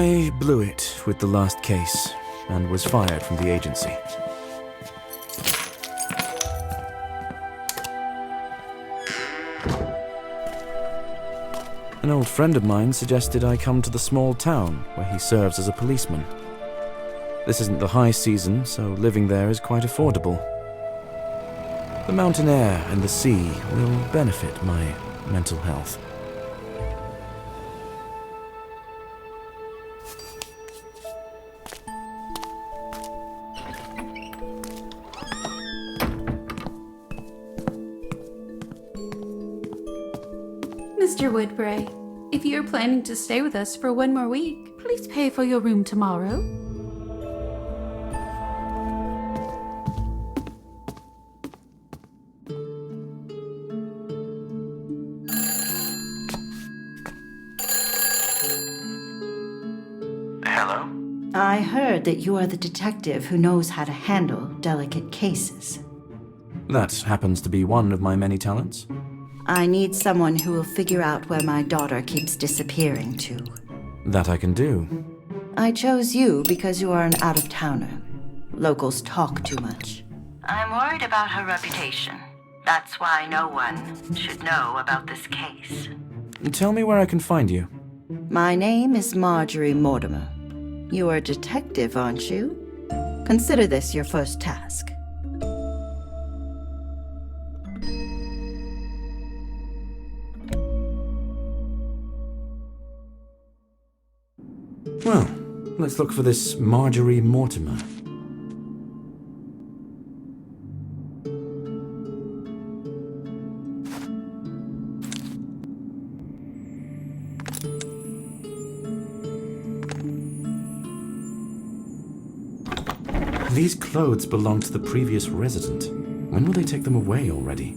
I blew it with the last case and was fired from the agency. An old friend of mine suggested I come to the small town where he serves as a policeman. This isn't the high season, so living there is quite affordable. The mountain air and the sea will benefit my mental health. Mr. Woodbury, if you are planning to stay with us for one more week, please pay for your room tomorrow. Hello? I heard that you are the detective who knows how to handle delicate cases. That happens to be one of my many talents. I need someone who will figure out where my daughter keeps disappearing to. That I can do. I chose you because you are an out-of-towner. Locals talk too much. I'm worried about her reputation. That's why no one should know about this case. Tell me where I can find you. My name is Marjorie Mortimer. You are a detective, aren't you? Consider this your first task. Well, let's look for this Marjorie Mortimer. These clothes belong to the previous resident. When will they take them away already?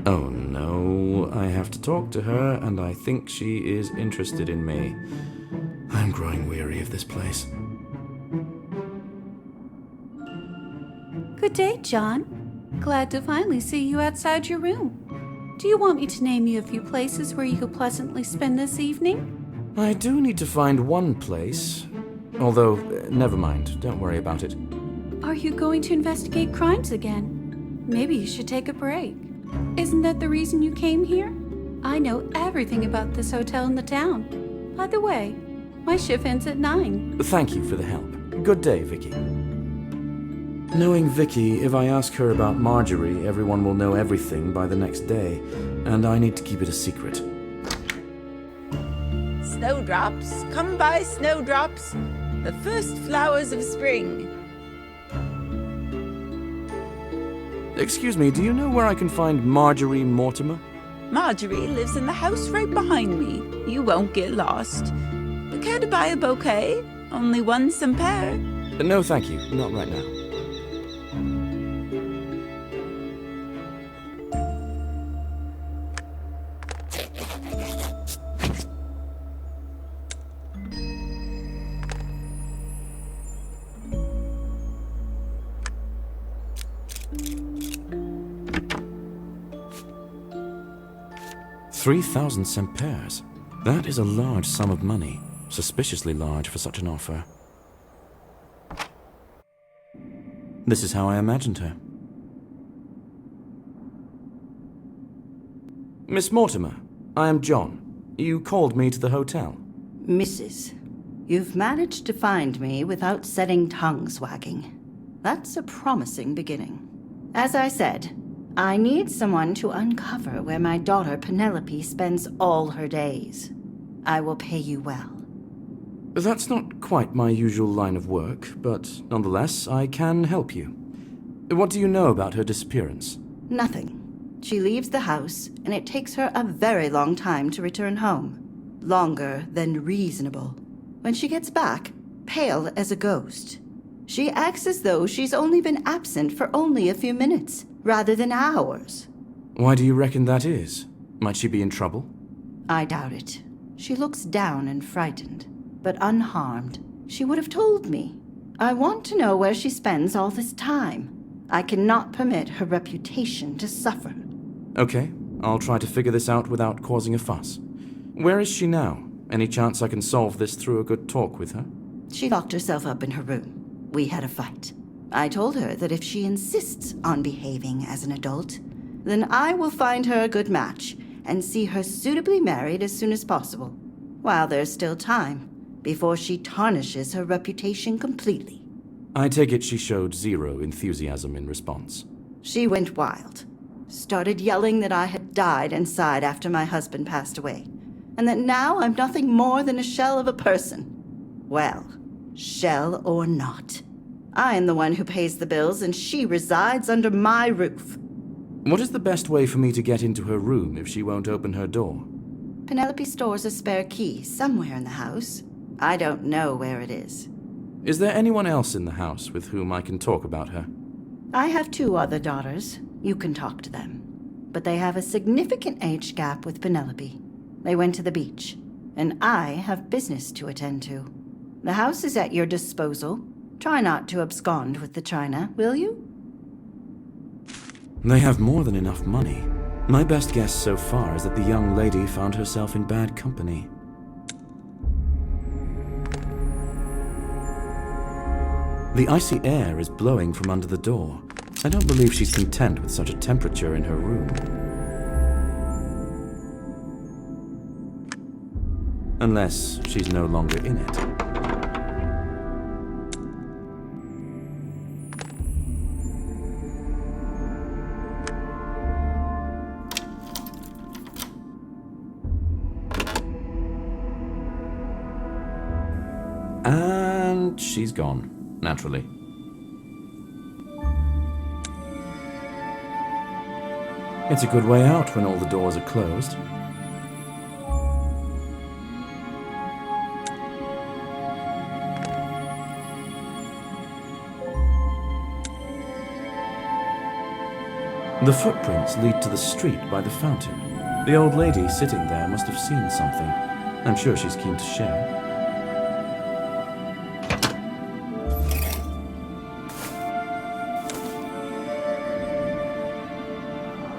Oh no, I have to talk to her, and I think she is interested in me. I'm growing weary of this place. Good day, John. Glad to finally see you outside your room. Do you want me to name you a few places where you could pleasantly spend this evening? I do need to find one place. Although, never mind, don't worry about it. Are you going to investigate crimes again? Maybe you should take a break. Isn't that the reason you came here? I know everything about this hotel in the town. By the way, my shift ends at 9. Thank you for the help. Good day, Vicky. Knowing Vicky, if I ask her about Marjorie, everyone will know everything by the next day, and I need to keep it a secret. Snowdrops, come by, snowdrops, the first flowers of spring. Excuse me, do you know where I can find Marjorie Mortimer? Marjorie lives in the house right behind me. You won't get lost. Care to buy a bouquet? Only one some pair. No, thank you. Not right now. $3,000 cempairs. That is a large sum of money. Suspiciously large for such an offer. This is how I imagined her. Miss Mortimer, I am John. You called me to the hotel. Mrs. You've managed to find me without setting tongues wagging. That's a promising beginning. As I said, I need someone to uncover where my daughter Penelope spends all her days. I will pay you well. That's not quite my usual line of work, but nonetheless, I can help you. What do you know about her disappearance? Nothing. She leaves the house, and it takes her a very long time to return home. Longer than reasonable. When she gets back, pale as a ghost. She acts as though she's only been absent for only a few minutes, rather than hours. Why do you reckon that is? Might she be in trouble? I doubt it. She looks down and frightened, but unharmed. She would have told me. I want to know where she spends all this time. I cannot permit her reputation to suffer. Okay, I'll try to figure this out without causing a fuss. Where is she now? Any chance I can solve this through a good talk with her? She locked herself up in her room. We had a fight. I told her that if she insists on behaving as an adult, then I will find her a good match and see her suitably married as soon as possible, while there's still time, before she tarnishes her reputation completely. I take it she showed zero enthusiasm in response. She went wild. Started yelling that I had died inside after my husband passed away, and that now I'm nothing more than a shell of a person. Well, shell or not, I am the one who pays the bills, and she resides under my roof. What is the best way for me to get into her room if she won't open her door? Penelope stores a spare key somewhere in the house. I don't know where it is. Is there anyone else in the house with whom I can talk about her? I have 2 other daughters. You can talk to them. But they have a significant age gap with Penelope. They went to the beach, and I have business to attend to. The house is at your disposal. Try not to abscond with the china, will you? They have more than enough money. My best guess so far is that the young lady found herself in bad company. The icy air is blowing from under the door. I don't believe she's content with such a temperature in her room. Unless she's no longer in it. And she's gone, naturally. It's a good way out when all the doors are closed. The footprints lead to the street by the fountain. The old lady sitting there must have seen something. I'm sure she's keen to share.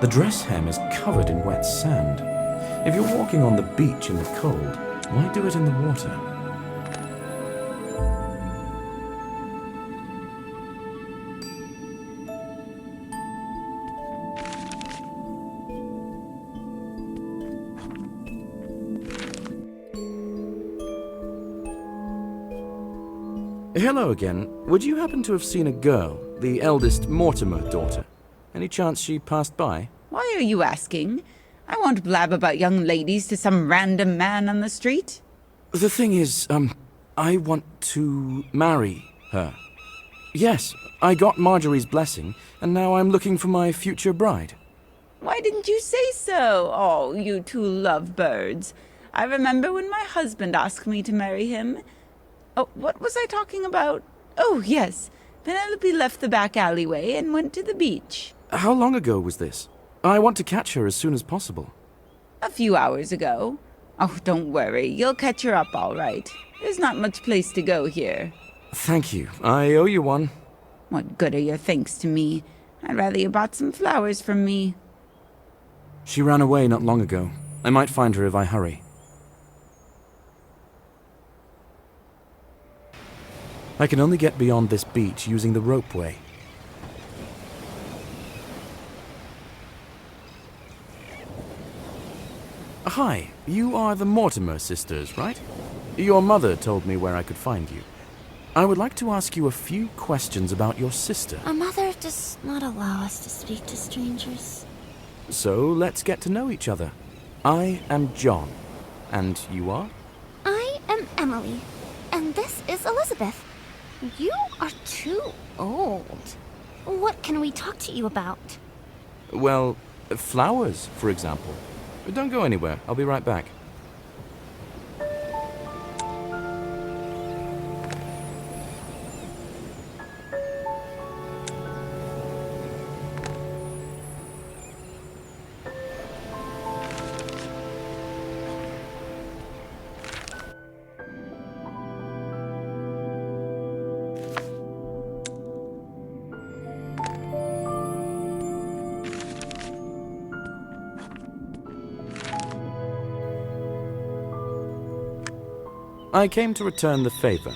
The dress hem is covered in wet sand. If you're walking on the beach in the cold, why do it in the water? Hello again. Would you happen to have seen a girl, the eldest Mortimer daughter? Any chance she passed by? Why are you asking? I won't blab about young ladies to some random man on the street. The thing is, I want to marry her. Yes, I got Marjorie's blessing, and now I'm looking for my future bride. Why didn't you say so? Oh, you 2 lovebirds. I remember when my husband asked me to marry him. Oh, what was I talking about? Oh, yes. Penelope left the back alleyway and went to the beach. How long ago was this? I want to catch her as soon as possible. A few hours ago. Oh, don't worry. You'll catch her up all right. There's not much place to go here. Thank you. I owe you one. What good are your thanks to me? I'd rather you bought some flowers from me. She ran away not long ago. I might find her if I hurry. I can only get beyond this beach using the ropeway. Hi, you are the Mortimer sisters, right? Your mother told me where I could find you. I would like to ask you a few questions about your sister. A mother does not allow us to speak to strangers. So let's get to know each other. I am John. And you are? I am Emily, and this is Elizabeth. You are too old. What can we talk to you about? Well, flowers, for example. Don't go anywhere. I'll be right back. I came to return the favor.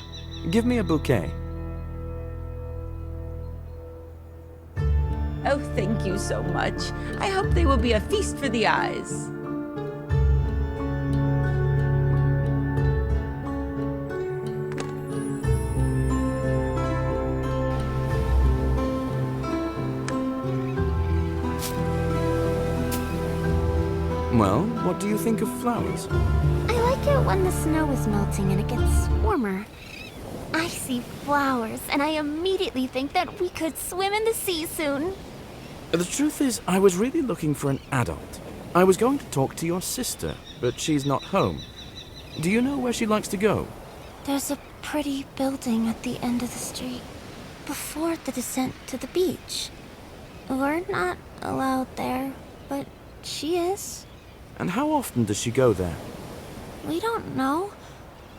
Give me a bouquet. Oh, thank you so much. I hope they will be a feast for the eyes. Well, what do you think of flowers? I like it when the snow is melting and it gets warmer. I see flowers, and I immediately think that we could swim in the sea soon. The truth is, I was really looking for an adult. I was going to talk to your sister, but she's not home. Do you know where she likes to go? There's a pretty building at the end of the street, before the descent to the beach. We're not allowed there, but she is. And how often does she go there? We don't know,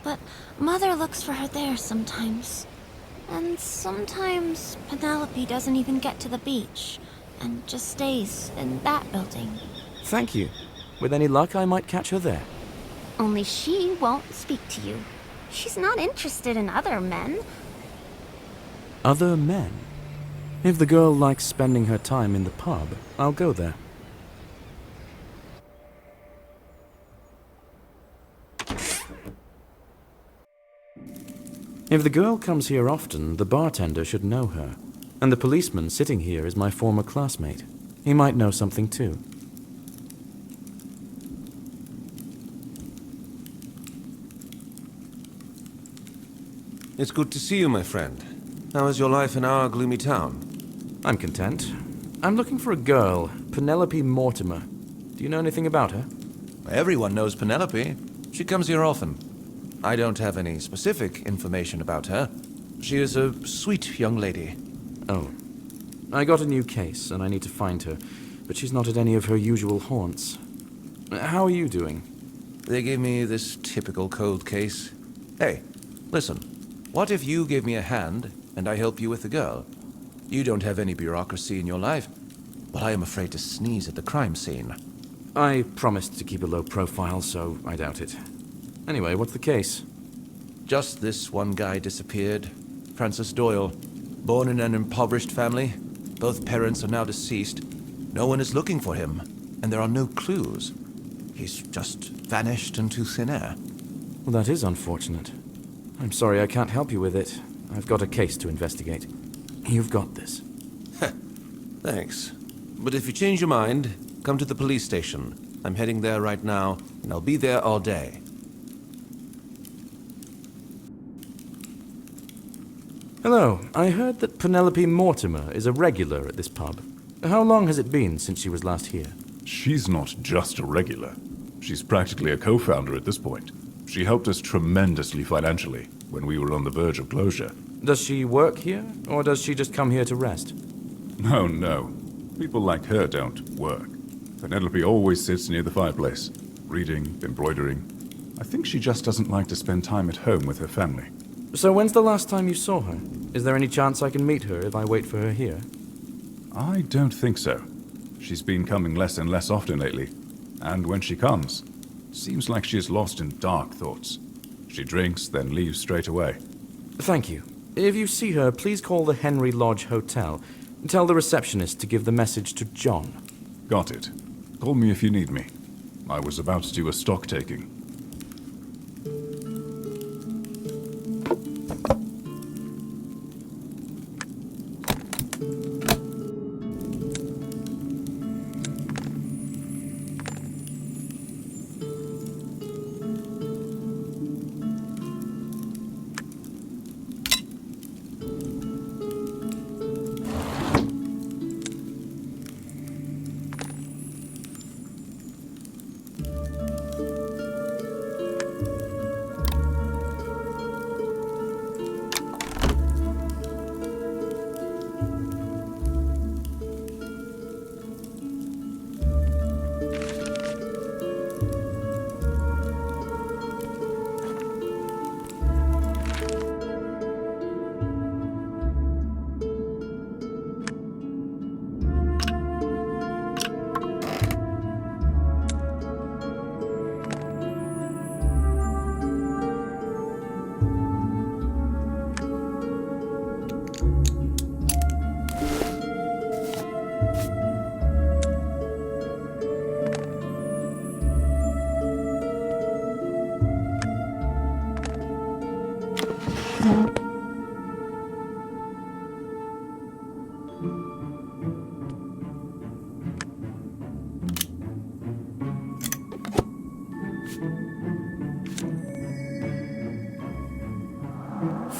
but Mother looks for her there sometimes. And sometimes Penelope doesn't even get to the beach, and just stays in that building. Thank you. With any luck, I might catch her there. Only she won't speak to you. She's not interested in other men. Other men? If the girl likes spending her time in the pub, I'll go there. If the girl comes here often, the bartender should know her. And the policeman sitting here is my former classmate. He might know something too. It's good to see you, my friend. How is your life in our gloomy town? I'm content. I'm looking for a girl, Penelope Mortimer. Do you know anything about her? Everyone knows Penelope. She comes here often. I don't have any specific information about her. She is a sweet young lady. Oh. I got a new case, and I need to find her, but she's not at any of her usual haunts. How are you doing? They gave me this typical cold case. Hey, listen. What if you give me a hand, and I help you with the girl? You don't have any bureaucracy in your life, but I am afraid to sneeze at the crime scene. I promised to keep a low profile, so I doubt it. Anyway, what's the case? Just this one guy disappeared. Francis Doyle. Born in an impoverished family. Both parents are now deceased. No one is looking for him, and there are no clues. He's just vanished into thin air. Well, that is unfortunate. I'm sorry I can't help you with it. I've got a case to investigate. You've got this. Thanks. But if you change your mind, come to the police station. I'm heading there right now, and I'll be there all day. Hello. I heard that Penelope Mortimer is a regular at this pub. How long has it been since she was last here? She's not just a regular. She's practically a co-founder at this point. She helped us tremendously financially when we were on the verge of closure. Does she work here, or does she just come here to rest? No. People like her don't work. Penelope always sits near the fireplace, reading, embroidering. I think she just doesn't like to spend time at home with her family. So when's the last time you saw her? Is there any chance I can meet her if I wait for her here? I don't think so. She's been coming less and less often lately. And when she comes, seems like she is lost in dark thoughts. She drinks, then leaves straight away. Thank you. If you see her, please call the Henry Lodge Hotel. Tell the receptionist to give the message to John. Got it. Call me if you need me. I was about to do a stock taking.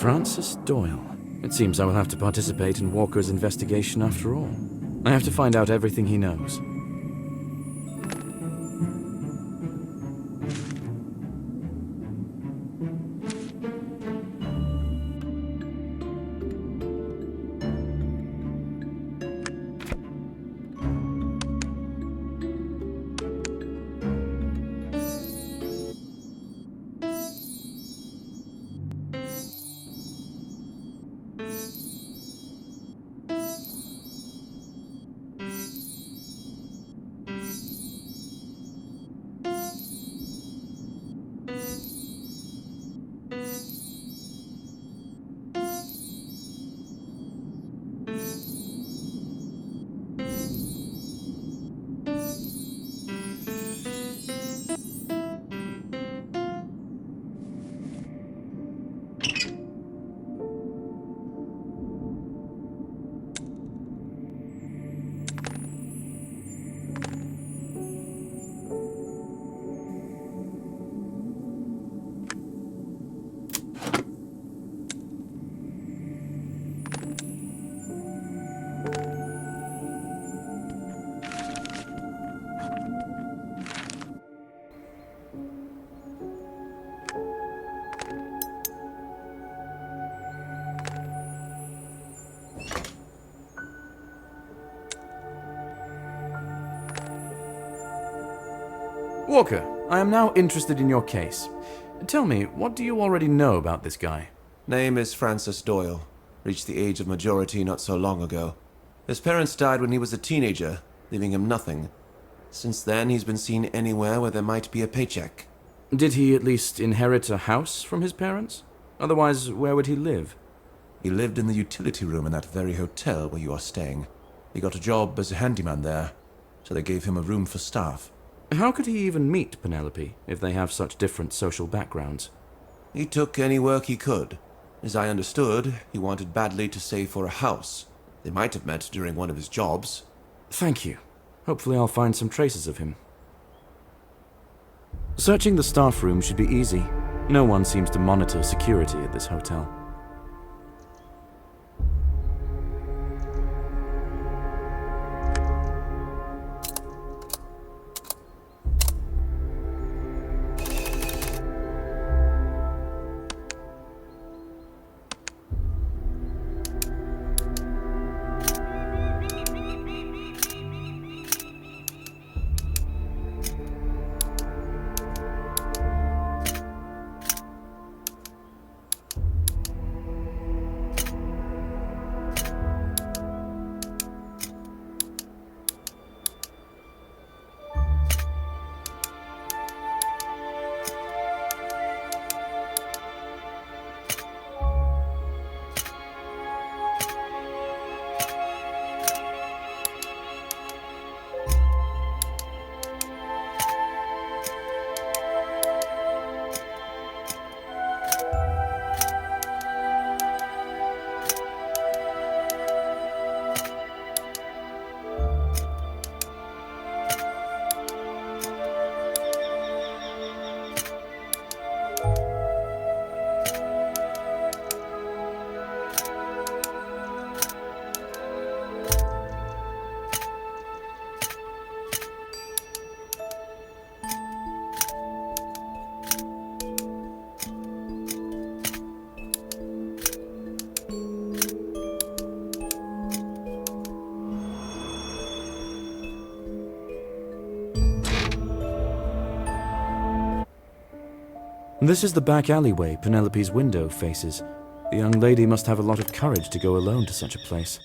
Francis Doyle. It seems I will have to participate in Walker's investigation after all. I have to find out everything he knows. Walker, I am now interested in your case. Tell me, what do you already know about this guy? Name is Francis Doyle. Reached the age of majority not so long ago. His parents died when he was a teenager, leaving him nothing. Since then, he's been seen anywhere where there might be a paycheck. Did he at least inherit a house from his parents? Otherwise, where would he live? He lived in the utility room in that very hotel where you are staying. He got a job as a handyman there, so they gave him a room for staff. How could he even meet Penelope if they have such different social backgrounds? He took any work he could. As I understood, he wanted badly to save for a house. They might have met during one of his jobs. Thank you. Hopefully I'll find some traces of him. Searching the staff room should be easy. No one seems to monitor security at this hotel. This is the back alleyway Penelope's window faces. The young lady must have a lot of courage to go alone to such a place.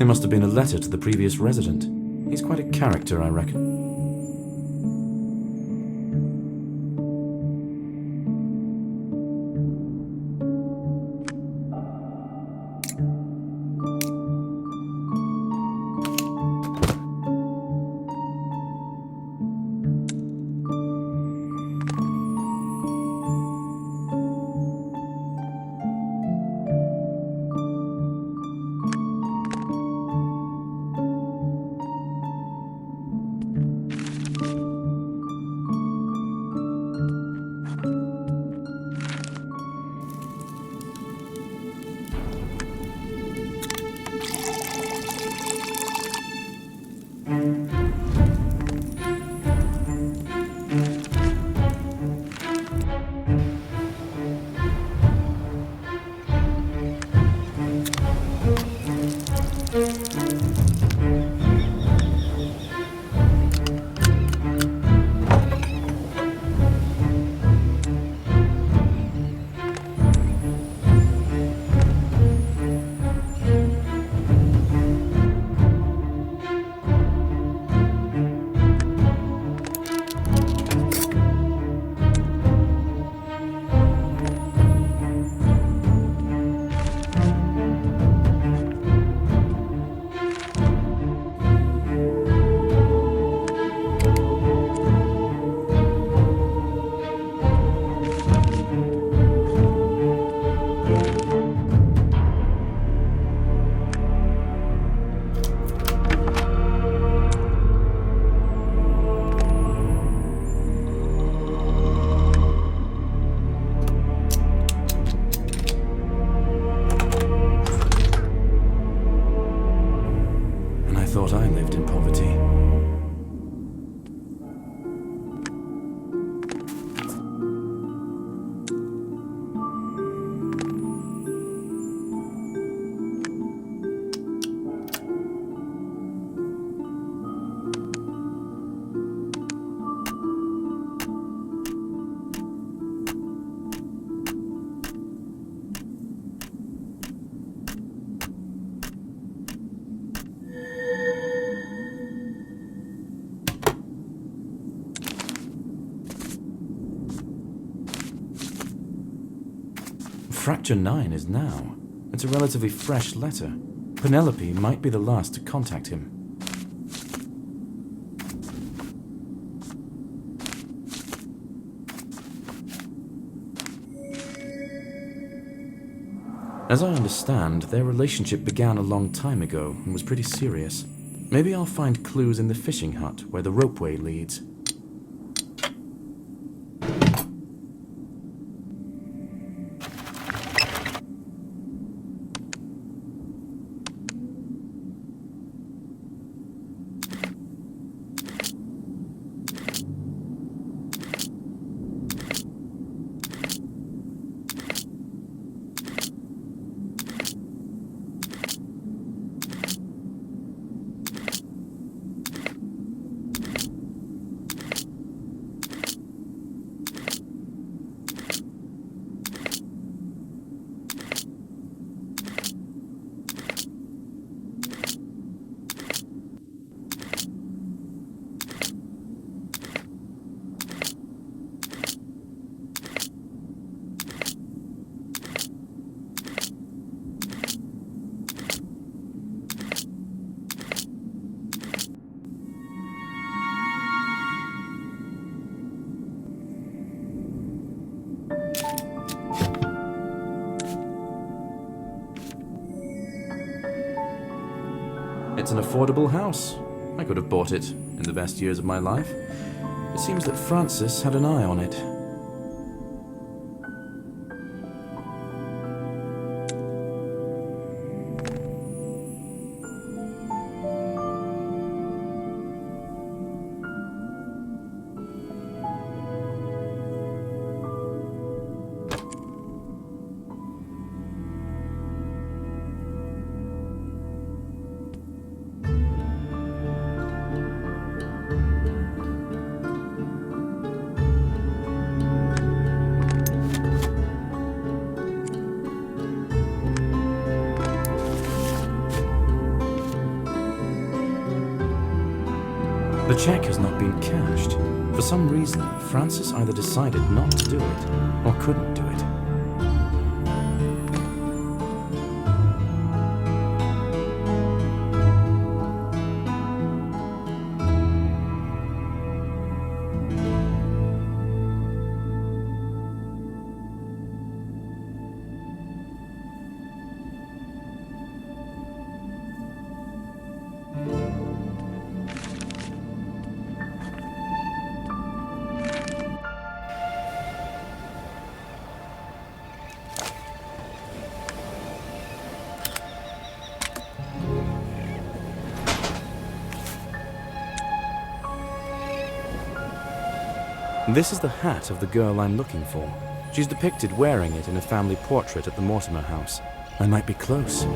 It must have been a letter to the previous resident. He's quite a character, I reckon. Thought I lived in poverty. Fracture 9 is now. It's a relatively fresh letter. Penelope might be the last to contact him. As I understand, their relationship began a long time ago and was pretty serious. Maybe I'll find clues in the fishing hut where the ropeway leads. It's an affordable house. I could have bought it in the best years of my life. It seems that Francis had an eye on it. The check has not been cashed. For some reason, Francis either decided not to do it or couldn't do it. This is the hat of the girl I'm looking for. She's depicted wearing it in a family portrait at the Mortimer house. I might be close.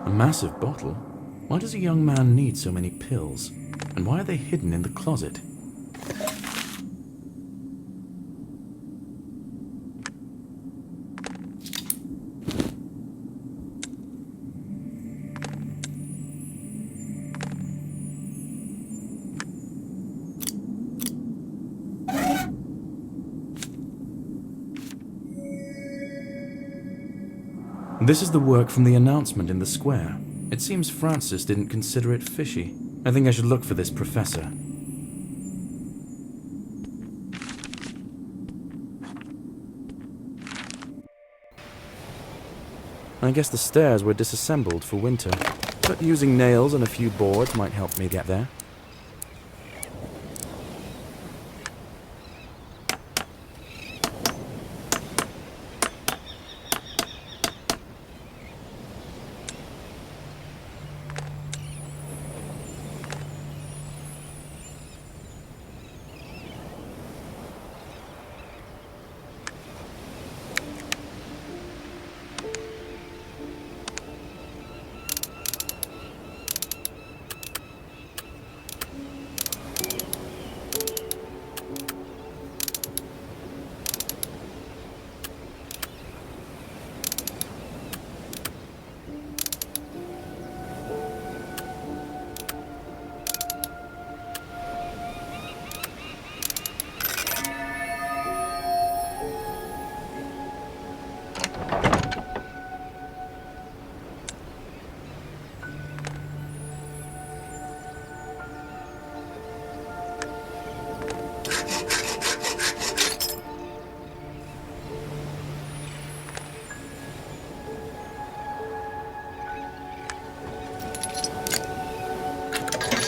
A massive bottle? Why does a young man need so many pills? And why are they hidden in the closet? This is the work from the announcement in the square. It seems Francis didn't consider it fishy. I think I should look for this professor. I guess the stairs were disassembled for winter, but using nails and a few boards might help me get there.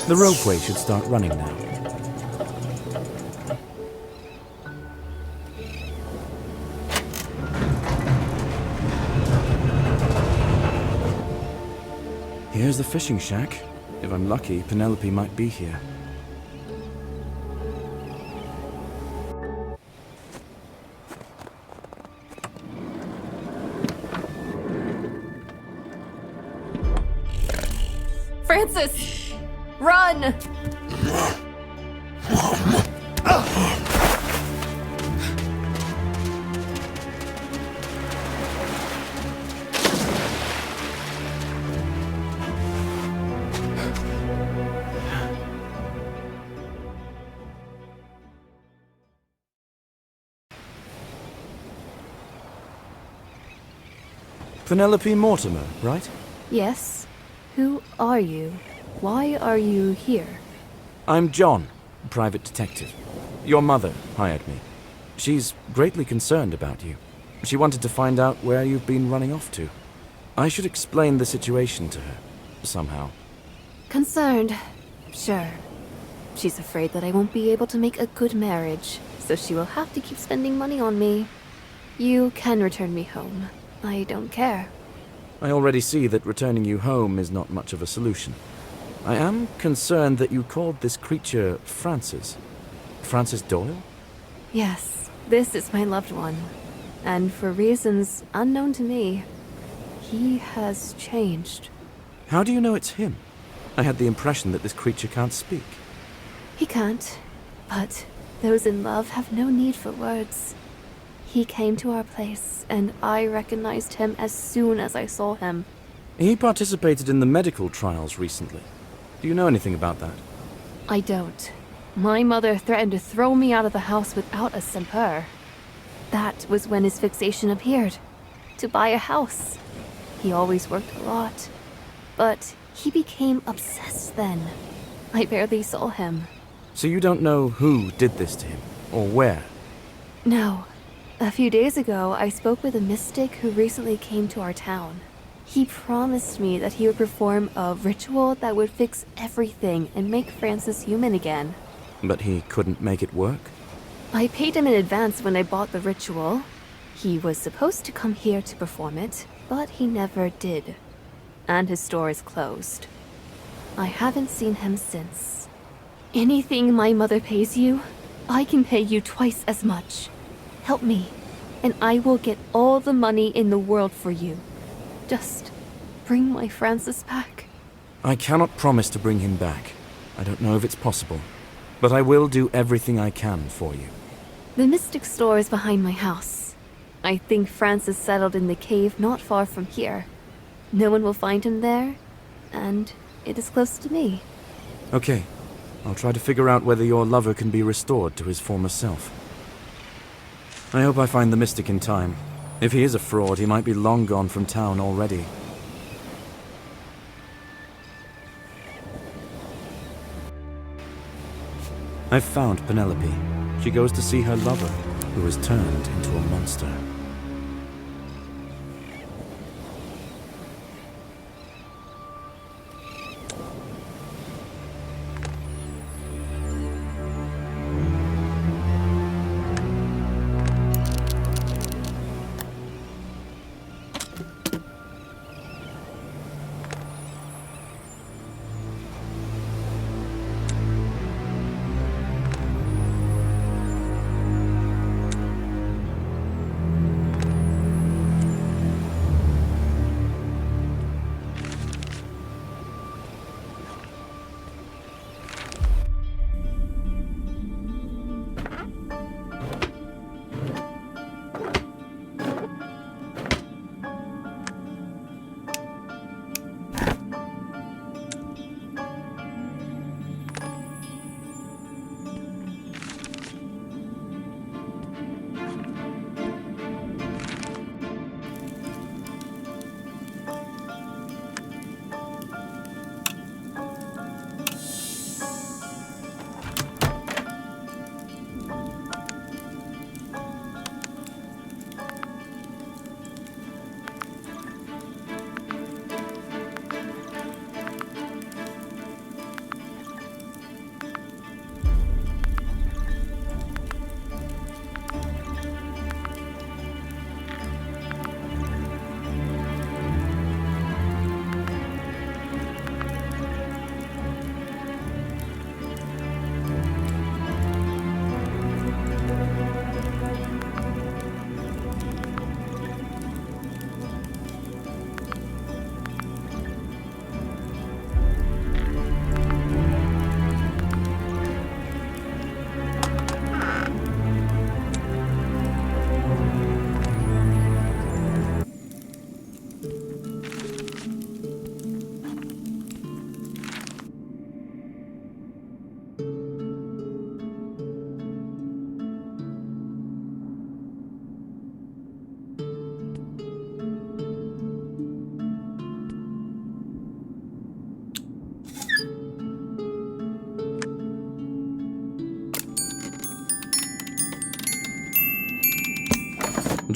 The ropeway should start running now. Here's the fishing shack. If I'm lucky, Penelope might be here. Francis! Run! Penelope Mortimer, right? Yes? Who are you? Why are you here? I'm John, private detective. Your mother hired me. She's greatly concerned about you. She wanted to find out where you've been running off to. I should explain the situation to her, somehow. Concerned. Sure. She's afraid that I won't be able to make a good marriage, so she will have to keep spending money on me. You can return me home. I don't care. I already see that returning you home is not much of a solution. I am concerned that you called this creature Francis. Francis Doyle? Yes, this is my loved one. And for reasons unknown to me, he has changed. How do you know it's him? I had the impression that this creature can't speak. He can't, but those in love have no need for words. He came to our place, and I recognized him as soon as I saw him. He participated in the medical trials recently. Do you know anything about that? I don't. My mother threatened to throw me out of the house without a semper. That was when his fixation appeared. To buy a house. He always worked a lot. But he became obsessed then. I barely saw him. So you don't know who did this to him, or where? No. A few days ago, I spoke with a mystic who recently came to our town. He promised me that he would perform a ritual that would fix everything and make Francis human again. But he couldn't make it work? I paid him in advance when I bought the ritual. He was supposed to come here to perform it, but he never did. And his store is closed. I haven't seen him since. Anything my mother pays you, I can pay you twice as much. Help me, and I will get all the money in the world for you. Just bring my Francis back. I cannot promise to bring him back. I don't know if it's possible. But I will do everything I can for you. The mystic store is behind my house. I think Francis settled in the cave not far from here. No one will find him there, and it is close to me. Okay. I'll try to figure out whether your lover can be restored to his former self. I hope I find the mystic in time. If he is a fraud, he might be long gone from town already. I've found Penelope. She goes to see her lover, who has turned into a monster.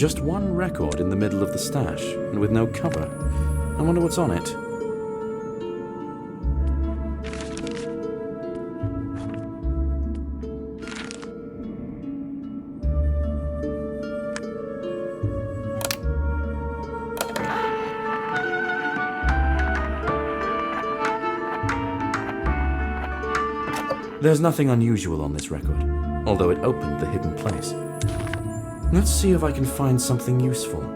Just one record in the middle of the stash, and with no cover. I wonder what's on it. There's nothing unusual on this record, although it opened the hidden place. Let's see if I can find something useful.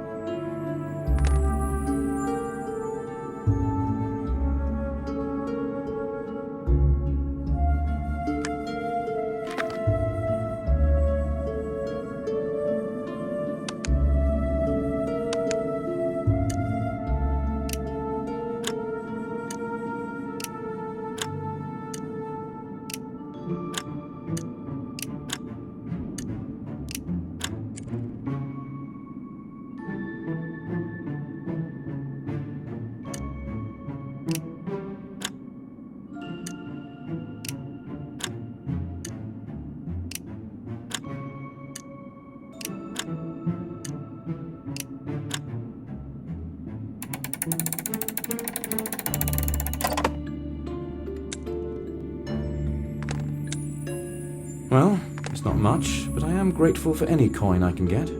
Well, it's not much, but I am grateful for any coin I can get.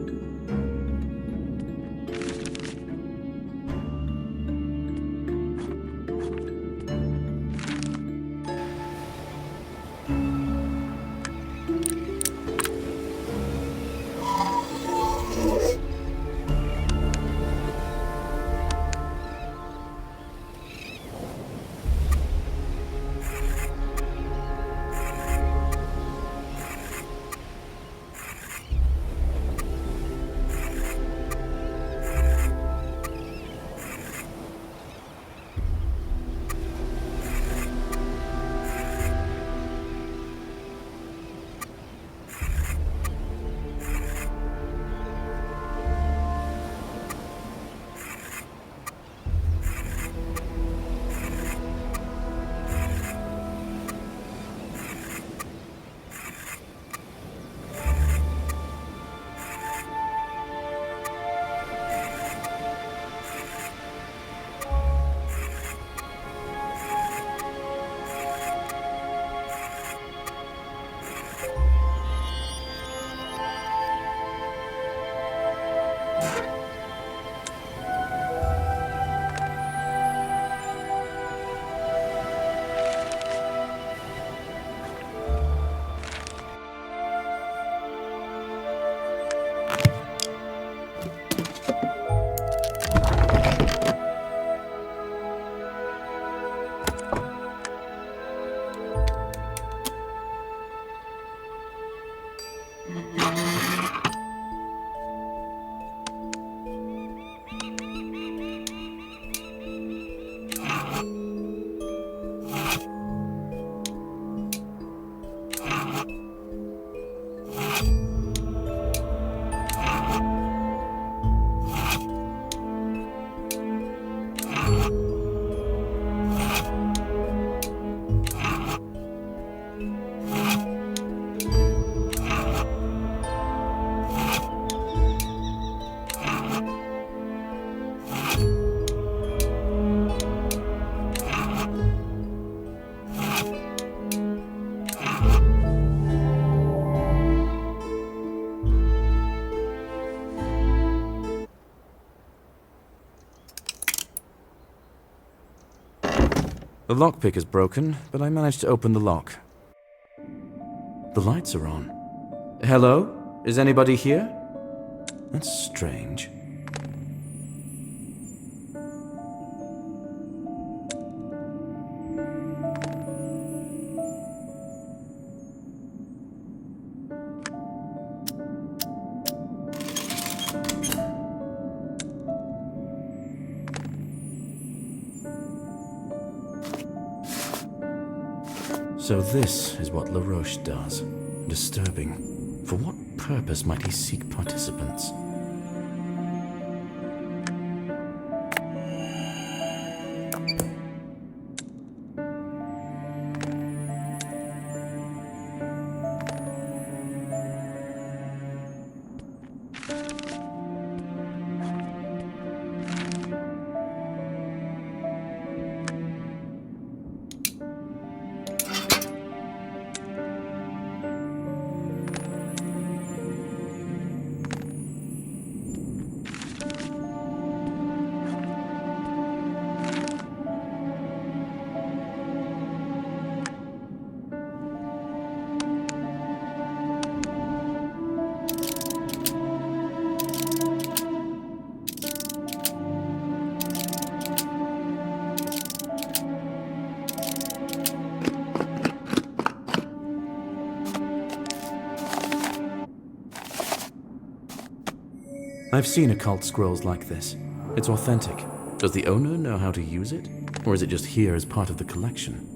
The lockpick is broken, but I managed to open the lock. The lights are on. Hello? Is anybody here? That's strange. So this is what LaRoche does. Disturbing. For what purpose might he seek participants? I've seen occult scrolls like this. It's authentic. Does the owner know how to use it? Or is it just here as part of the collection?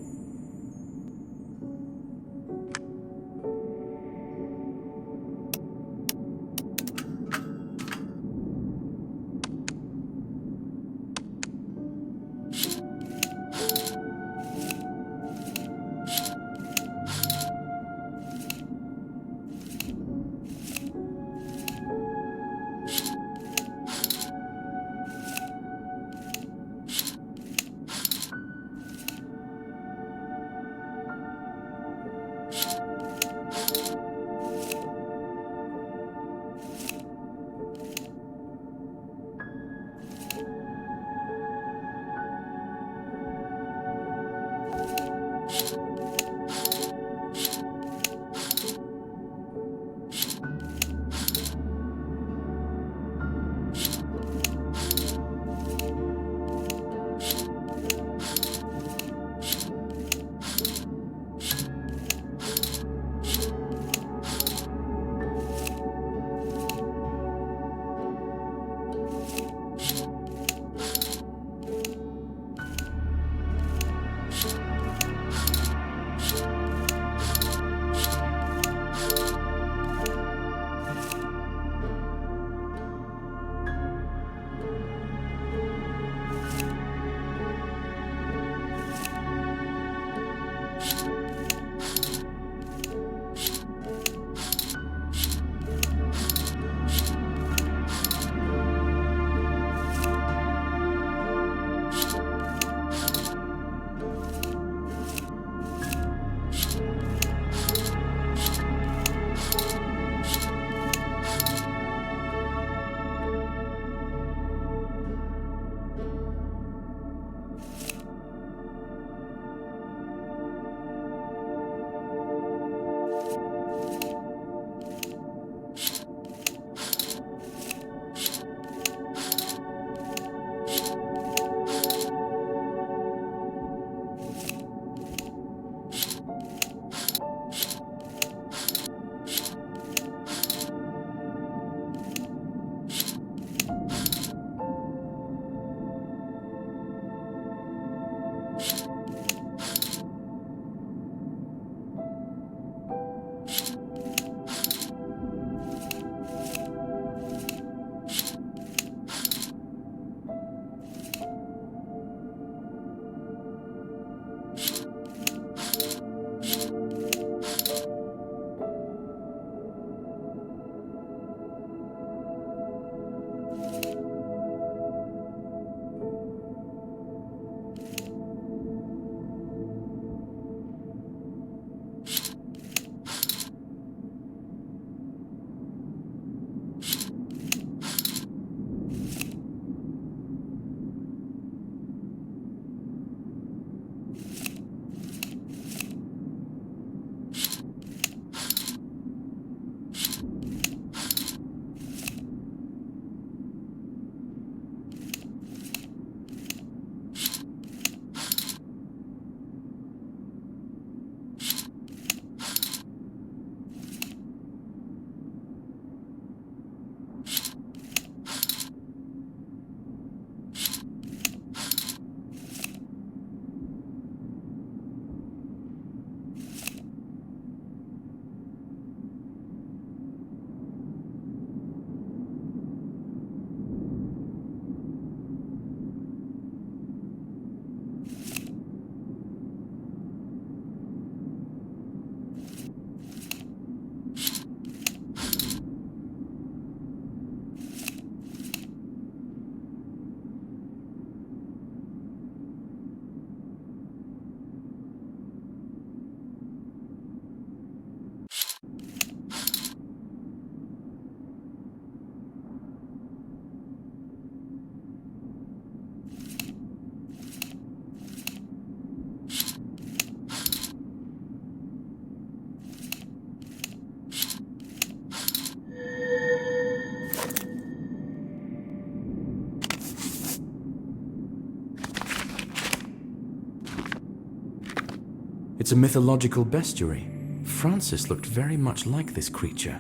It's a mythological bestiary. Francis looked very much like this creature.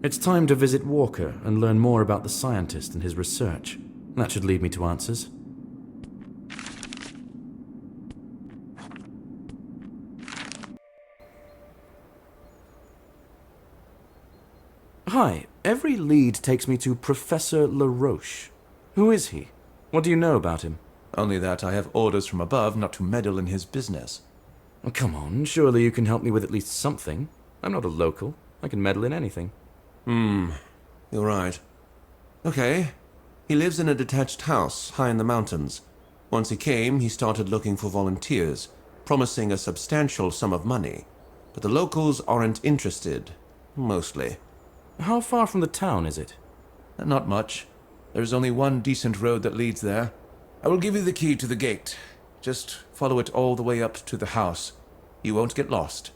It's time to visit Walker and learn more about the scientist and his research. That should lead me to answers. Hi, every lead takes me to Professor LaRoche. Who is he? What do you know about him? Only that I have orders from above not to meddle in his business. Oh, come on, surely you can help me with at least something. I'm not a local. I can meddle in anything. You're right. Okay. He lives in a detached house high in the mountains. Once he came, he started looking for volunteers, promising a substantial sum of money. But the locals aren't interested. Mostly. How far from the town is it? Not much. There's only one decent road that leads there. I will give you the key to the gate. Just follow it all the way up to the house. You won't get lost.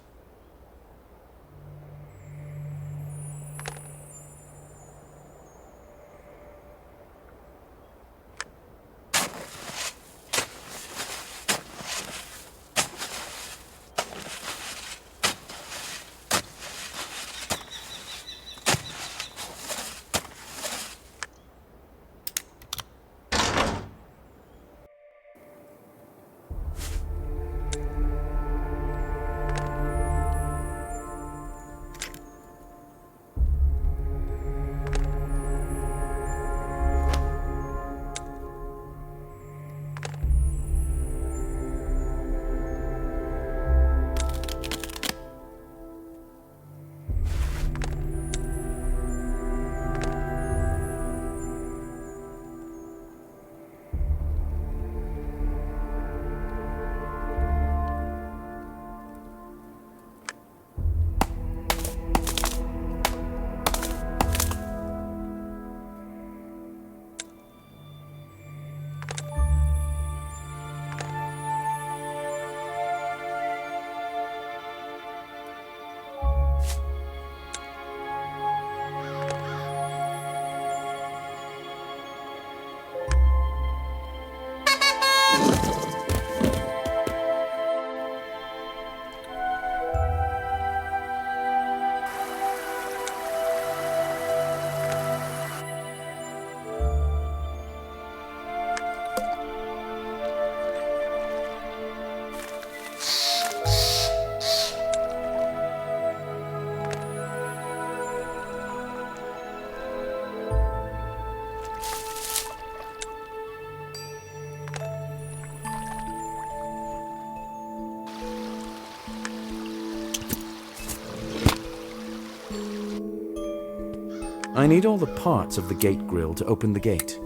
I need all the parts of the gate grill to open the gate.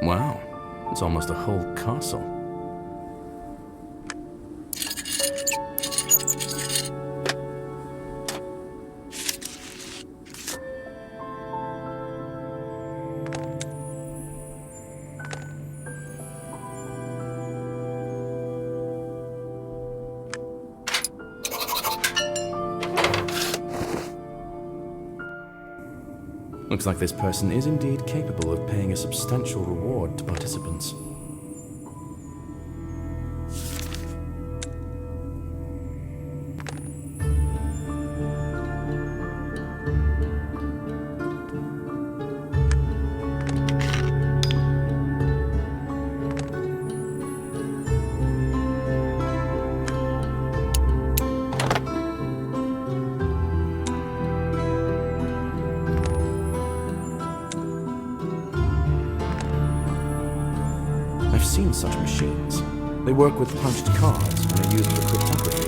Wow, it's almost a whole castle. Looks like this person is indeed capable of paying a substantial reward to participants. I've seen such machines. They work with punched cards and are used for cryptography.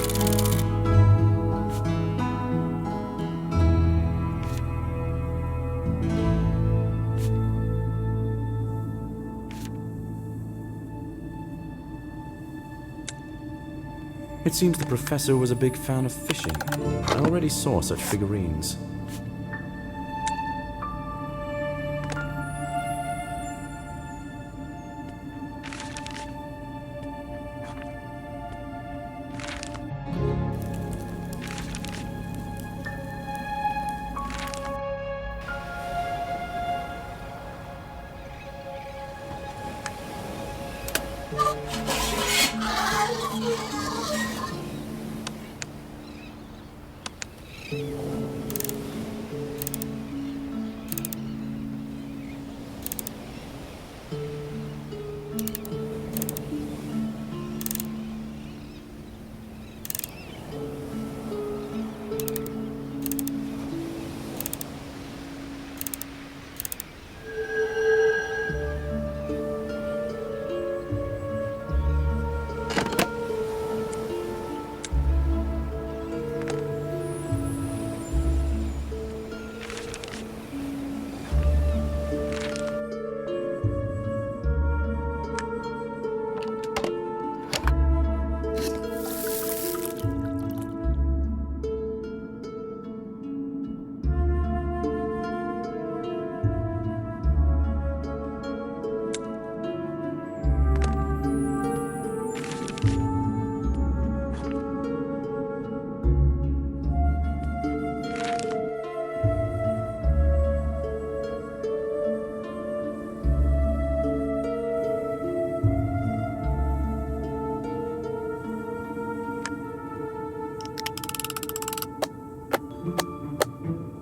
It seems the professor was a big fan of fishing. I already saw such figurines.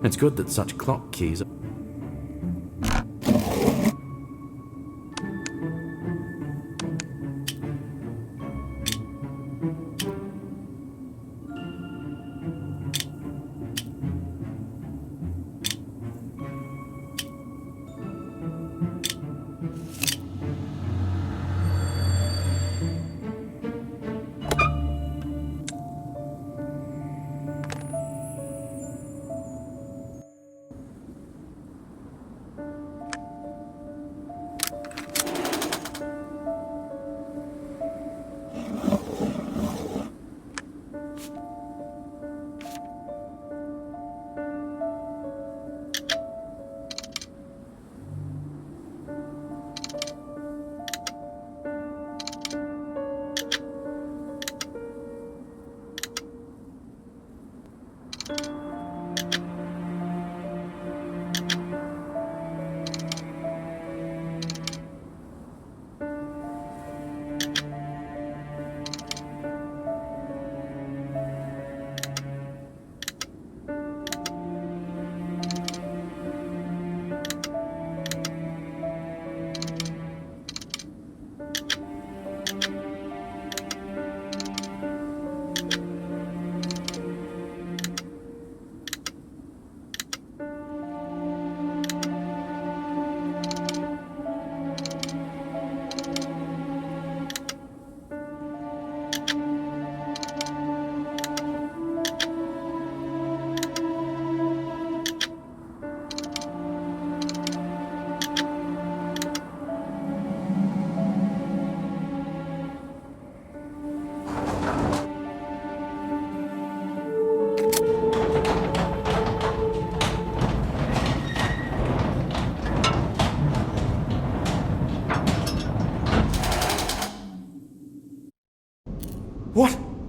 It's good that such clock keys are...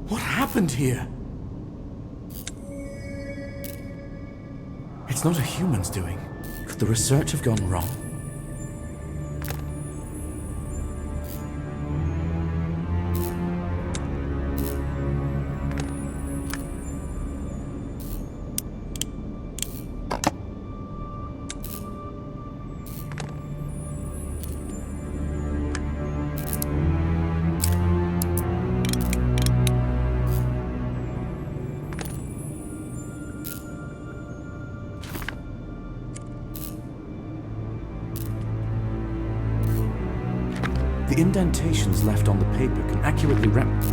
What happened here? It's not a human's doing. Could the research have gone wrong? The indentations left on the paper can accurately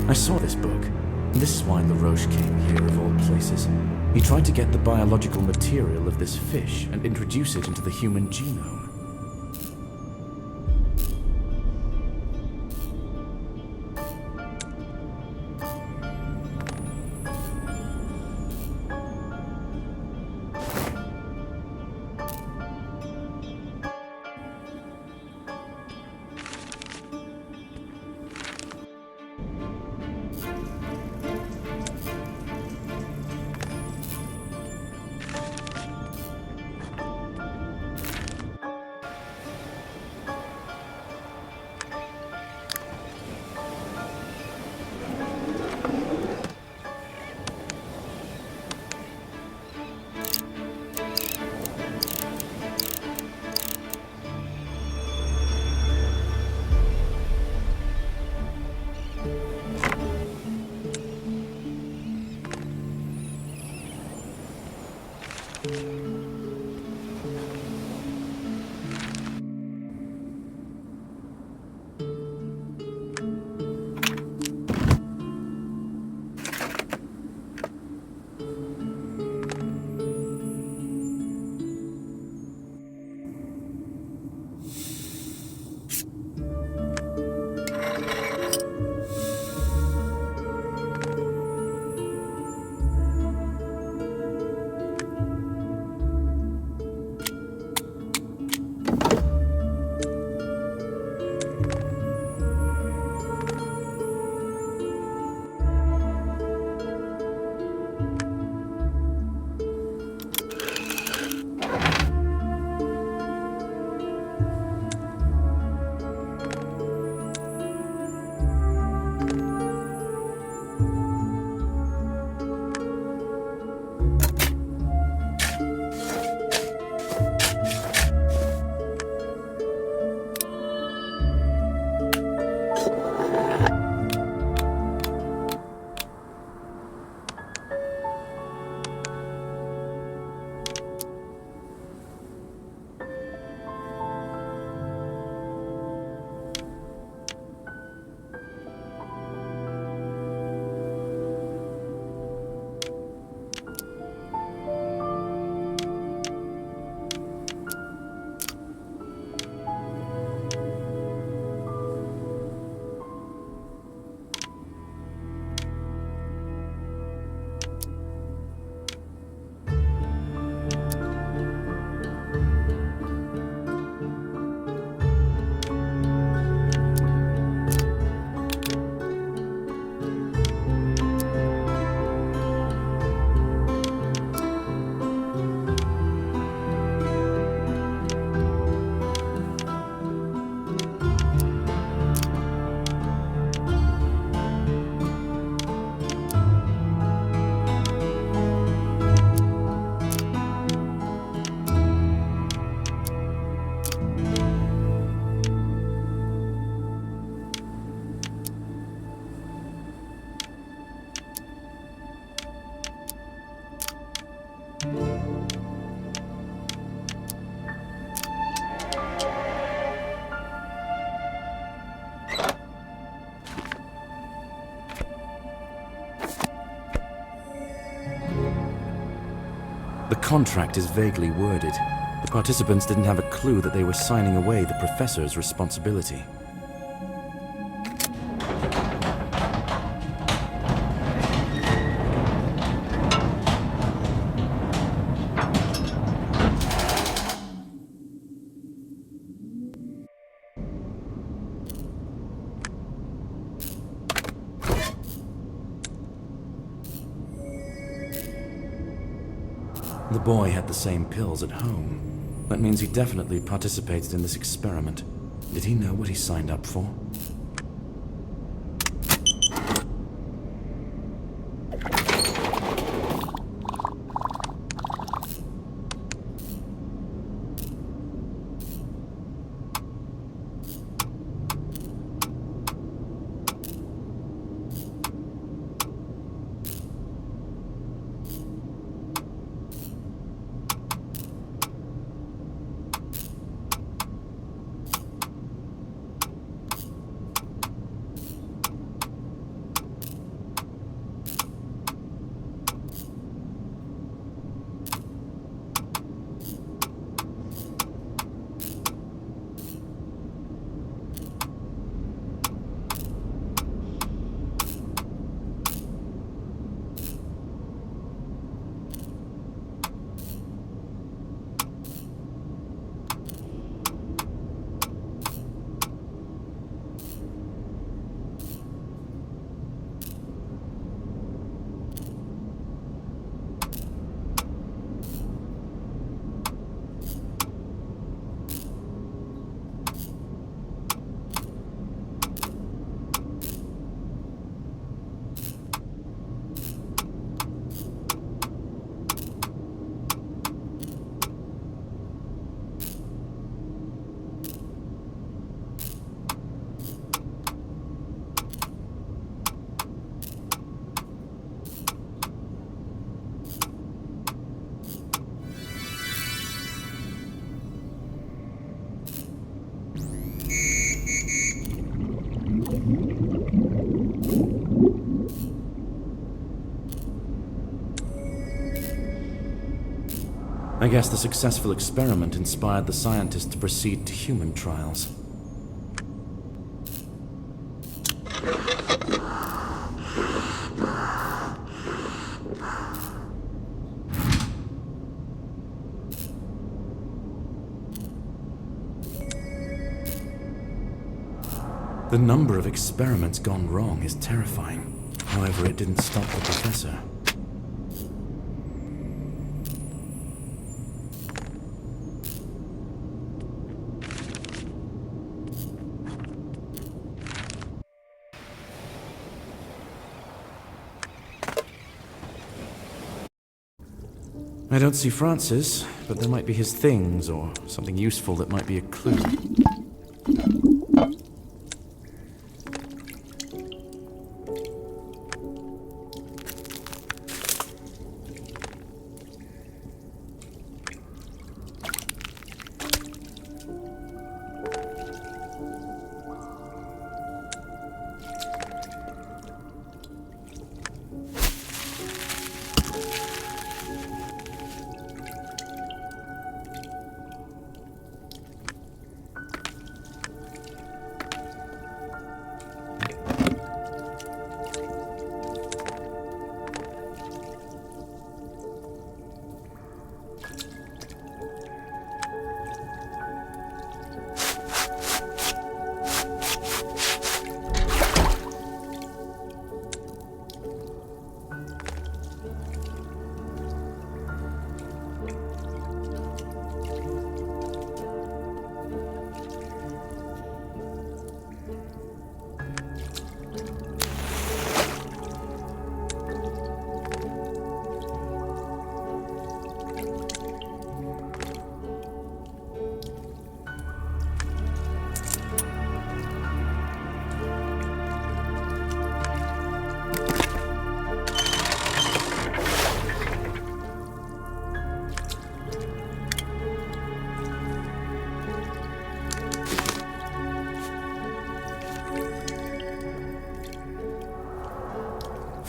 I saw this book. This is why LaRoche came here of all places. He tried to get the biological material of this fish and introduce it into the human genome. contract is vaguely worded. The participants didn't have a clue that they were signing away the professor's responsibility. The boy had the same pills at home. That means he definitely participated in this experiment. Did he know what he signed up for? I guess the successful experiment inspired the scientists to proceed to human trials. The number of experiments gone wrong is terrifying. However, it didn't stop the professor. I don't see Francis, but there might be his things or something useful that might be a clue.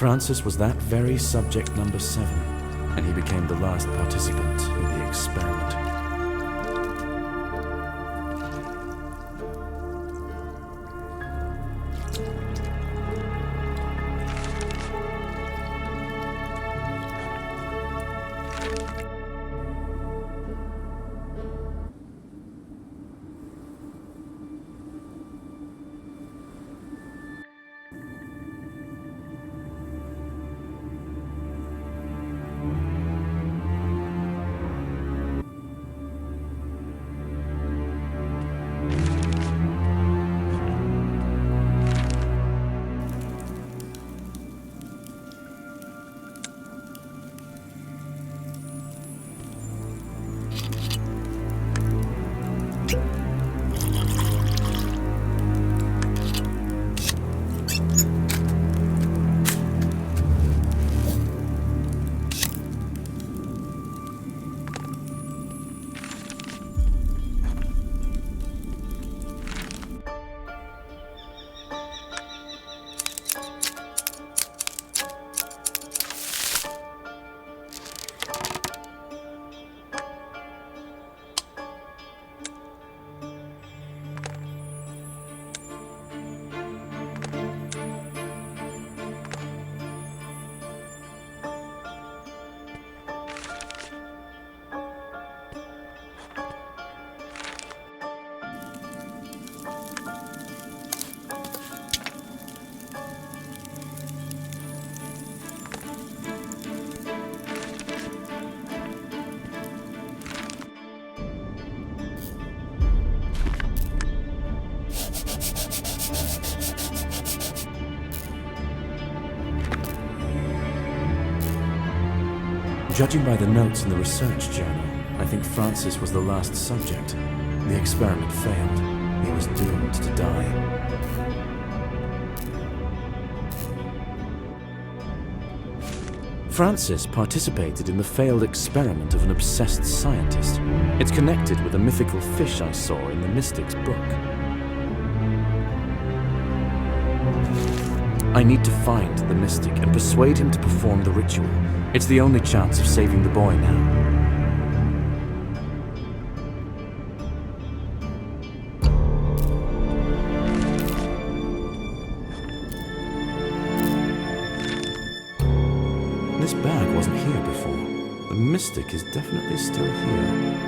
Francis was that very subject number 7. and he became the last participant in the experiment. Judging by the notes in the research journal, I think Francis was the last subject. The experiment failed. He was doomed to die. Francis participated in the failed experiment of an obsessed scientist. It's connected with a mythical fish I saw in the Mystic's book. I need to find the Mystic and persuade him to perform the ritual. It's the only chance of saving the boy now. This bag wasn't here before. The Mystic is definitely still here.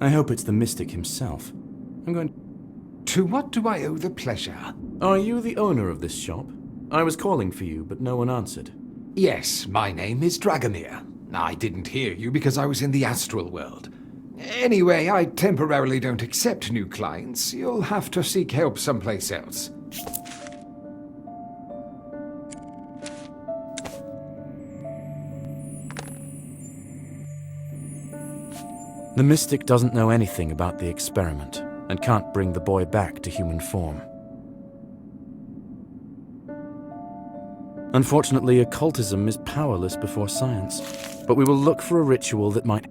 I hope it's the Mystic himself. I'm going... To what do I owe the pleasure? Are you the owner of this shop? I was calling for you, but no one answered. Yes, my name is Dragomir. I didn't hear you because I was in the astral world. Anyway, I temporarily don't accept new clients. You'll have to seek help someplace else. The Mystic doesn't know anything about the experiment and can't bring the boy back to human form. Unfortunately, occultism is powerless before science, but we will look for a ritual that might...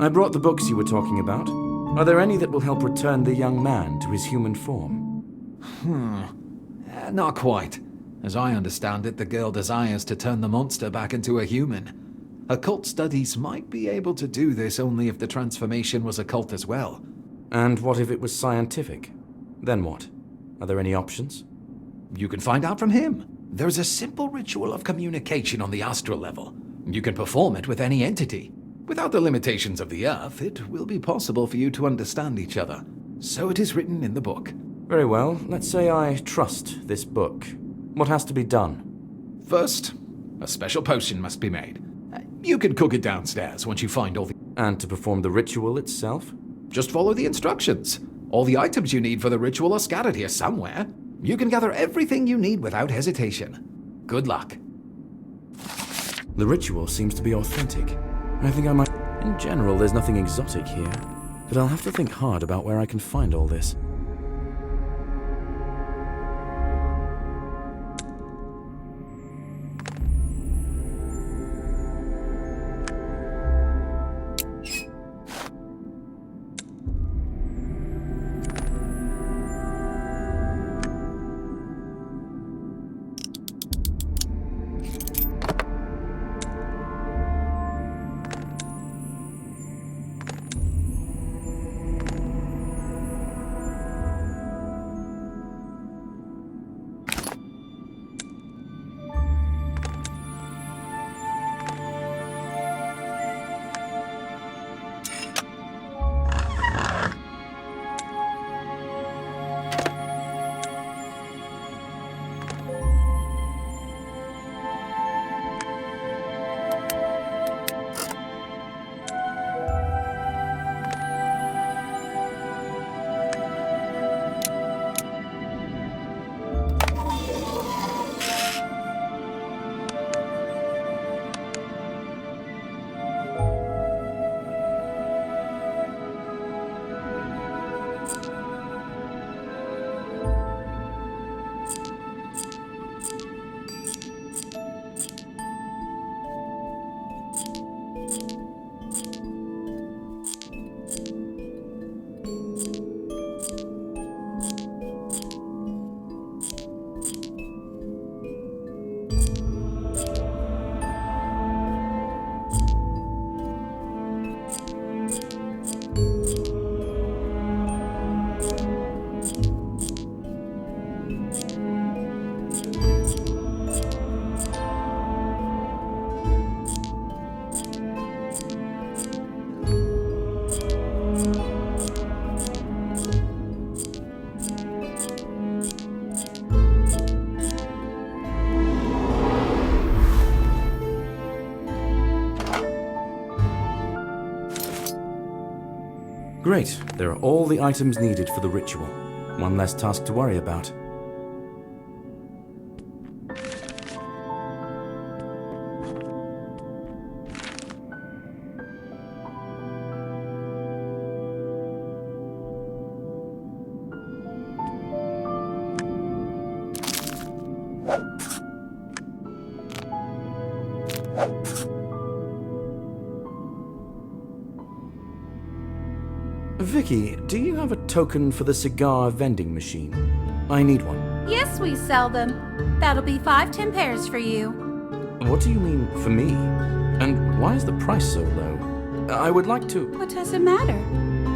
I brought the books you were talking about. Are there any that will help return the young man to his human form? Not quite. As I understand it, the girl desires to turn the monster back into a human. Occult studies might be able to do this only if the transformation was occult as well. And what if it was scientific? Then what? Are there any options? You can find out from him. There's a simple ritual of communication on the astral level. You can perform it with any entity. Without the limitations of the Earth, it will be possible for you to understand each other. So it is written in the book. Very well. Let's say I trust this book. What has to be done? First, a special potion must be made. You can cook it downstairs once you find all the... And to perform the ritual itself? Just follow the instructions. All the items you need for the ritual are scattered here somewhere. You can gather everything you need without hesitation. Good luck. The ritual seems to be authentic. I think I might... In general, there's nothing exotic here, but I'll have to think hard about where I can find all this. Great, there are all the items needed for the ritual. One less task to worry about. Vicky, do you have a token for the cigar vending machine? I need one. Yes, we sell them. That'll be 5 10 pairs for you. What do you mean, for me? And why is the price so low? I would like to... What does it matter?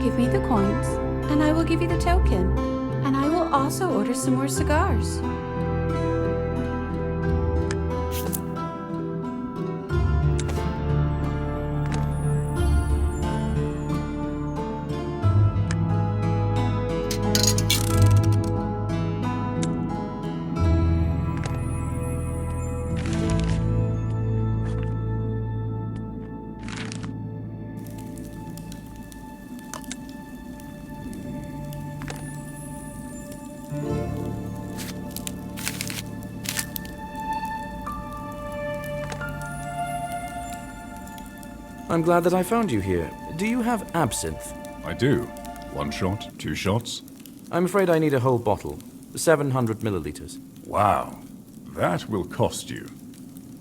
Give me the coins, and I will give you the token. And I will also order some more cigars. I'm glad that I found you here. Do you have absinthe? I do. 1 shot, 2 shots. I'm afraid I need a whole bottle. 700 milliliters. Wow. That will cost you.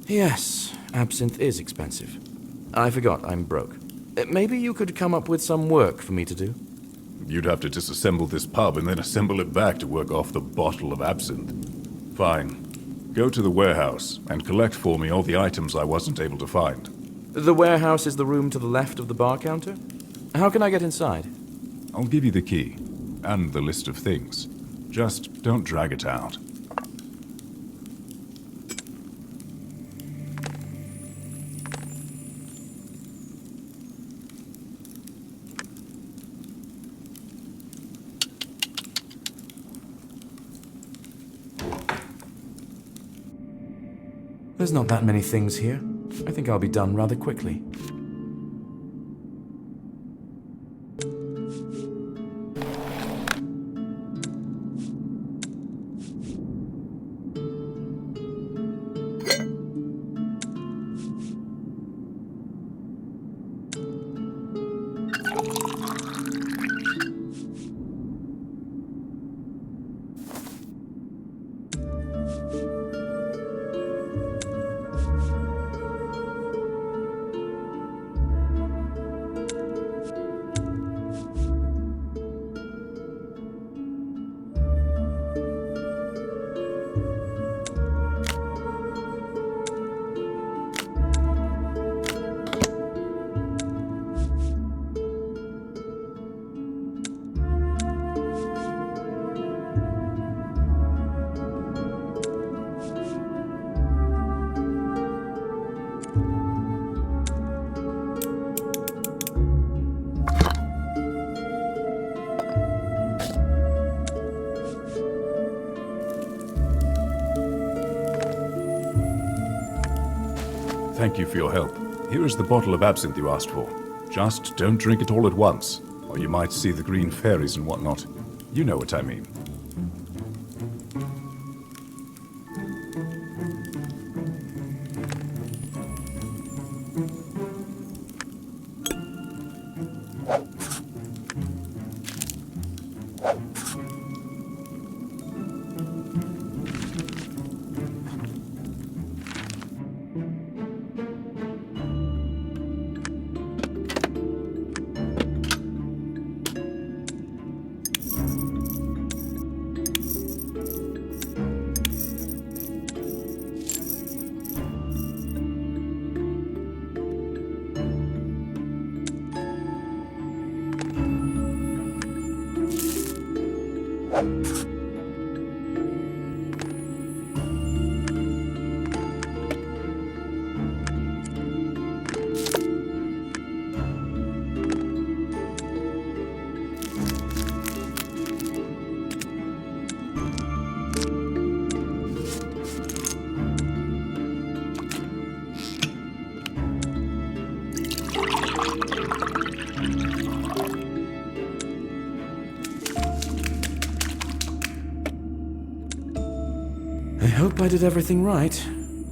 Yes, absinthe is expensive. I forgot I'm broke. Maybe you could come up with some work for me to do? You'd have to disassemble this pub and then assemble it back to work off the bottle of absinthe. Fine. Go to the warehouse and collect for me all the items I wasn't able to find. The warehouse is the room to the left of the bar counter? How can I get inside? I'll give you the key and the list of things. Just don't drag it out. There's not that many things here. I think I'll be done rather quickly. Thank you for your help. Here is the bottle of absinthe you asked for. Just don't drink it all at once, or you might see the green fairies and whatnot. You know what I mean. I hope I did everything right.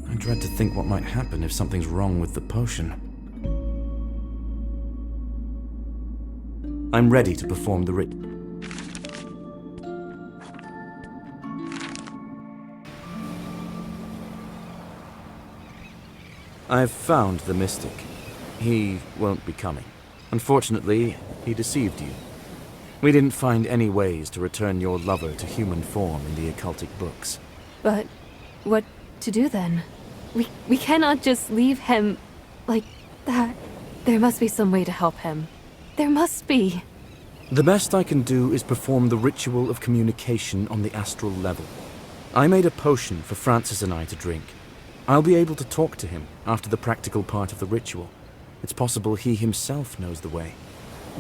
I dread to think what might happen if something's wrong with the potion. I'm ready to perform the ritual. I've found the mystic. He won't be coming. Unfortunately, he deceived you. We didn't find any ways to return your lover to human form in the occultic books. But what to do then? We cannot just leave him like that. There must be some way to help him. There must be. The best I can do is perform the ritual of communication on the astral level. I made a potion for Francis and I to drink. I'll be able to talk to him after the practical part of the ritual. It's possible he himself knows the way.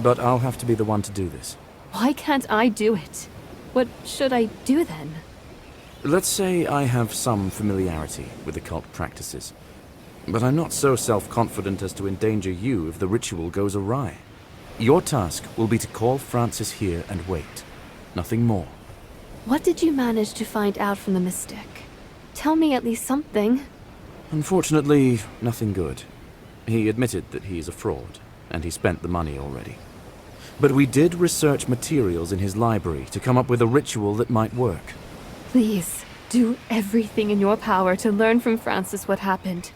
But I'll have to be the one to do this. Why can't I do it? What should I do then? Let's say I have some familiarity with occult practices. But I'm not so self-confident as to endanger you if the ritual goes awry. Your task will be to call Francis here and wait. Nothing more. What did you manage to find out from the mystic? Tell me at least something. Unfortunately, nothing good. He admitted that he is a fraud, and he spent the money already. But we did research materials in his library to come up with a ritual that might work. Please, do everything in your power to learn from Francis what happened.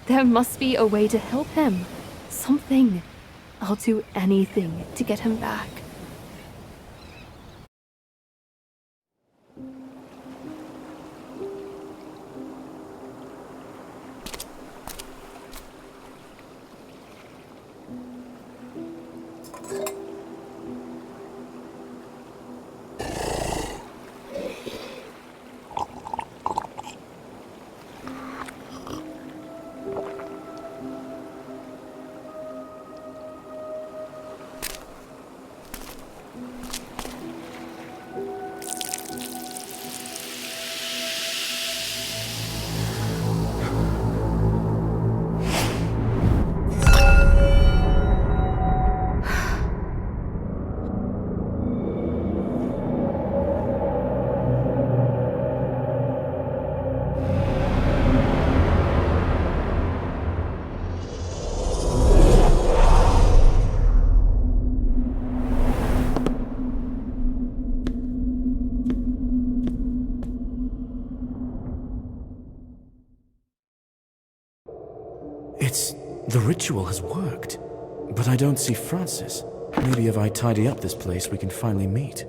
There must be a way to help him. Something. I'll do anything to get him back. The ritual has worked, but I don't see Francis. Maybe if I tidy up this place, we can finally meet.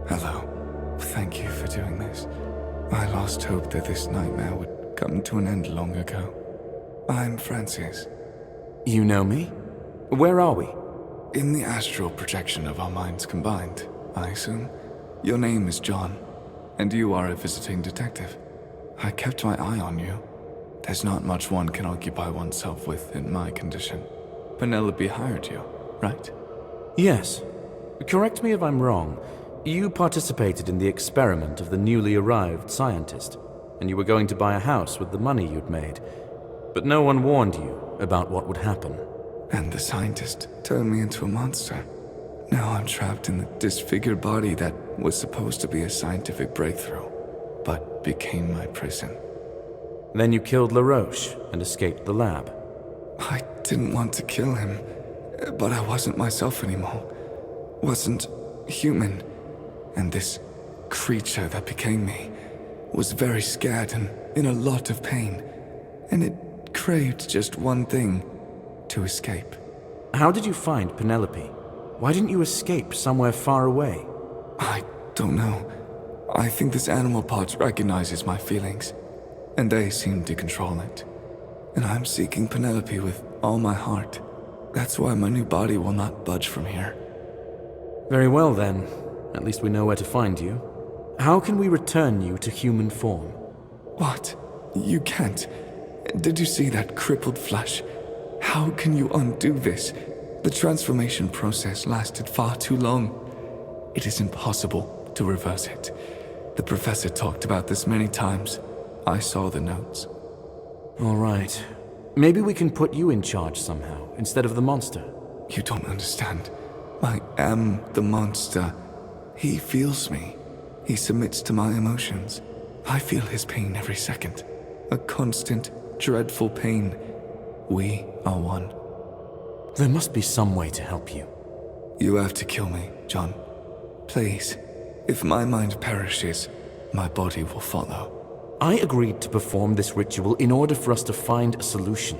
Hello. Thank you for doing this. I lost hope that this nightmare would come to an end long ago. I'm Francis. You know me? Where are we? In the astral projection of our minds combined, I assume. Your name is John, and you are a visiting detective. I kept my eye on you. There's not much one can occupy oneself with in my condition. Penelope hired you, right? Yes. Correct me if I'm wrong. You participated in the experiment of the newly arrived scientist, and you were going to buy a house with the money you'd made. But no one warned you about what would happen. And the scientist turned me into a monster. Now I'm trapped in the disfigured body that was supposed to be a scientific breakthrough, but became my prison. Then you killed LaRoche and escaped the lab. I didn't want to kill him, but I wasn't myself anymore. Wasn't human. And this creature that became me was very scared and in a lot of pain. And it craved just one thing: to escape. How did you find Penelope? Why didn't you escape somewhere far away? I don't know. I think this animal part recognizes my feelings, and they seem to control it. And I'm seeking Penelope with all my heart. That's why my new body will not budge from here. Very well then. At least we know where to find you. How can we return you to human form? What? You can't. Did you see that crippled flesh? How can you undo this? The transformation process lasted far too long. It is impossible to reverse it. The professor talked about this many times. I saw the notes. All right. Maybe we can put you in charge somehow, instead of the monster. You don't understand. I am the monster. He feels me. He submits to my emotions. I feel his pain every second. A constant, dreadful pain. We are one. There must be some way to help you. You have to kill me, John. Please. If my mind perishes, my body will follow. I agreed to perform this ritual in order for us to find a solution.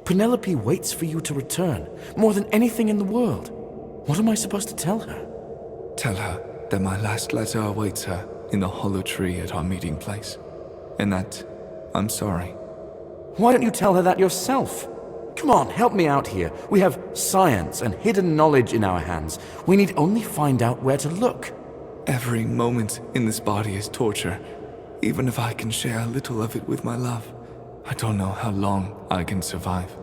Penelope waits for you to return, more than anything in the world. What am I supposed to tell her? Tell her that my last letter awaits her in the hollow tree at our meeting place. And that I'm sorry. Why don't you tell her that yourself? Come on, help me out here. We have science and hidden knowledge in our hands. We need only find out where to look. Every moment in this body is torture. Even if I can share a little of it with my love, I don't know how long I can survive.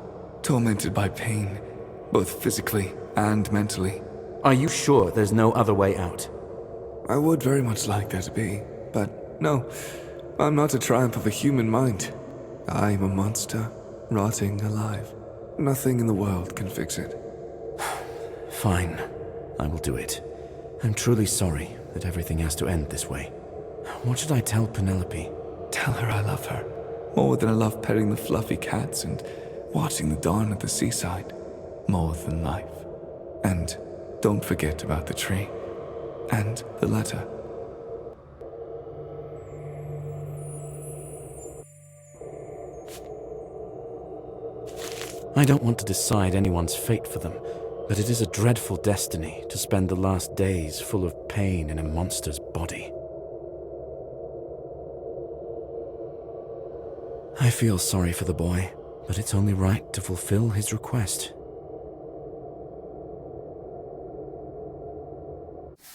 Tormented by pain, both physically and mentally. Are you sure there's no other way out? I would very much like there to be, but no. I'm not a triumph of a human mind. I'm a monster, rotting alive. Nothing in the world can fix it. Fine. I will do it. I'm truly sorry that everything has to end this way. What should I tell Penelope? Tell her I love her. More than I love petting the fluffy cats and watching the dawn at the seaside. More than life. And don't forget about the tree. And the letter. I don't want to decide anyone's fate for them, but it is a dreadful destiny to spend the last days full of pain in a monster's body. I feel sorry for the boy, but it's only right to fulfill his request.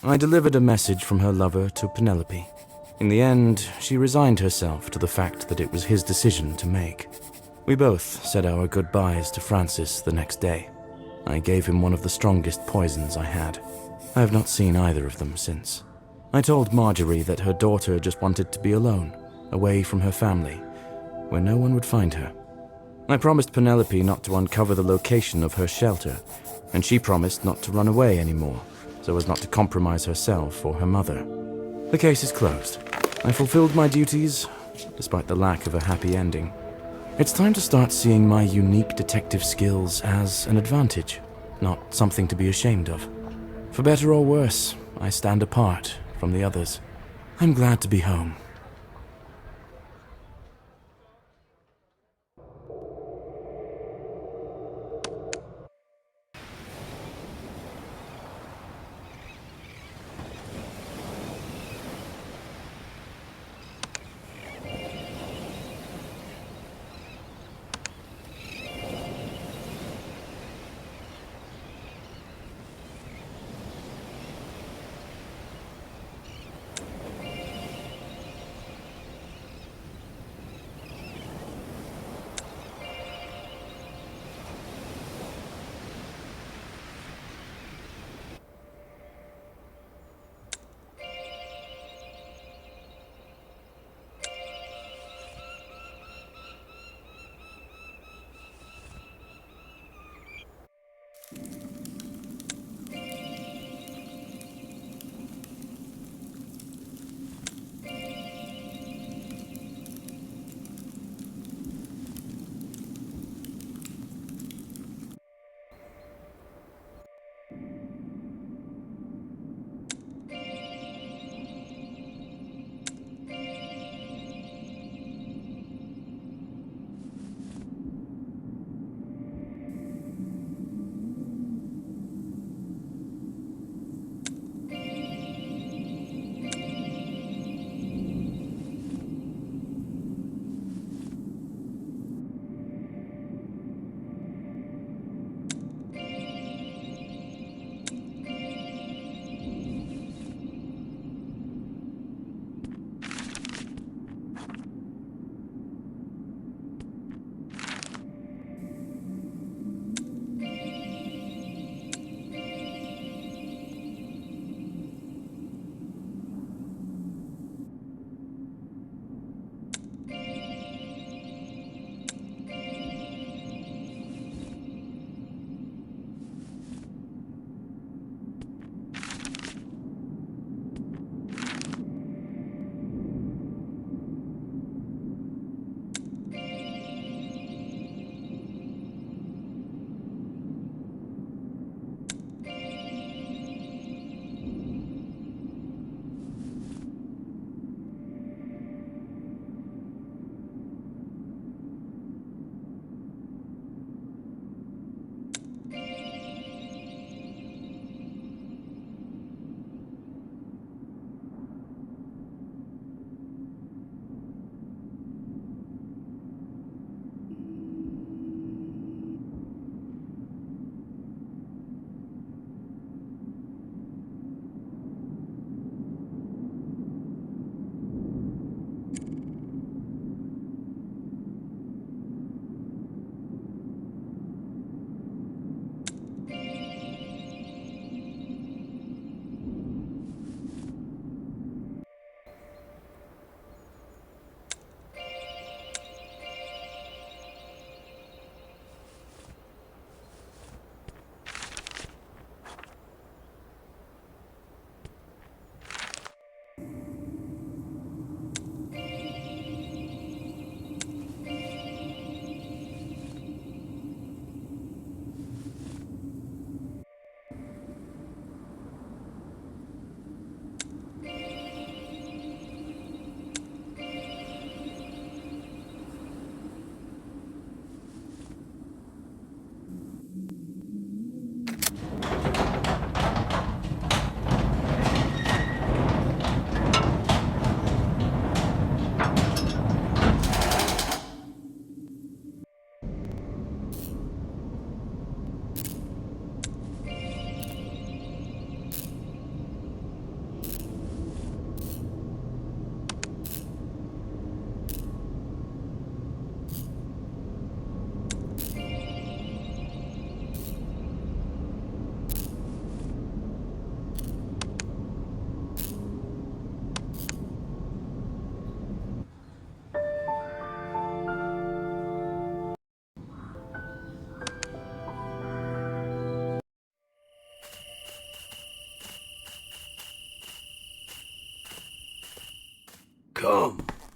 I delivered a message from her lover to Penelope. In the end, she resigned herself to the fact that it was his decision to make. We both said our goodbyes to Francis the next day. I gave him one of the strongest poisons I had. I have not seen either of them since. I told Marjorie that her daughter just wanted to be alone, away from her family, where no one would find her. I promised Penelope not to uncover the location of her shelter, and she promised not to run away anymore, so as not to compromise herself or her mother. The case is closed. I fulfilled my duties, despite the lack of a happy ending. It's time to start seeing my unique detective skills as an advantage, not something to be ashamed of. For better or worse, I stand apart from the others. I'm glad to be home.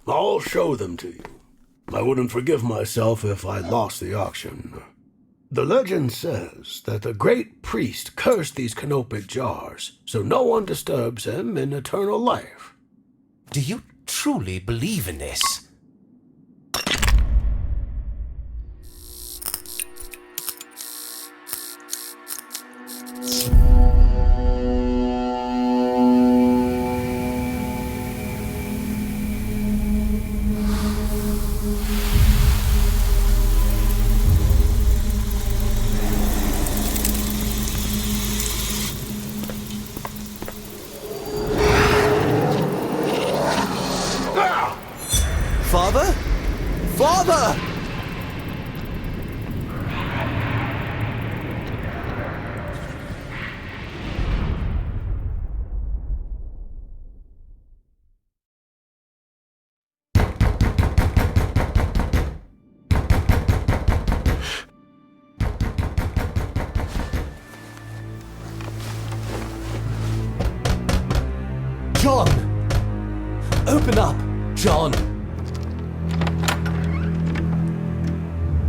I'll show them to you. I wouldn't forgive myself if I lost the auction. The legend says that the great priest cursed these canopic jars, so no one disturbs him in eternal life. Do you truly believe in this? Father? Father! John! Open up, John!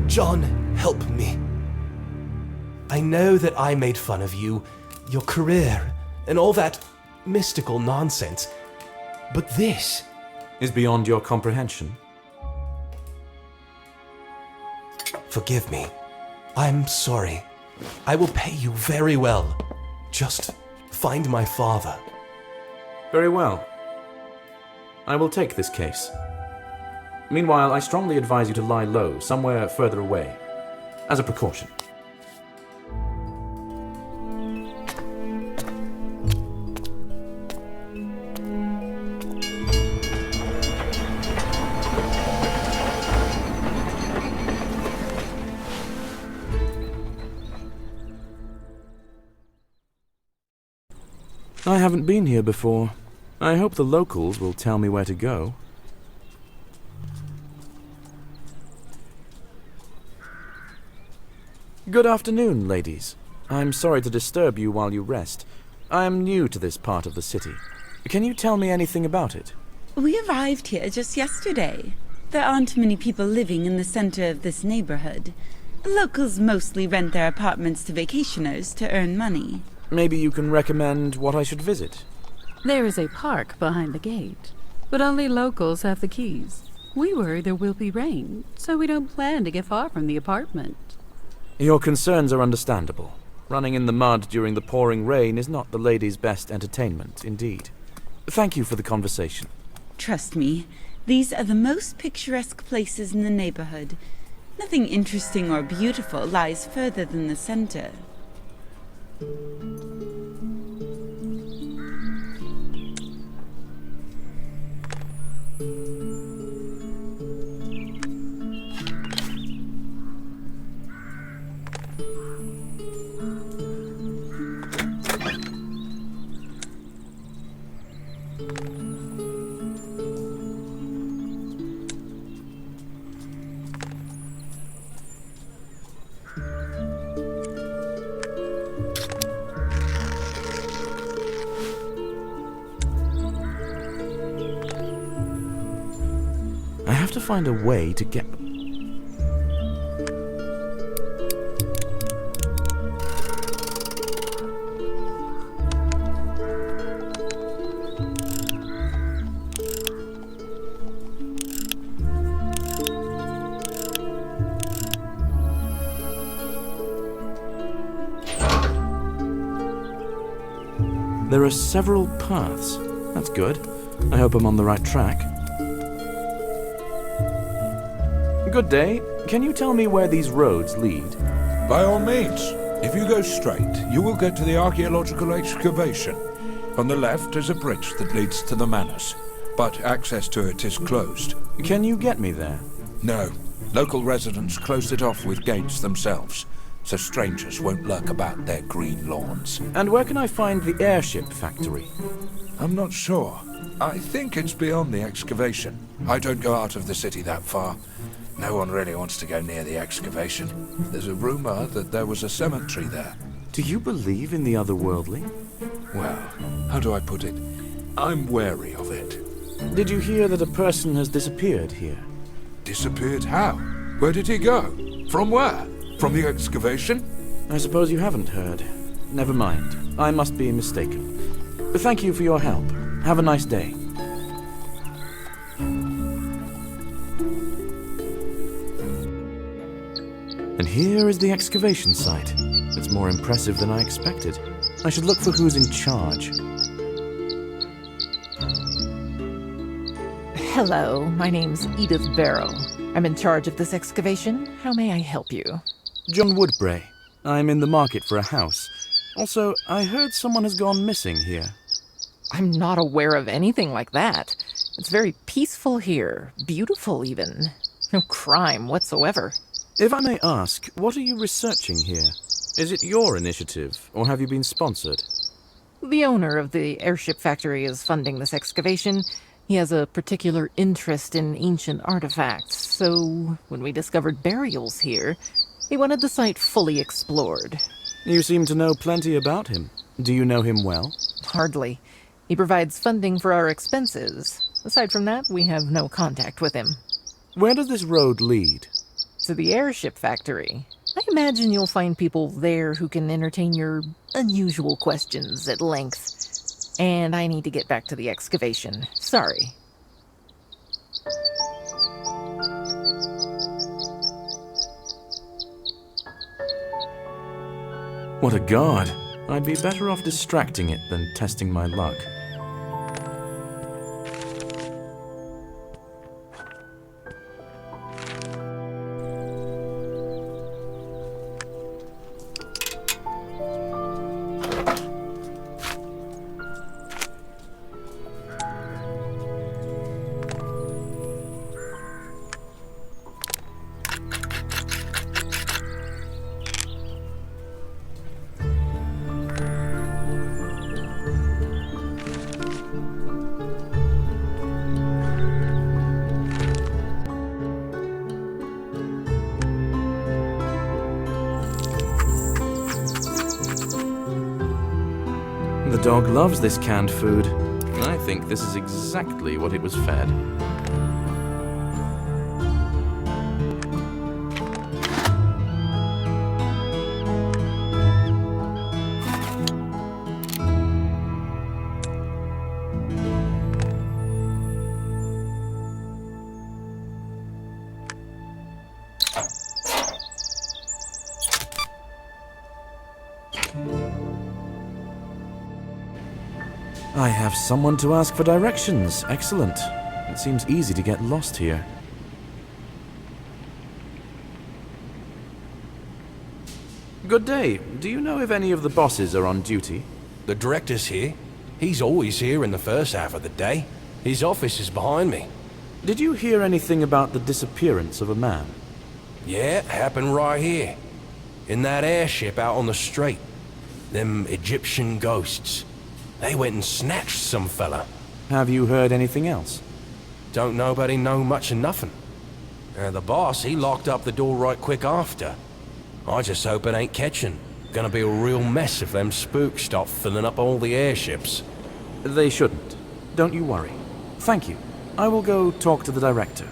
John, help me. I know that I made fun of you, your career, and all that mystical nonsense, but this Is beyond your comprehension. Forgive me. I'm sorry. I will pay you very well. Just find my father. Very well. I will take this case. Meanwhile, I strongly advise you to lie low, somewhere further away, as a precaution. I haven't been here before. I hope the locals will tell me where to go. Good afternoon, ladies. I'm sorry to disturb you while you rest. I am new to this part of the city. Can you tell me anything about it? We arrived here just yesterday. There aren't many people living in the center of this neighborhood. Locals mostly rent their apartments to vacationers to earn money. Maybe you can recommend what I should visit. There is a park behind the gate, but only locals have the keys. We worry there will be rain, so we don't plan to get far from the apartment. Your concerns are understandable. Running in the mud during the pouring rain is not the ladies' best entertainment, indeed. Thank you for the conversation. Trust me, these are the most picturesque places in the neighborhood. Nothing interesting or beautiful lies further than the center. I have to find a way to get... There are several paths. That's good. I hope I'm on the right track. Good day. Can you tell me where these roads lead? By all means. If you go straight, you will get to the archaeological excavation. On the left is a bridge that leads to the manors, but access to it is closed. Can you get me there? No. Local residents closed it off with gates themselves, so strangers won't lurk about their green lawns. And where can I find the airship factory? I'm not sure. I think it's beyond the excavation. I don't go out of the city that far. No one really wants to go near the excavation. There's a rumor that there was a cemetery there. Do you believe in the otherworldly? Well, how do I put it? I'm wary of it. Did you hear that a person has disappeared here? Disappeared how? Where did he go? From where? From the excavation? I suppose you haven't heard. Never mind. I must be mistaken. Thank you for your help. Have a nice day. And here is the excavation site. It's more impressive than I expected. I should look for who's in charge. Hello, my name's Edith Barrow. I'm in charge of this excavation. How may I help you? John Woodbray. I'm in the market for a house. Also, I heard someone has gone missing here. I'm not aware of anything like that. It's very peaceful here. Beautiful, even. No crime whatsoever. If I may ask, what are you researching here? Is it your initiative, or have you been sponsored? The owner of the airship factory is funding this excavation. He has a particular interest in ancient artifacts, so when we discovered burials here, he wanted the site fully explored. You seem to know plenty about him. Do you know him well? Hardly. He provides funding for our expenses. Aside from that, we have no contact with him. Where does this road lead? To the airship factory. I imagine you'll find people there who can entertain your unusual questions at length. And I need to get back to the excavation. Sorry. What a guard. I'd be better off distracting it than testing my luck. The dog loves this canned food. I think this is exactly what it was fed. I have someone to ask for directions. Excellent. It seems easy to get lost here. Good day. Do you know if any of the bosses are on duty? The director's here. He's always here in the first half of the day. His office is behind me. Did you hear anything about the disappearance of a man? Yeah, it happened right here. In that airship out on the strait. Them Egyptian ghosts. They went and snatched some fella. Have you heard anything else? Don't nobody know much of nothing. The boss, he locked up the door right quick after. I just hope it ain't catching. Gonna be a real mess if them spooks start filling up all the airships. They shouldn't. Don't you worry. Thank you. I will go talk to the director.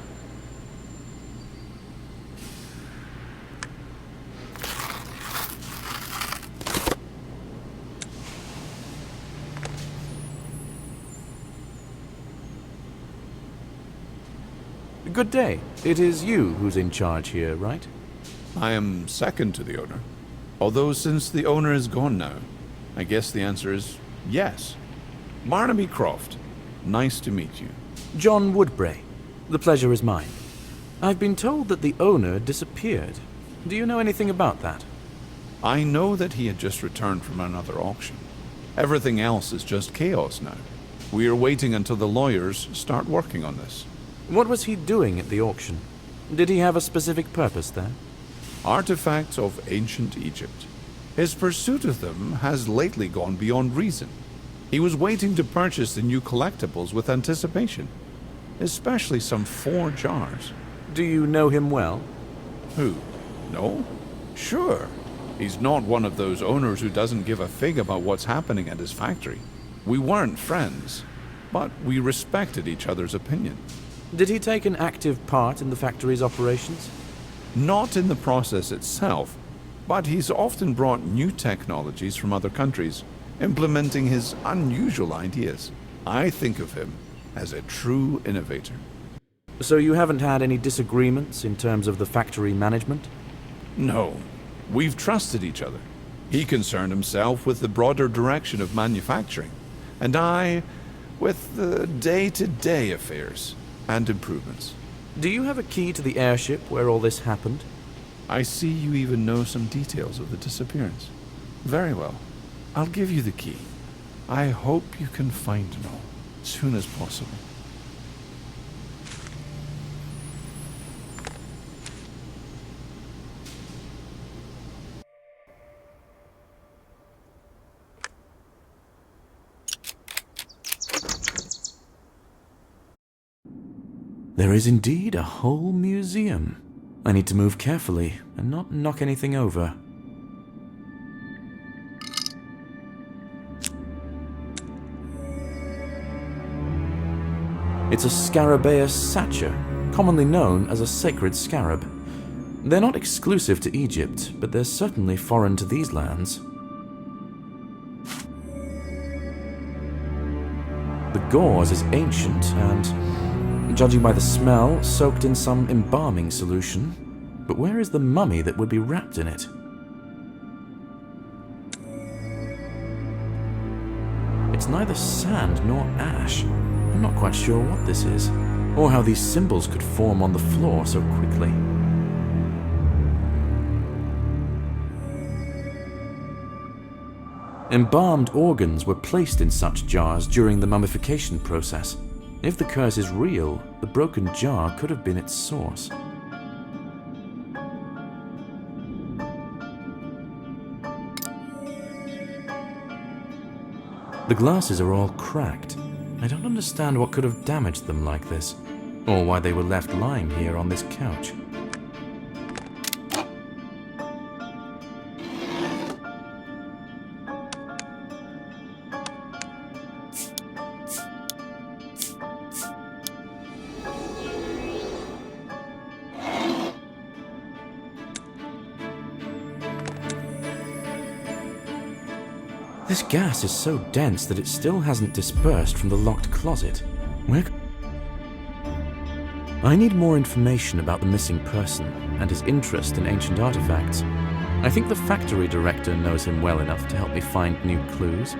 Good day. It is you who's in charge here, right? I am second to the owner. Although since the owner is gone now, I guess the answer is yes. Barnaby Croft. Nice to meet you. John Woodbray. The pleasure is mine. I've been told that the owner disappeared. Do you know anything about that? I know that he had just returned from another auction. Everything else is just chaos now. We are waiting until the lawyers start working on this. What was he doing at the auction? Did he have a specific purpose there? Artifacts of ancient Egypt. His pursuit of them has lately gone beyond reason. He was waiting to purchase the new collectibles with anticipation, especially some 4 jars. Do you know him well? Who? No? Sure. He's not one of those owners who doesn't give a fig about what's happening at his factory. We weren't friends. but we respected each other's opinion. Did he take an active part in the factory's operations? Not in the process itself, but he's often brought new technologies from other countries, implementing his unusual ideas. I think of him as a true innovator. So you haven't had any disagreements in terms of the factory management? No, we've trusted each other. He concerned himself with the broader direction of manufacturing, and I with the day-to-day affairs and improvements. Do you have a key to the airship where all this happened? I see you even know some details of the disappearance. Very well. I'll give you the key. I hope you can find it all as soon as possible. There is indeed a whole museum. I need to move carefully and not knock anything over. It's a Scarabaeus satyr, commonly known as a sacred scarab. They're not exclusive to Egypt, but they're certainly foreign to these lands. The gauze is ancient and, judging by the smell, soaked in some embalming solution. But where is the mummy that would be wrapped in it? It's neither sand nor ash. I'm not quite sure what this is, or how these symbols could form on the floor so quickly. Embalmed organs were placed in such jars during the mummification process. If the curse is real, the broken jar could have been its source. The glasses are all cracked. I don't understand what could have damaged them like this, or why they were left lying here on this couch. This gas is so dense that it still hasn't dispersed from the locked closet. Where? I need more information about the missing person and his interest in ancient artifacts. I think the factory director knows him well enough to help me find new clues.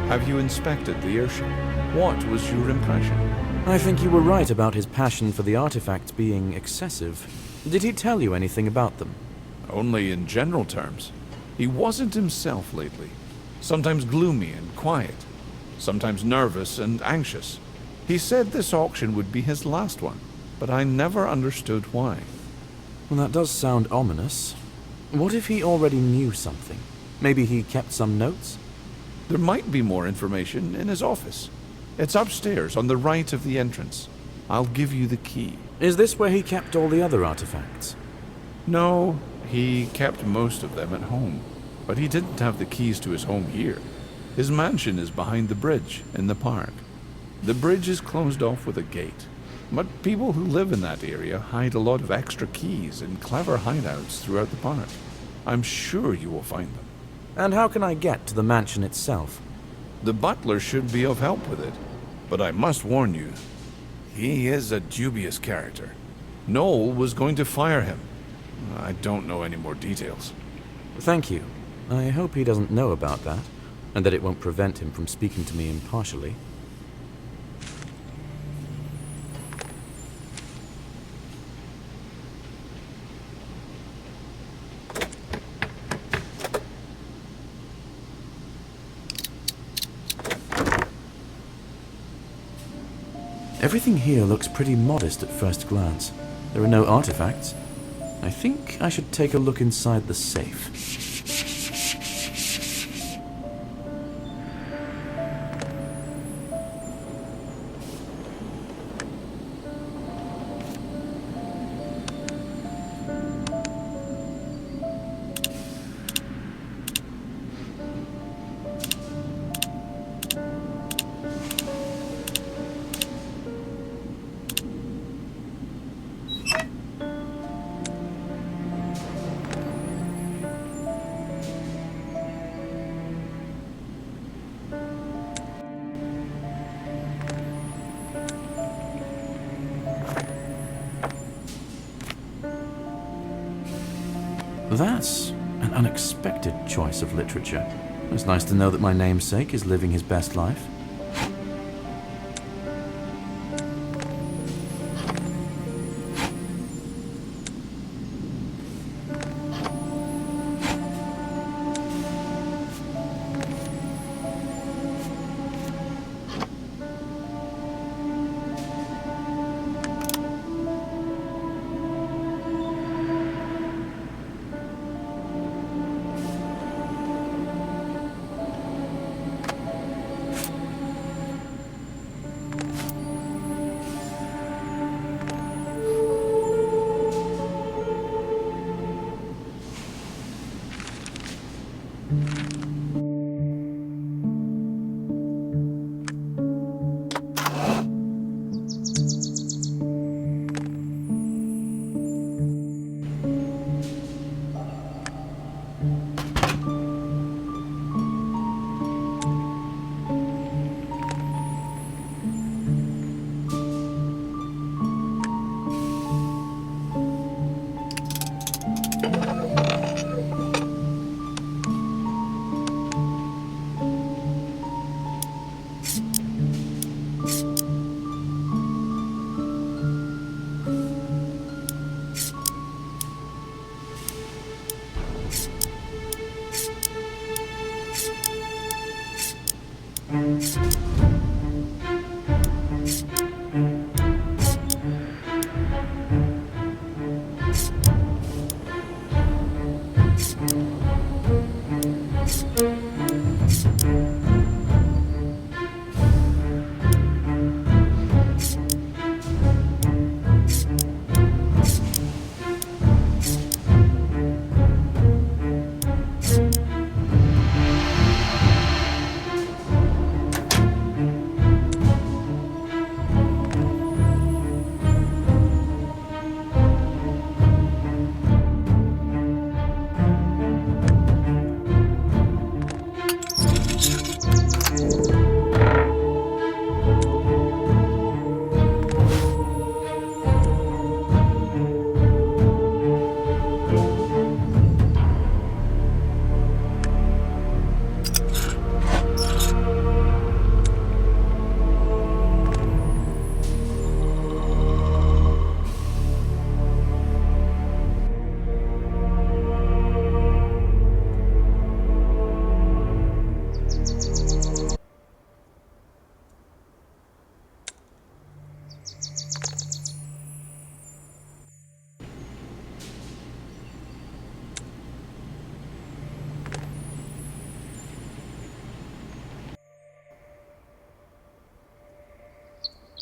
Have you inspected the airship? What was your impression? I think you were right about his passion for the artifacts being excessive. Did he tell you anything about them? Only in general terms. He wasn't himself lately. Sometimes gloomy and quiet. Sometimes nervous and anxious. He said this auction would be his last one, but I never understood why. Well, that does sound ominous. What if he already knew something? Maybe he kept some notes? There might be more information in his office. It's upstairs on the right of the entrance. I'll give you the key. Is this where he kept all the other artifacts? No, he kept most of them at home. But he didn't have the keys to his home here. His mansion is behind the bridge in the park. The bridge is closed off with a gate. But people who live in that area hide a lot of extra keys in clever hideouts throughout the park. I'm sure you will find them. And how can I get to the mansion itself? The butler should be of help with it. But I must warn you, he is a dubious character. Noel was going to fire him. I don't know any more details. Thank you. I hope he doesn't know about that, and that it won't prevent him from speaking to me impartially. Everything here looks pretty modest at first glance. There are no artifacts. I think I should take a look inside the safe. That's an unexpected choice of literature. It's nice to know that my namesake is living his best life.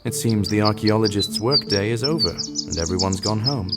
It seems the archaeologist's workday is over, and everyone's gone home.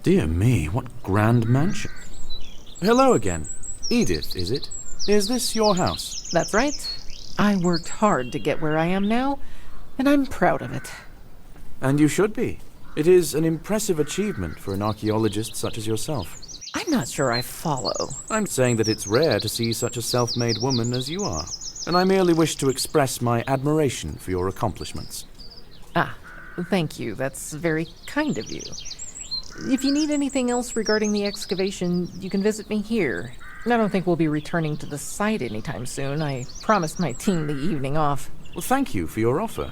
Dear me, what grand mansion. Hello again. Edith, is it? Is this your house? That's right. I worked hard to get where I am now, and I'm proud of it. And you should be. It is an impressive achievement for an archaeologist such as yourself. I'm not sure I follow. I'm saying that it's rare to see such a self-made woman as you are, and I merely wish to express my admiration for your accomplishments. Ah, thank you. That's very kind of you. If you need anything else regarding the excavation, you can visit me here. I don't think we'll be returning to the site anytime soon. I promised my team the evening off. Well, thank you for your offer.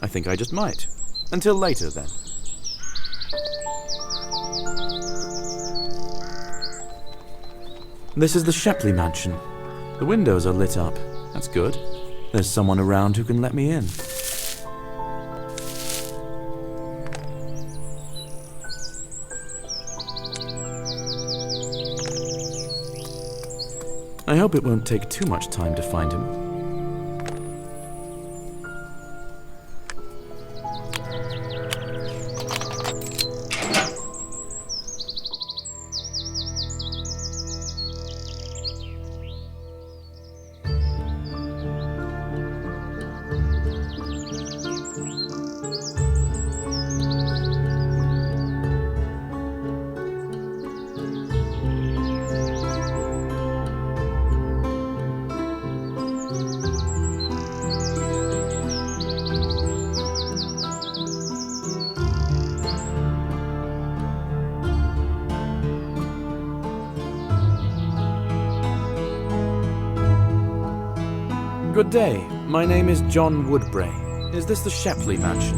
I think I just might. Until later, then. This is the Shepley mansion. The windows are lit up. That's good. There's someone around who can let me in. I hope it won't take too much time to find him. Good day. My name is John Woodbray. Is this the Shepley mansion?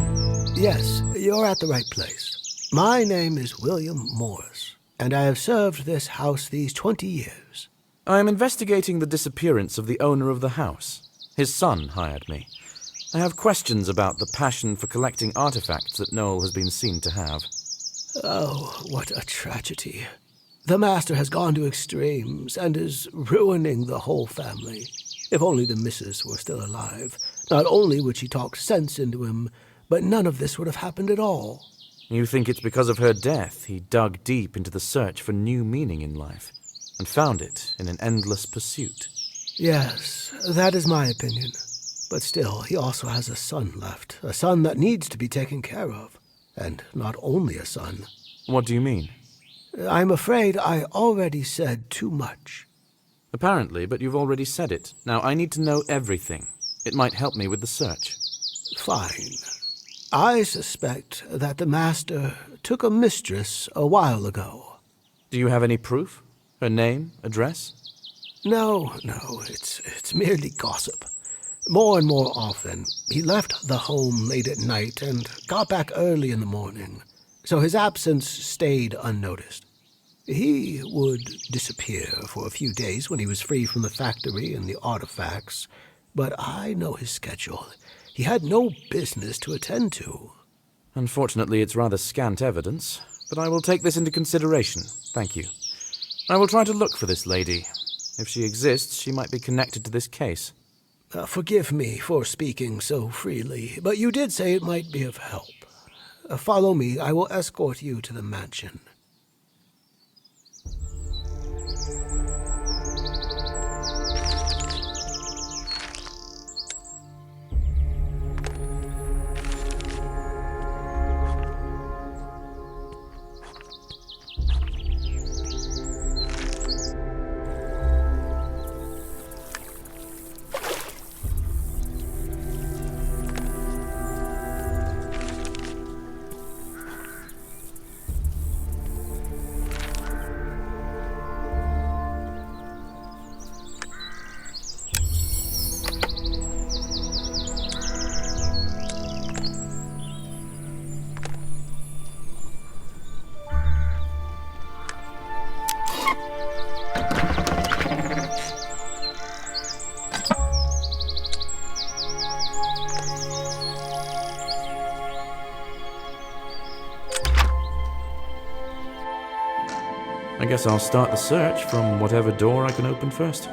Yes, you're at the right place. My name is William Morris, and I have served this house these 20 years. I am investigating the disappearance of the owner of the house. His son hired me. I have questions about the passion for collecting artifacts that Noel has been seen to have. Oh, what a tragedy. The master has gone to extremes and is ruining the whole family. If only the missus were still alive, not only would she talk sense into him, but none of this would have happened at all. You think it's because of her death he dug deep into the search for new meaning in life, and found it in an endless pursuit? Yes, that is my opinion. But still, he also has a son left, a son that needs to be taken care of. And not only a son. What do you mean? I'm afraid I already said too much. Apparently, but you've already said it. Now, I need to know everything. It might help me with the search. Fine. I suspect that the master took a mistress a while ago. Do you have any proof? Her name? Address? No, it's merely gossip. More and more often, he left the home late at night and got back early in the morning, so his absence stayed unnoticed. He would disappear for a few days when he was free from the factory and the artifacts, but I know his schedule. He had no business to attend to. Unfortunately, it's rather scant evidence, but I will take this into consideration. Thank you. I will try to look for this lady. If she exists, she might be connected to this case. Forgive me for speaking so freely, but you did say it might be of help. Follow me. I will escort you to the mansion. guess I'll start the search from whatever door I can open first.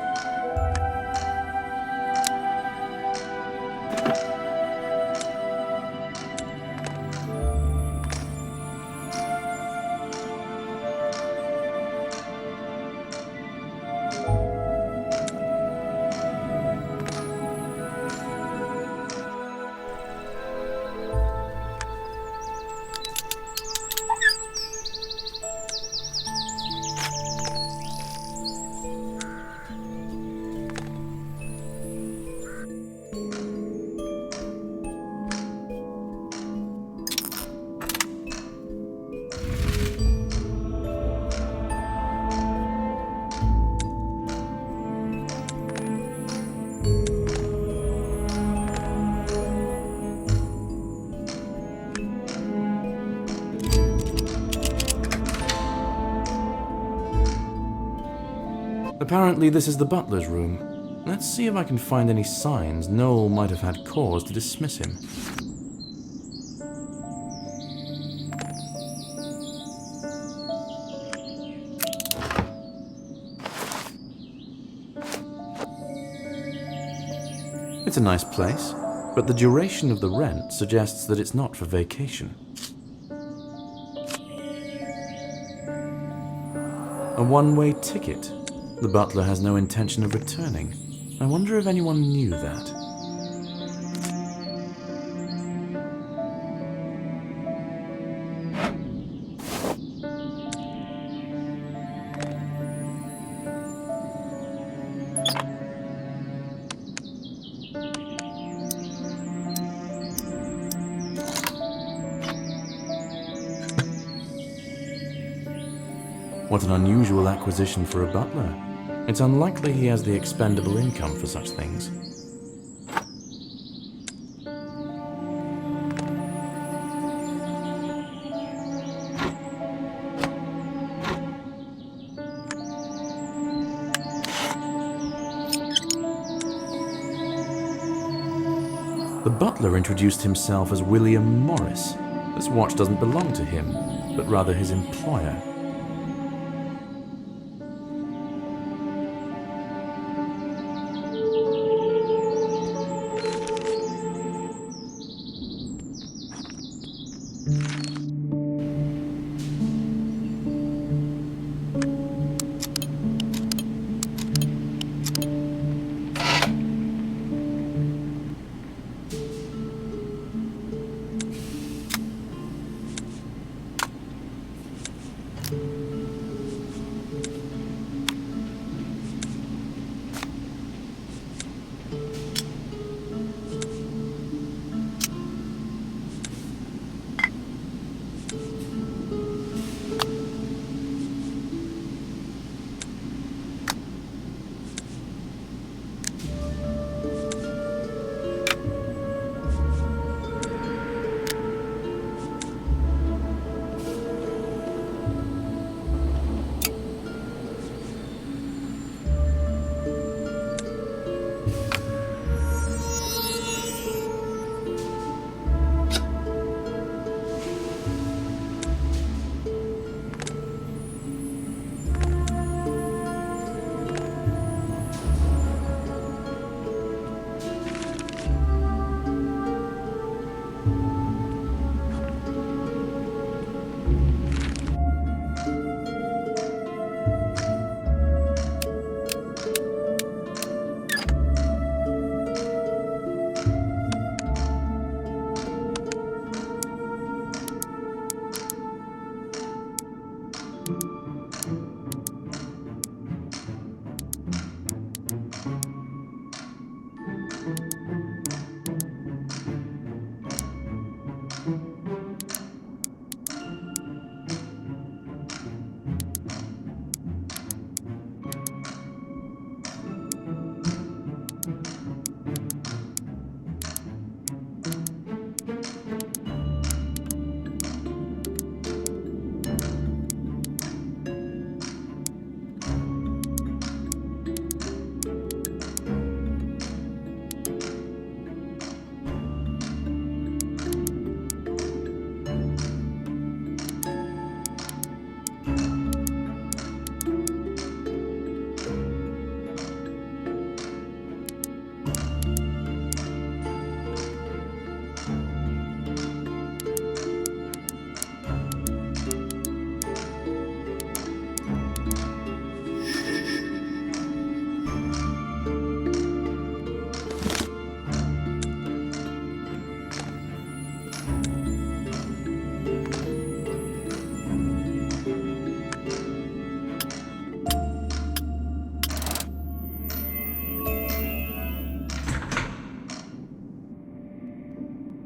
Apparently this is the butler's room. Let's see if I can find any signs Noel might have had cause to dismiss him. It's a nice place, but the duration of the rent suggests that it's not for vacation. A one-way ticket. The butler has no intention of returning. I wonder if anyone knew that. What an unusual acquisition for a butler. It's unlikely he has the expendable income for such things. The butler introduced himself as William Morris. This watch doesn't belong to him, but rather his employer.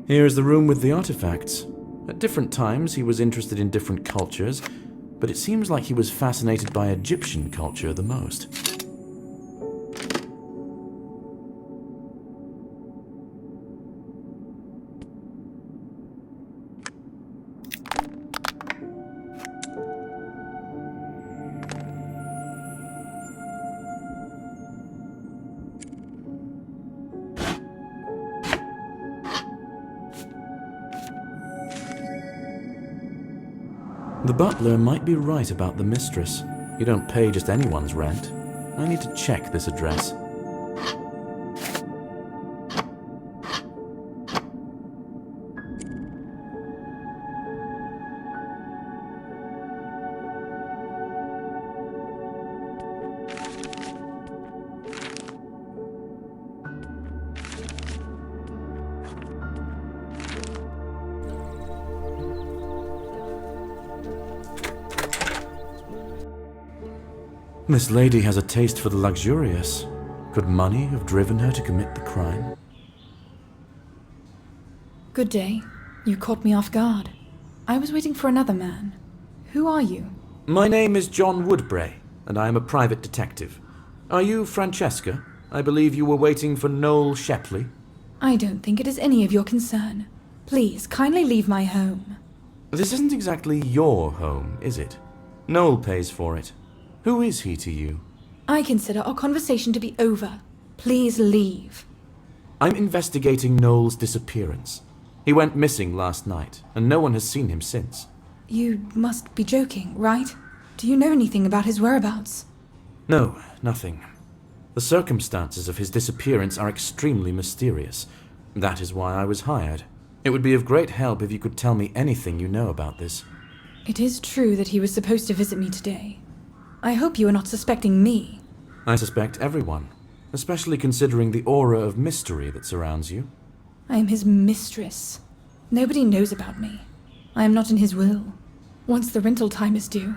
Here is the room with the artifacts. At different times, he was interested in different cultures, but it seems like he was fascinated by Egyptian culture the most. The butler might be right about the mistress. You don't pay just anyone's rent. I need to check this address. This lady has a taste for the luxurious. Could money have driven her to commit the crime? Good day. You caught me off guard. I was waiting for another man. Who are you? My name is John Woodbray, and I am a private detective. Are you Francesca? I believe you were waiting for Noel Shepley. I don't think it is any of your concern. Please, kindly leave my home. This isn't exactly your home, is it? Noel pays for it. Who is he to you? I consider our conversation to be over. Please leave. I'm investigating Noel's disappearance. He went missing last night, and no one has seen him since. You must be joking, right? Do you know anything about his whereabouts? No, nothing. The circumstances of his disappearance are extremely mysterious. That is why I was hired. It would be of great help if you could tell me anything you know about this. It is true that he was supposed to visit me today. I hope you are not suspecting me. I suspect everyone, especially considering the aura of mystery that surrounds you. I am his mistress. Nobody knows about me. I am not in his will. Once the rental time is due,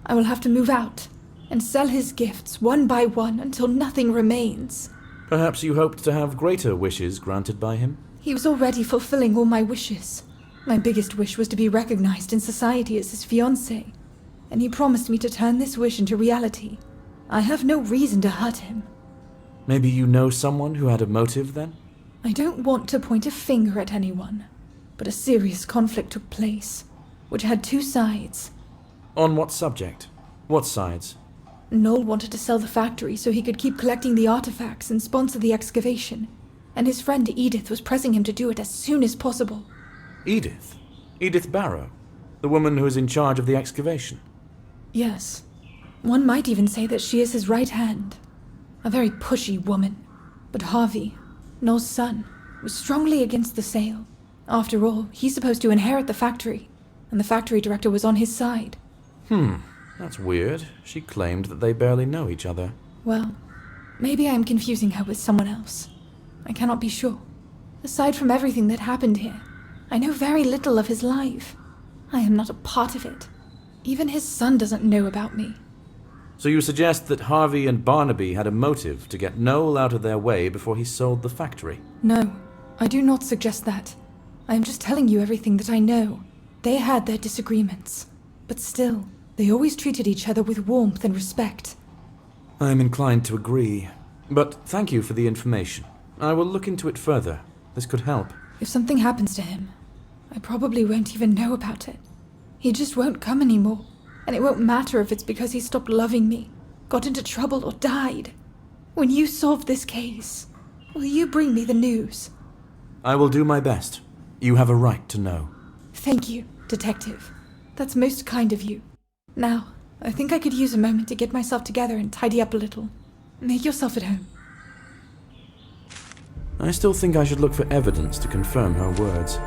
I will have to move out and sell his gifts one by one until nothing remains. Perhaps you hoped to have greater wishes granted by him? He was already fulfilling all my wishes. My biggest wish was to be recognized in society as his fiancée, and he promised me to turn this wish into reality. I have no reason to hurt him. Maybe you know someone who had a motive then? I don't want to point a finger at anyone, but a serious conflict took place, which had two sides. On what subject? What sides? Noel wanted to sell the factory so he could keep collecting the artifacts and sponsor the excavation, and his friend Edith was pressing him to do it as soon as possible. Edith? Edith Barrow? The woman who is in charge of the excavation? Yes. One might even say that she is his right hand. A very pushy woman. But Harvey, Noel's son, was strongly against the sale. After all, he's supposed to inherit the factory, and the factory director was on his side. That's weird. She claimed that they barely know each other. Well, maybe I am confusing her with someone else. I cannot be sure. Aside from everything that happened here, I know very little of his life. I am not a part of it. Even his son doesn't know about me. So you suggest that Harvey and Barnaby had a motive to get Noel out of their way before he sold the factory? No, I do not suggest that. I am just telling you everything that I know. They had their disagreements, but still, they always treated each other with warmth and respect. I am inclined to agree, but thank you for the information. I will look into it further. This could help. If something happens to him, I probably won't even know about it. He just won't come anymore, and it won't matter if it's because he stopped loving me, got into trouble, or died. When you solve this case, will you bring me the news? I will do my best. You have a right to know. Thank you, Detective. That's most kind of you. Now, I think I could use a moment to get myself together and tidy up a little. Make yourself at home. I still think I should look for evidence to confirm her words.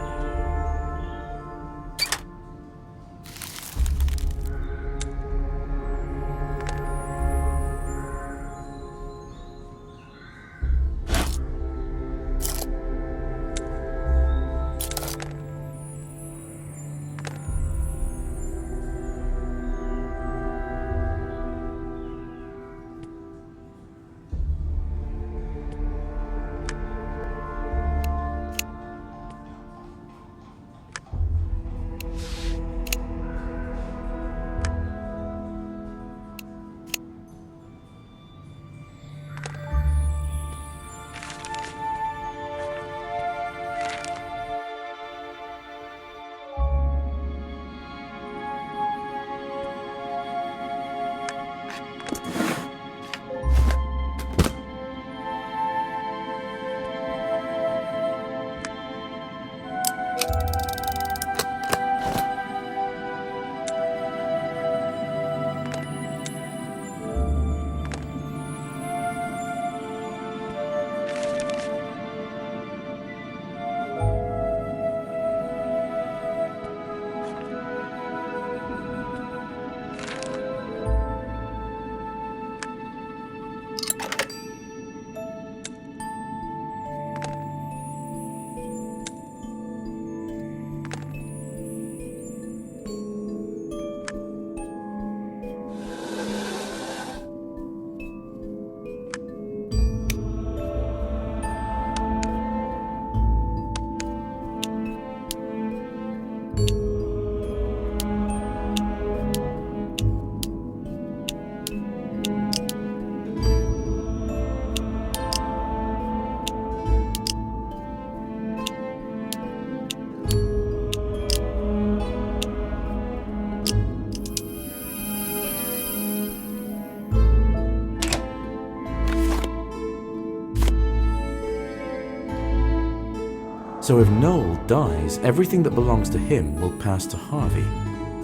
So if Noel dies, everything that belongs to him will pass to Harvey.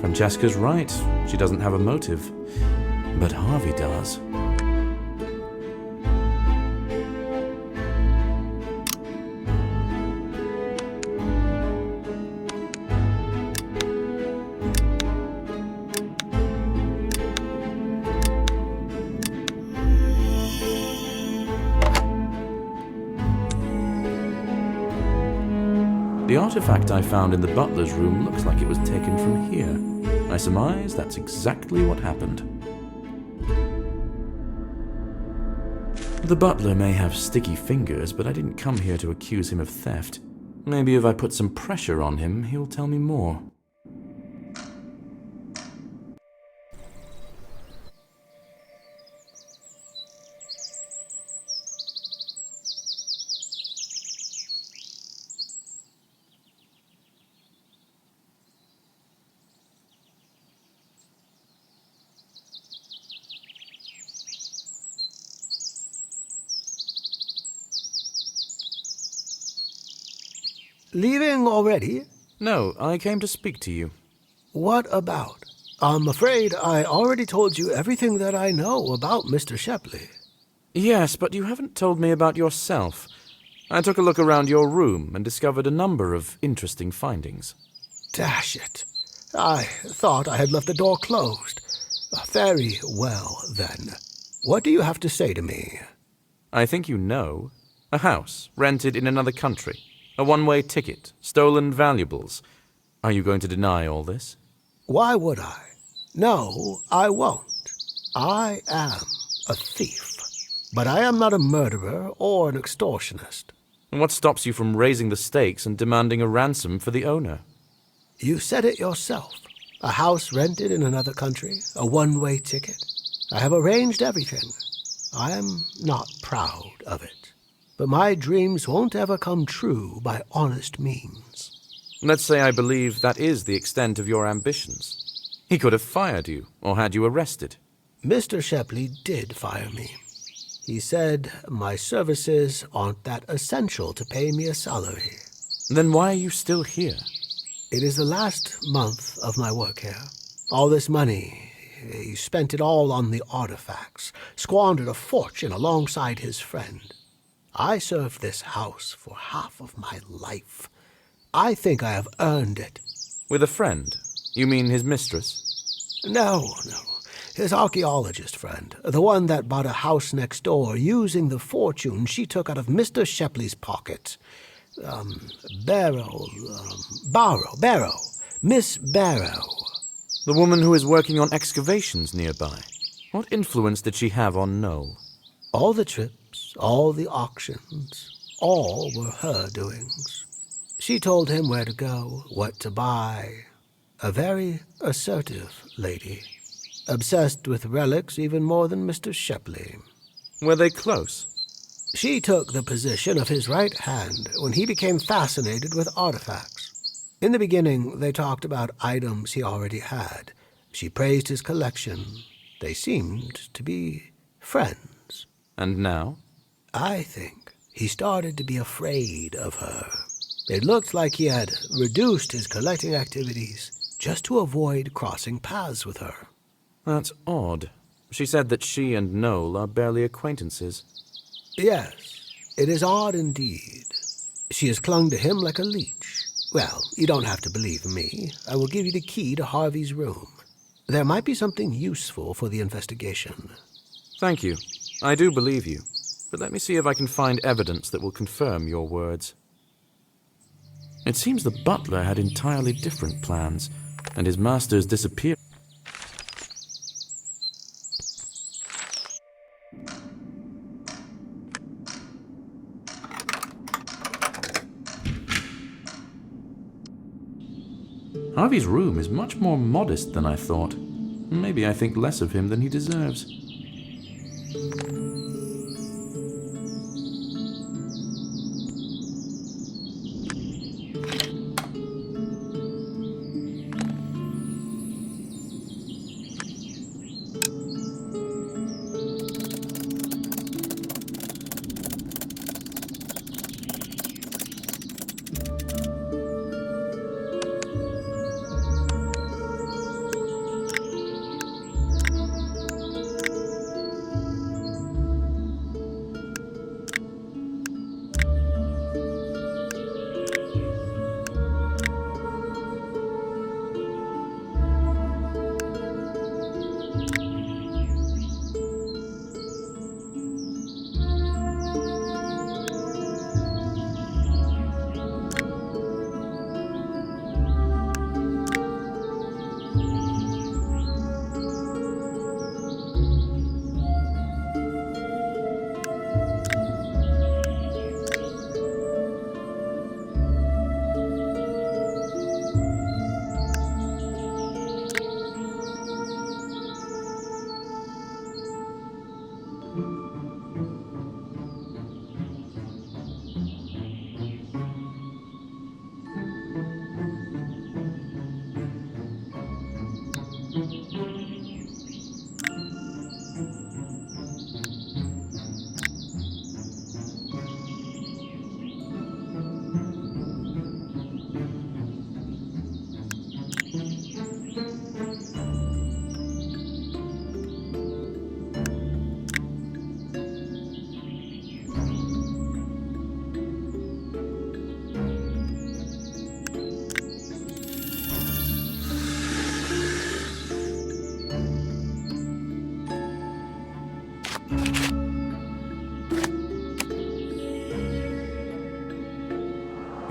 Francesca's right, she doesn't have a motive. But Harvey does. The artifact I found in the butler's room looks like it was taken from here. I surmise that's exactly what happened. The butler may have sticky fingers, but I didn't come here to accuse him of theft. Maybe if I put some pressure on him, he'll tell me more. Leaving already? No, I came to speak to you. What about? I'm afraid I already told you everything that I know about Mr. Shepley. Yes, but you haven't told me about yourself. I took a look around your room and discovered a number of interesting findings. Dash it. I thought I had left the door closed. Very well, then. What do you have to say to me? I think you know. A house, rented in another country. A one-way ticket, stolen valuables. Are you going to deny all this? Why would I? No, I won't. I am a thief. But I am not a murderer or an extortionist. And what stops you from raising the stakes and demanding a ransom for the owner? You said it yourself. A house rented in another country, a one-way ticket. I have arranged everything. I am not proud of it. But my dreams won't ever come true by honest means. Let's say I believe that is the extent of your ambitions. He could have fired you, or had you arrested. Mr. Shepley did fire me. He said my services aren't that essential to pay me a salary. Then why are you still here? It is the last month of my work here. All this money, he spent it all on the artifacts, squandered a fortune alongside his friend. I served this house for half of my life. I think I have earned it. With a friend? You mean his mistress? No. His archaeologist friend. The one that bought a house next door using the fortune she took out of Mr. Shepley's pocket. Barrow. Miss Barrow. The woman who is working on excavations nearby. What influence did she have on Noel? All the trips, all the auctions, all were her doings. She told him where to go, what to buy. A very assertive lady. Obsessed with relics even more than Mr. Shepley. Were they close? She took the position of his right hand when he became fascinated with artifacts. In the beginning, they talked about items he already had. She praised his collection. They seemed to be friends. And now? I think he started to be afraid of her. It looked like he had reduced his collecting activities just to avoid crossing paths with her. That's odd. She said that she and Noel are barely acquaintances. Yes, it is odd indeed. She has clung to him like a leech. Well, you don't have to believe me. I will give you the key to Harvey's room. There might be something useful for the investigation. Thank you. I do believe you. But let me see if I can find evidence that will confirm your words. It seems the butler had entirely different plans, and his master's disappeared. Harvey's room is much more modest than I thought. Maybe I think less of him than he deserves.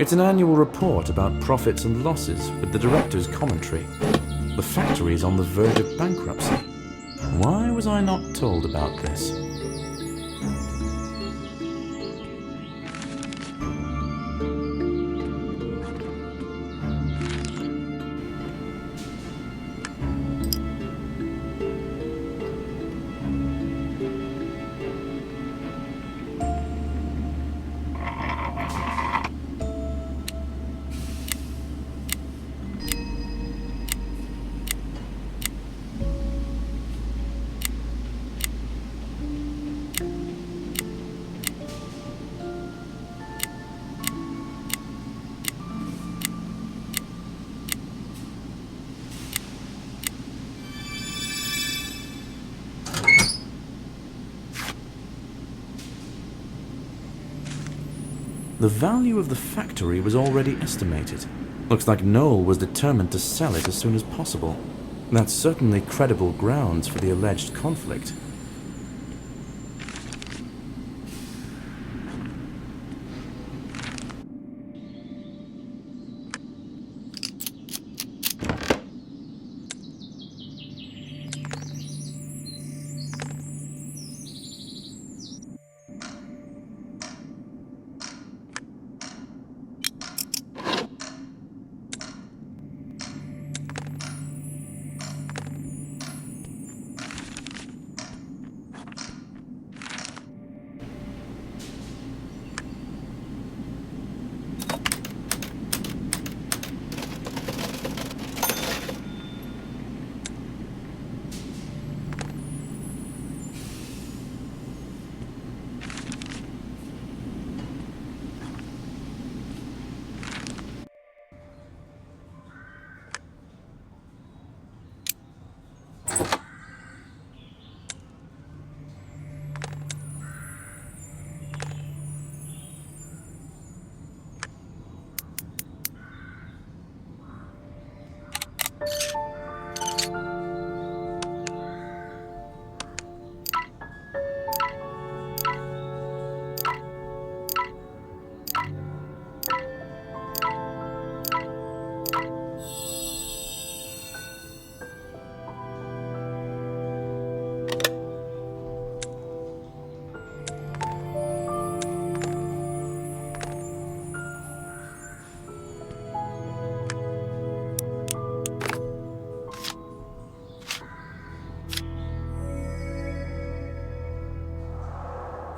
It's an annual report about profits and losses with the director's commentary. The factory is on the verge of bankruptcy. Why was I not told about this? The value of the factory was already estimated. Looks like Noel was determined to sell it as soon as possible. That's certainly credible grounds for the alleged conflict.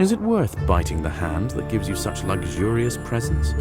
Is it worth biting the hand that gives you such luxurious presents?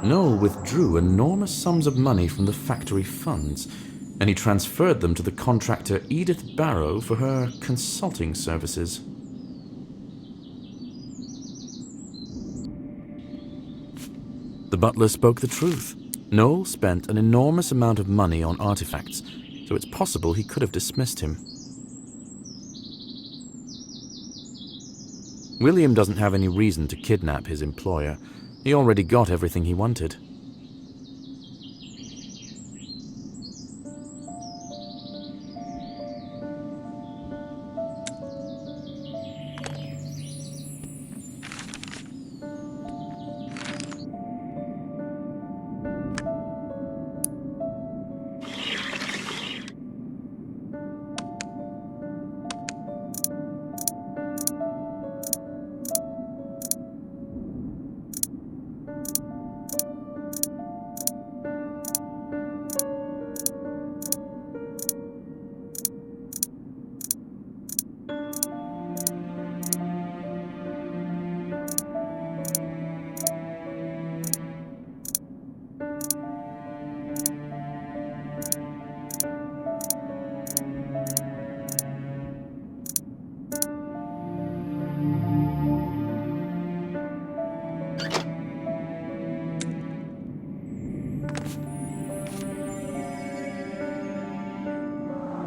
Noel withdrew enormous sums of money from the factory funds, and he transferred them to the contractor Edith Barrow for her consulting services. The butler spoke the truth. Noel spent an enormous amount of money on artifacts, so it's possible he could have dismissed him. William doesn't have any reason to kidnap his employer. He already got everything he wanted.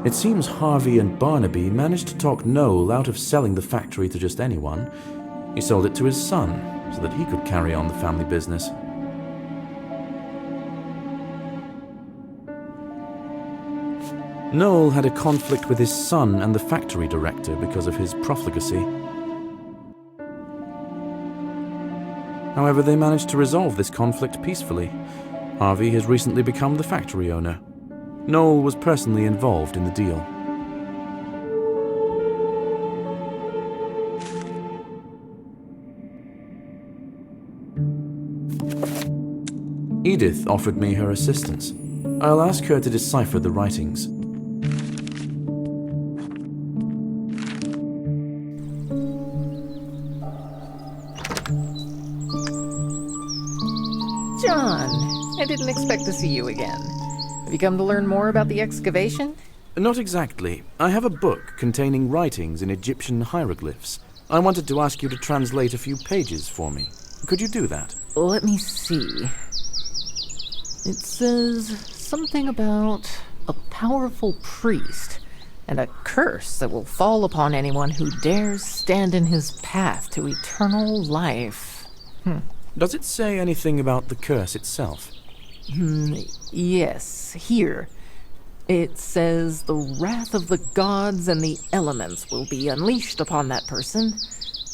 It seems Harvey and Barnaby managed to talk Noel out of selling the factory to just anyone. He sold it to his son, so that he could carry on the family business. Noel had a conflict with his son and the factory director because of his profligacy. However, they managed to resolve this conflict peacefully. Harvey has recently become the factory owner. Noel was personally involved in the deal. Edith offered me her assistance. I'll ask her to decipher the writings. John, I didn't expect to see you again. Have you come to learn more about the excavation? Not exactly. I have a book containing writings in Egyptian hieroglyphs. I wanted to ask you to translate a few pages for me. Could you do that? Let me see. It says something about a powerful priest and a curse that will fall upon anyone who dares stand in his path to eternal life. Does it say anything about the curse itself? Yes, here. It says the wrath of the gods and the elements will be unleashed upon that person.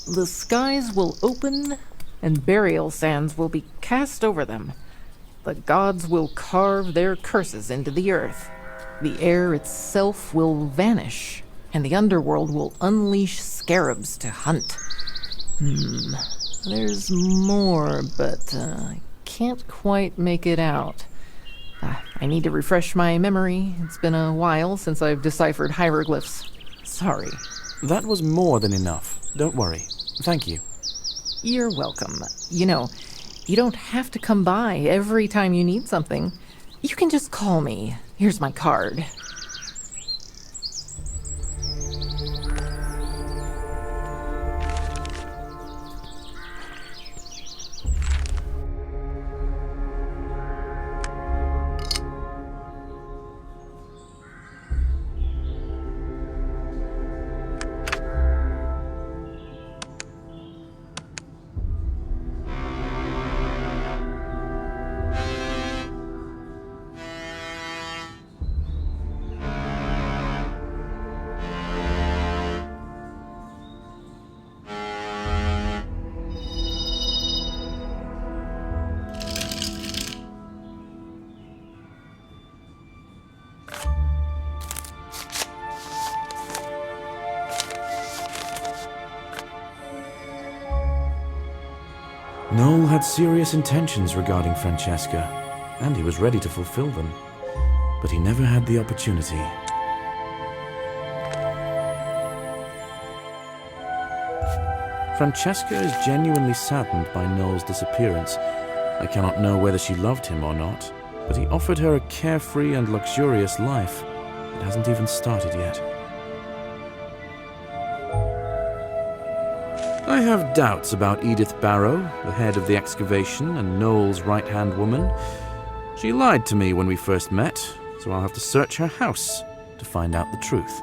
The skies will open and burial sands will be cast over them. The gods will carve their curses into the earth. The air itself will vanish, and the underworld will unleash scarabs to hunt. There's more, but I can't quite make it out. I need to refresh my memory. It's been a while since I've deciphered hieroglyphs. Sorry. That was more than enough. Don't worry. Thank you. You're welcome. You know, you don't have to come by every time you need something. You can just call me. Here's my card. Noel had serious intentions regarding Francesca, and he was ready to fulfill them. But he never had the opportunity. Francesca is genuinely saddened by Noel's disappearance. I cannot know whether she loved him or not, but he offered her a carefree and luxurious life. It hasn't even started yet. I have doubts about Edith Barrow, the head of the excavation and Noel's right-hand woman. She lied to me when we first met, so I'll have to search her house to find out the truth.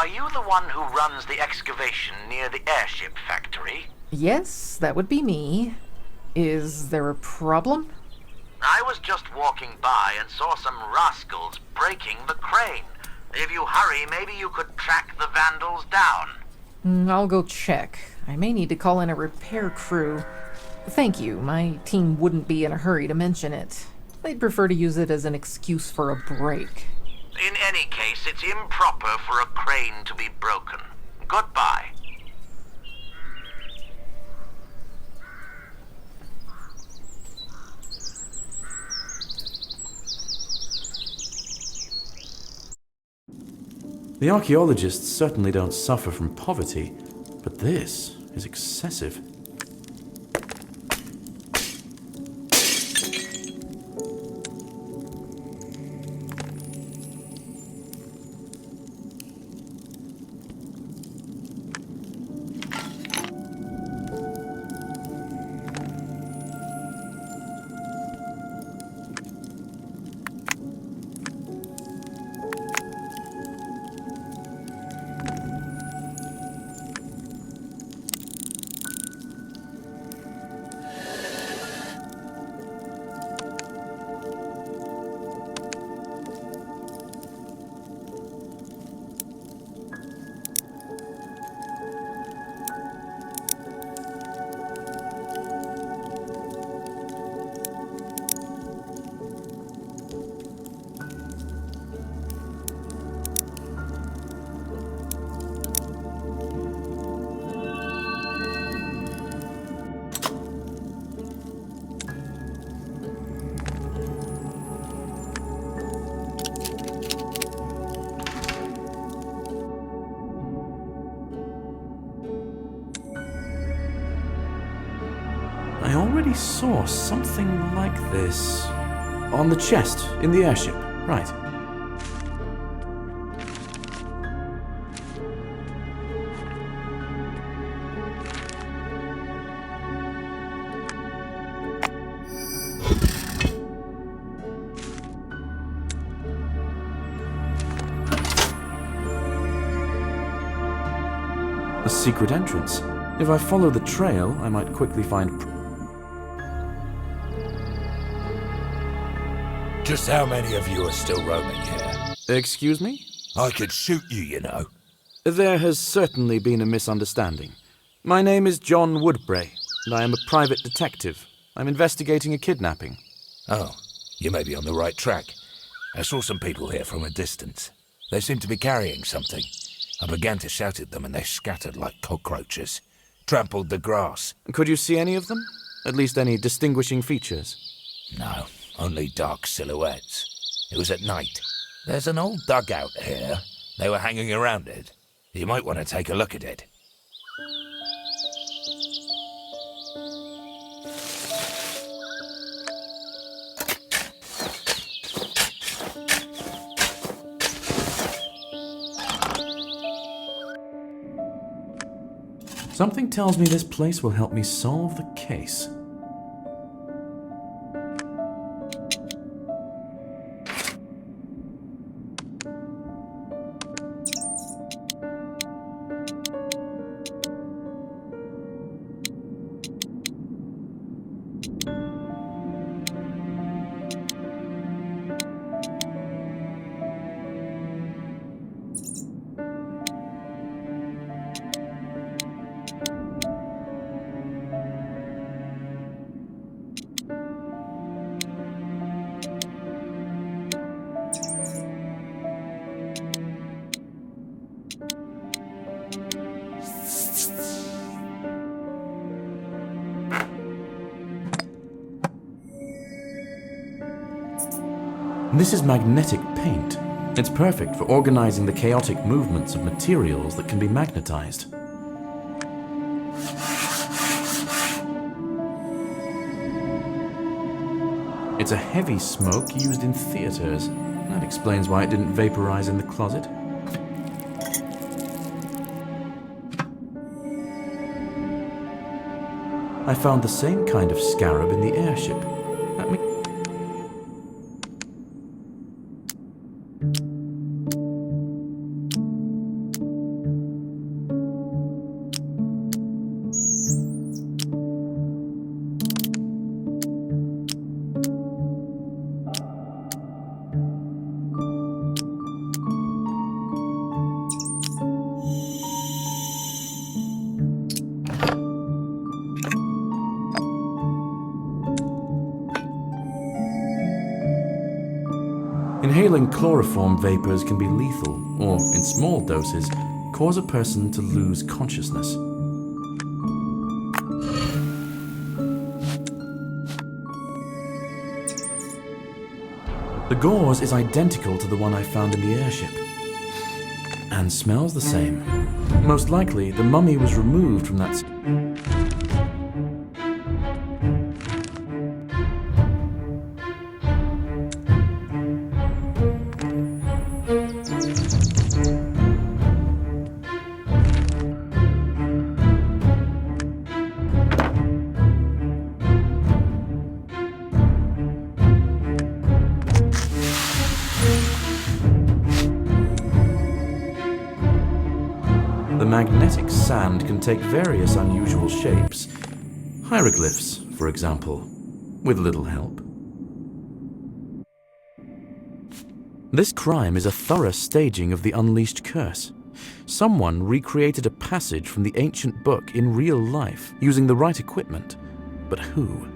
Are you the one who runs the excavation near the airship factory? Yes, that would be me. Is there a problem? I was just walking by and saw some rascals breaking the crane. If you hurry, maybe you could track the vandals down. I'll go check. I may need to call in a repair crew. Thank you. My team wouldn't be in a hurry to mention it. They'd prefer to use it as an excuse for a break. In any case, it's improper for a crane to be broken. Goodbye. The archaeologists certainly don't suffer from poverty, but this is excessive. already saw something like this. On the chest, in the airship, right. A secret entrance. If I follow the trail, I might quickly find... Just how many of you are still roaming here? Excuse me? I could shoot you, you know. There has certainly been a misunderstanding. My name is John Woodbray, and I am a private detective. I'm investigating a kidnapping. Oh, you may be on the right track. I saw some people here from a distance. They seemed to be carrying something. I began to shout at them and they scattered like cockroaches. Trampled the grass. Could you see any of them? At least any distinguishing features? No, only dark silhouettes. It was at night. There's an old dugout here. They were hanging around it. You might want to take a look at it. Something tells me this place will help me solve the case. This is magnetic paint. It's perfect for organizing the chaotic movements of materials that can be magnetized. It's a heavy smoke used in theaters. That explains why it didn't vaporize in the closet. I found the same kind of scarab in the airship. That means inhaling chloroform vapors can be lethal, or, in small doses, cause a person to lose consciousness. The gauze is identical to the one I found in the airship, and smells the same. Most likely, the mummy was removed from that... The magnetic sand can take various unusual shapes. Hieroglyphs, for example, with little help. This crime is a thorough staging of the Unleashed Curse. Someone recreated a passage from the ancient book in real life, using the right equipment. But who?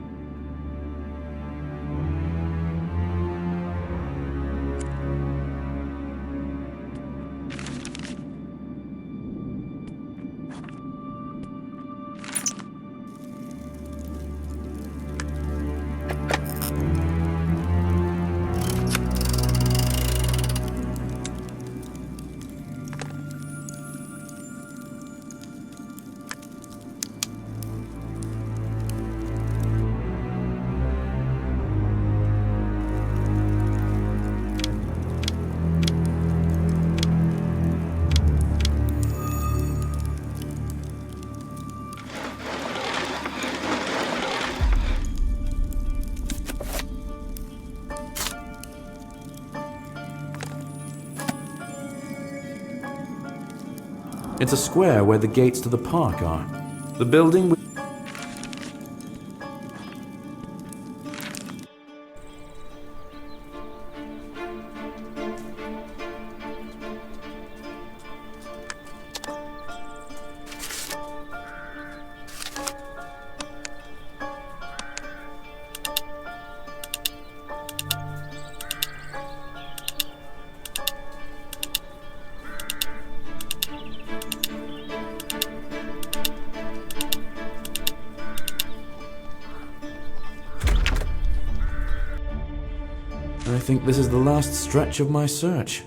It's a square where the gates to the park are. The building with I think this is the last stretch of my search.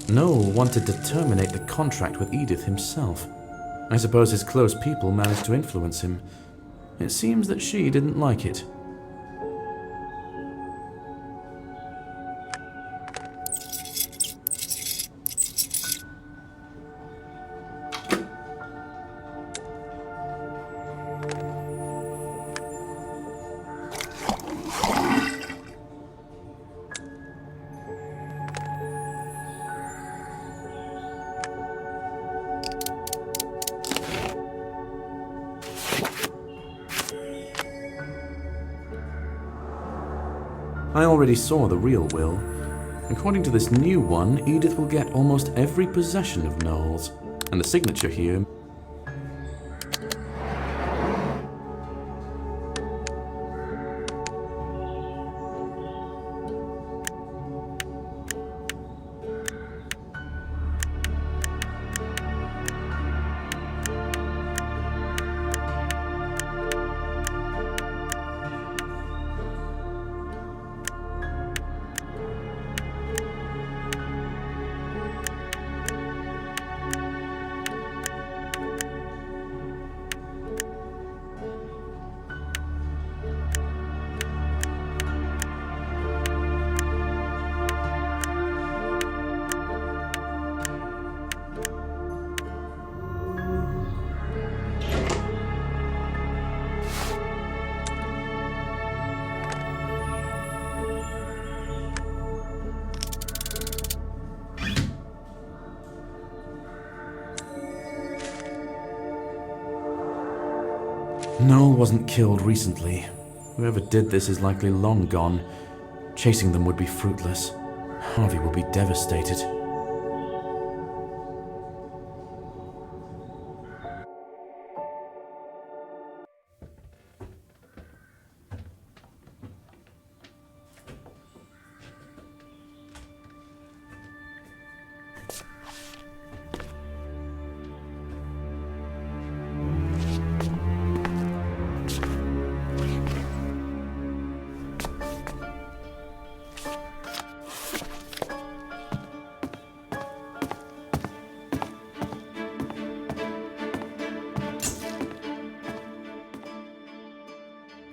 Noel wanted to terminate the contract with Edith himself. I suppose his close people managed to influence him. It seems that she didn't like it. I already saw the real will. According to this new one, Edith will get almost every possession of Noel's, and the signature here. Noel wasn't killed recently. Whoever did this is likely long gone. Chasing them would be fruitless. Harvey will be devastated.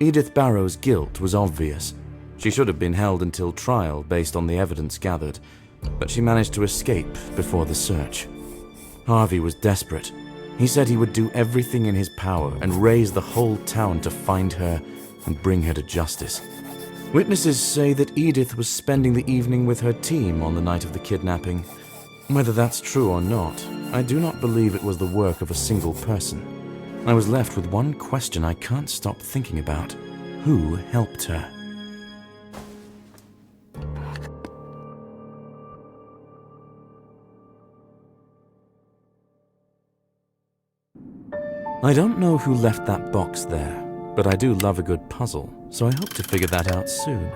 Edith Barrow's guilt was obvious. She should have been held until trial based on the evidence gathered, but she managed to escape before the search. Harvey was desperate. He said he would do everything in his power and raise the whole town to find her and bring her to justice. Witnesses say that Edith was spending the evening with her team on the night of the kidnapping. Whether that's true or not, I do not believe it was the work of a single person. I was left with one question I can't stop thinking about. Who helped her? I don't know who left that box there, but I do love a good puzzle, so I hope to figure that out soon.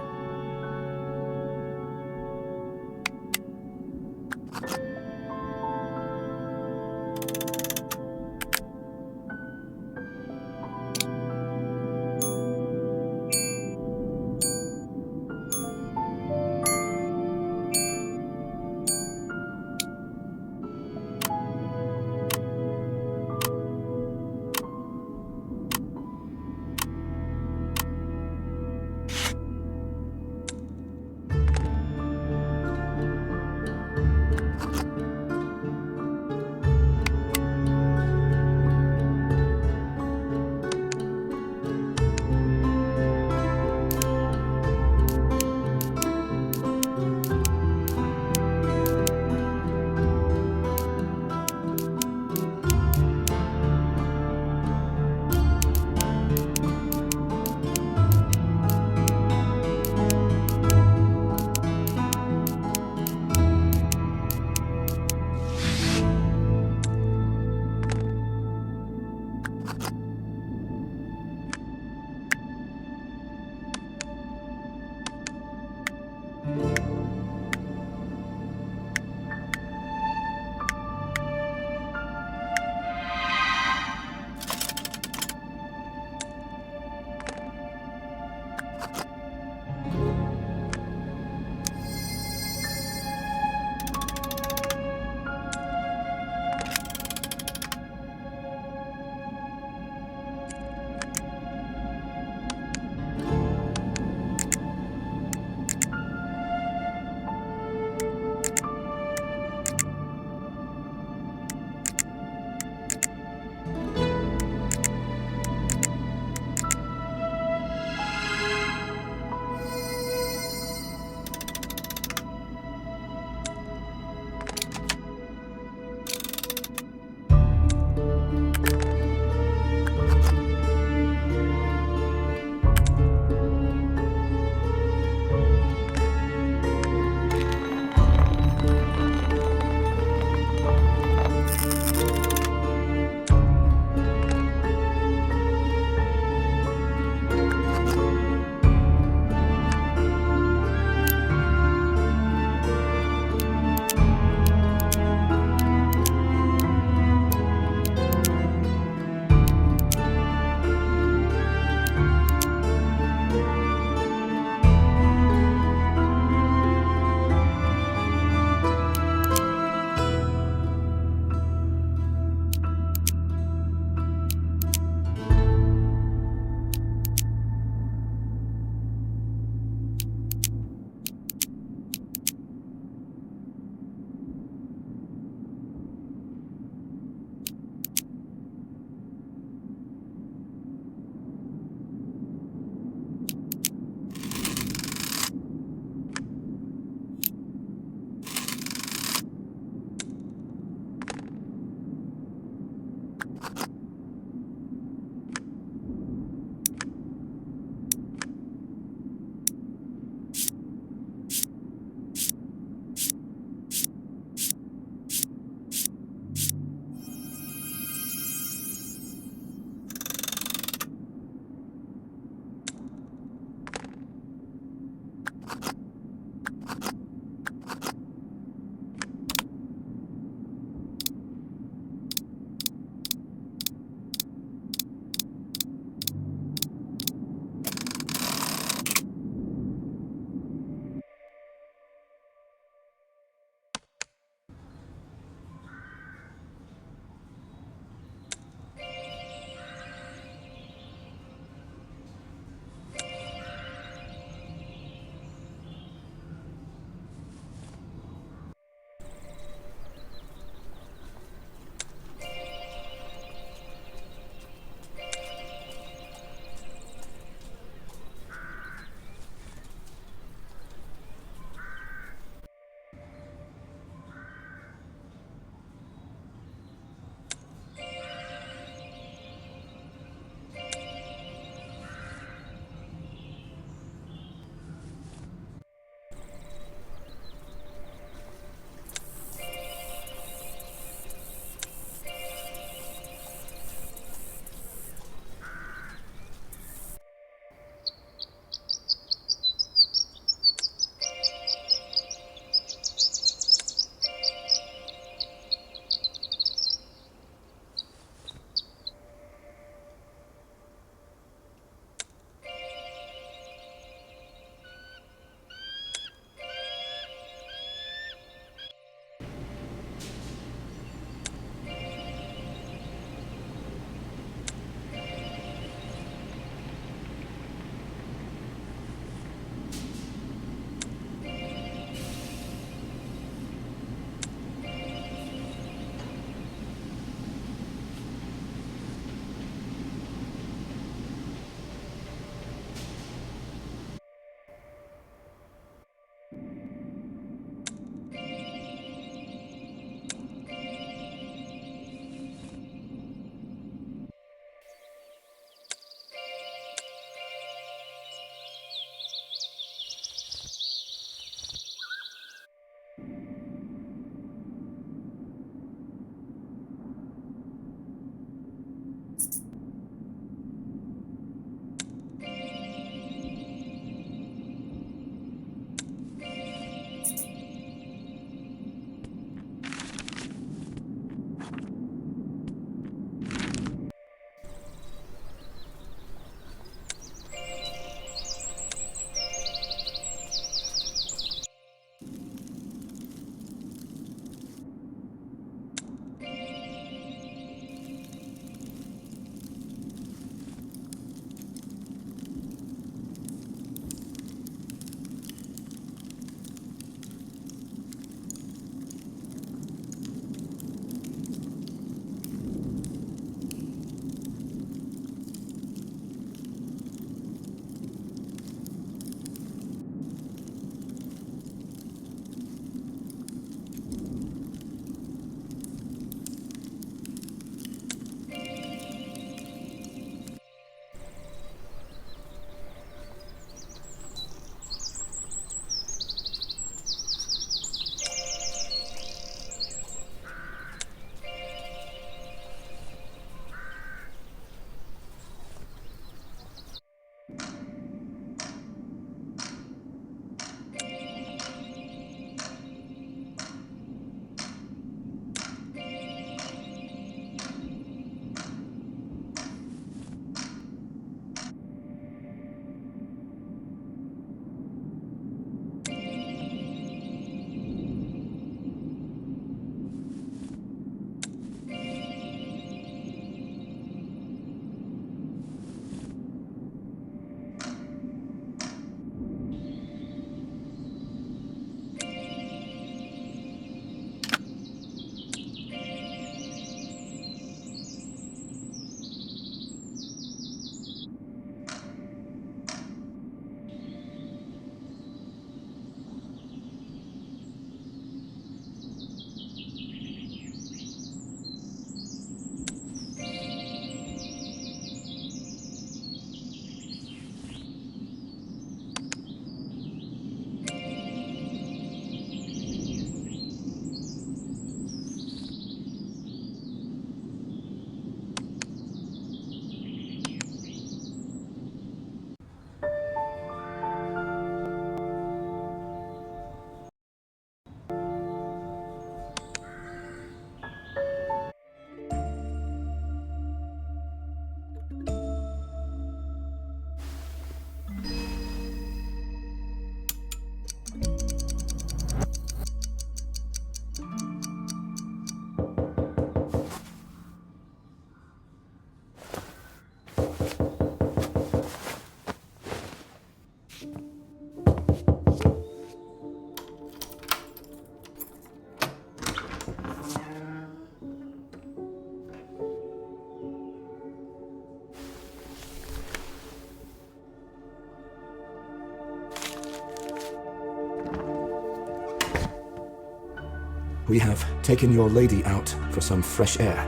We have taken your lady out for some fresh air.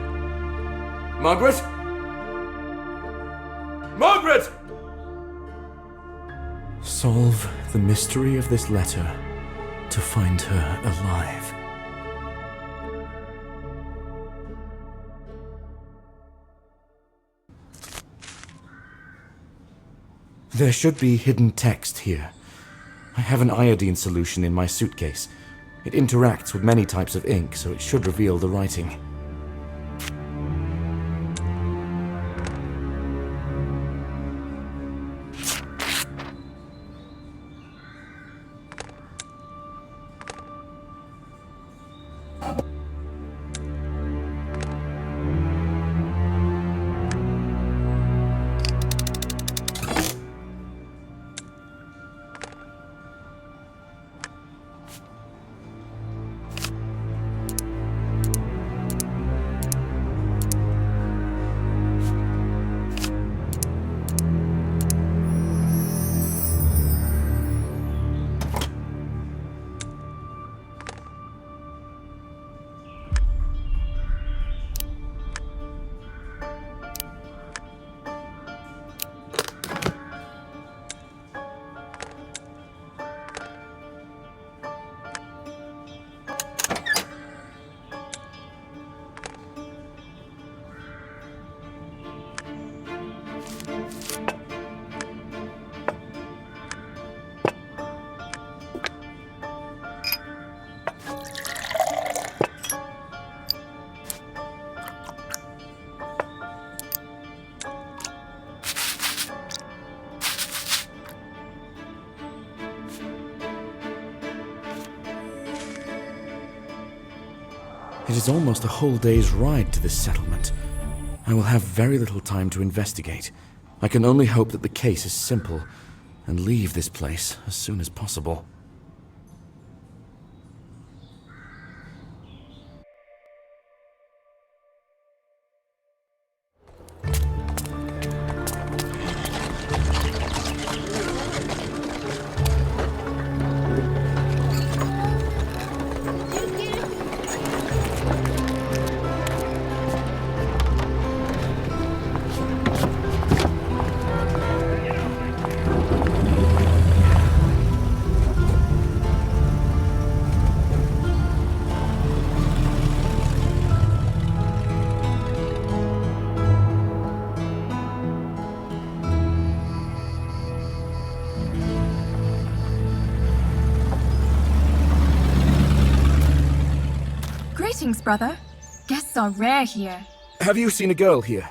Margaret? Margaret! Solve the mystery of this letter to find her alive. There should be hidden text here. I have an iodine solution in my suitcase. It interacts with many types of ink, so it should reveal the writing. It is almost a whole day's ride to this settlement. I will have very little time to investigate. I can only hope that the case is simple and leave this place as soon as possible. Greetings, brother. Guests are rare here. Have you seen a girl here?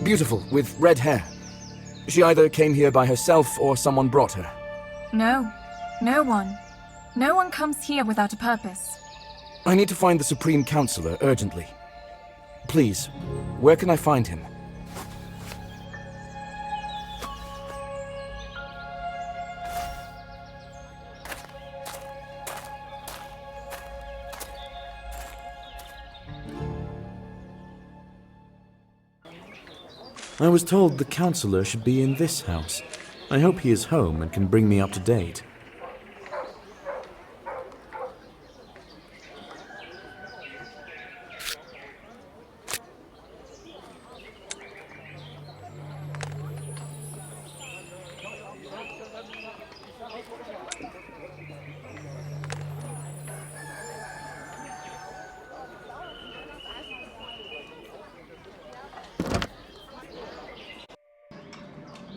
Beautiful, with red hair. She either came here by herself or someone brought her. No. No one. No one comes here without a purpose. I need to find the Supreme Counselor urgently. Please, where can I find him? I was told the counselor should be in this house. I hope he is home and can bring me up to date.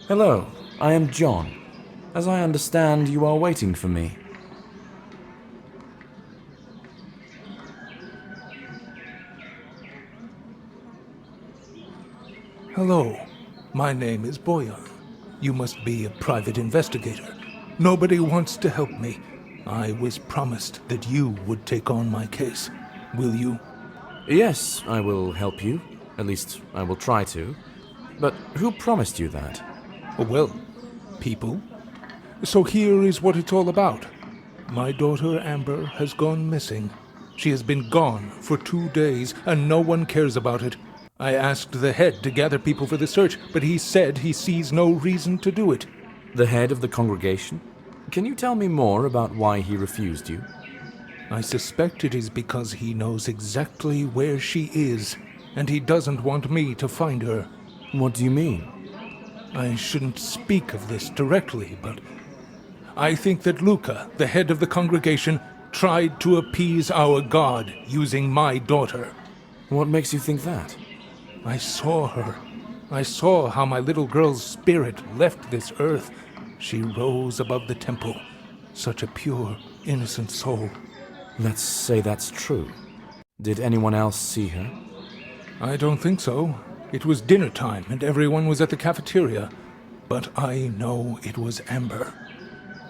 Hello, I am John. As I understand, you are waiting for me. Hello, my name is Boyan. You must be a private investigator. Nobody wants to help me. I was promised that you would take on my case. Will you? Yes, I will help you. At least, I will try to. But who promised you that? Well, people. So here is what it's all about. My daughter Amber has gone missing. She has been gone for 2 days, and no one cares about it. I asked the head to gather people for the search, but he said he sees no reason to do it. The head of the congregation? Can you tell me more about why he refused you? I suspect it is because he knows exactly where she is, and he doesn't want me to find her. What do you mean? I shouldn't speak of this directly, but I think that Luca, the head of the congregation, tried to appease our god using my daughter. What makes you think that? I saw her. I saw how my little girl's spirit left this earth. She rose above the temple. Such a pure, innocent soul. Let's say that's true. Did anyone else see her? I don't think so. It was dinner time and everyone was at the cafeteria. But I know it was Amber.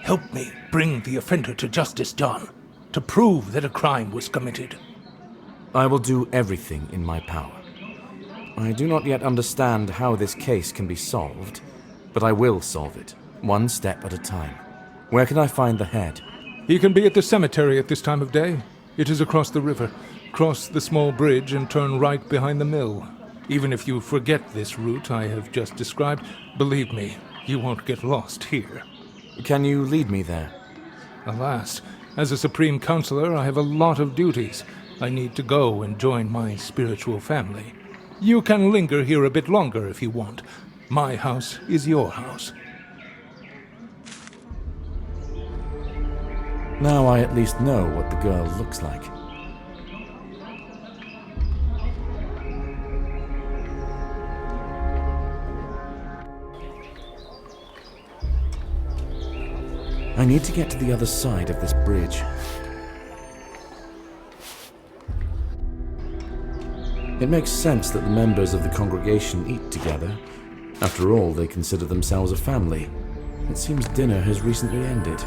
Help me bring the offender to justice, John, to prove that a crime was committed. I will do everything in my power. I do not yet understand how this case can be solved, but I will solve it, one step at a time. Where can I find the head? He can be at the cemetery at this time of day. It is across the river. Cross the small bridge and turn right behind the mill. Even if you forget this route I have just described, believe me, you won't get lost here. Can you lead me there? Alas, as a Supreme Counselor, I have a lot of duties. I need to go and join my spiritual family. You can linger here a bit longer if you want. My house is your house. Now I at least know what the girl looks like. I need to get to the other side of this bridge. It makes sense that the members of the congregation eat together. After all, they consider themselves a family. It seems dinner has recently ended.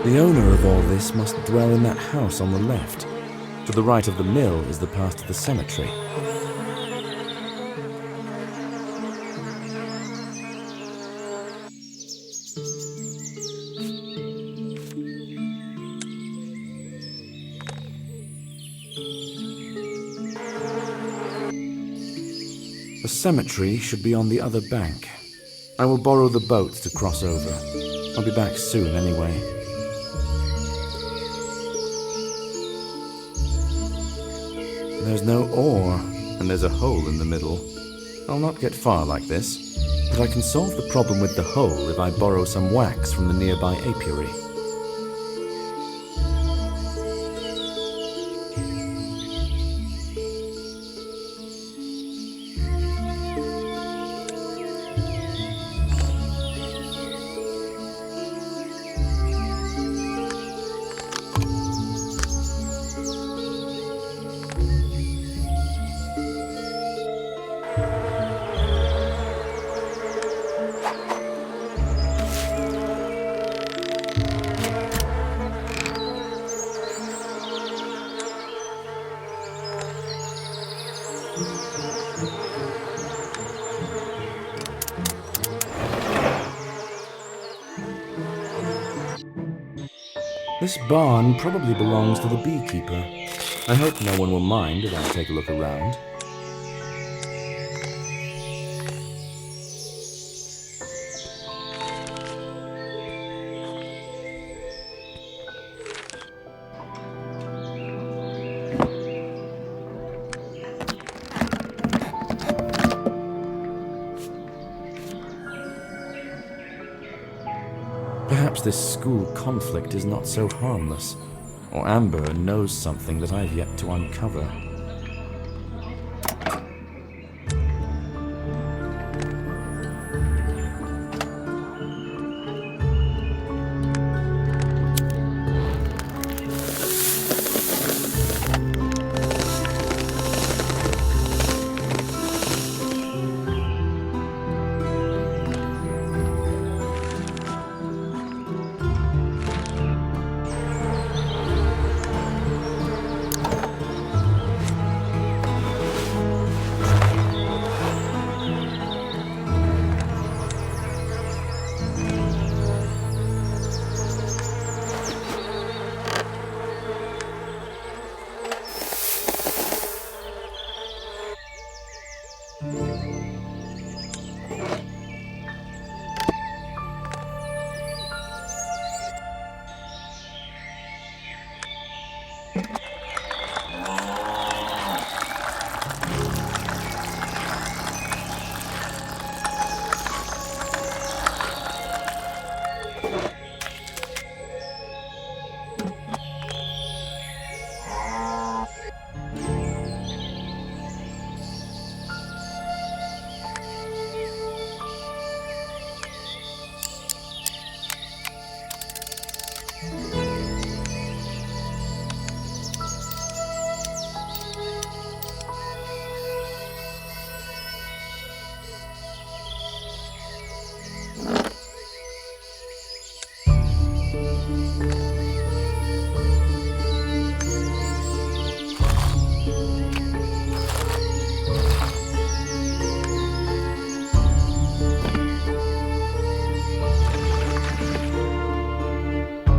The owner of all this must dwell in that house on the left. To the right of the mill is the path to the cemetery. The cemetery should be on the other bank. I will borrow the boat to cross over. I'll be back soon anyway. There's no oar, and there's a hole in the middle. I'll not get far like this, but I can solve the problem with the hole if I borrow some wax from the nearby apiary. This barn probably belongs to the beekeeper. I hope no one will mind if I take a look around. Perhaps this school conflict is not so harmless, or Amber knows something that I've yet to uncover.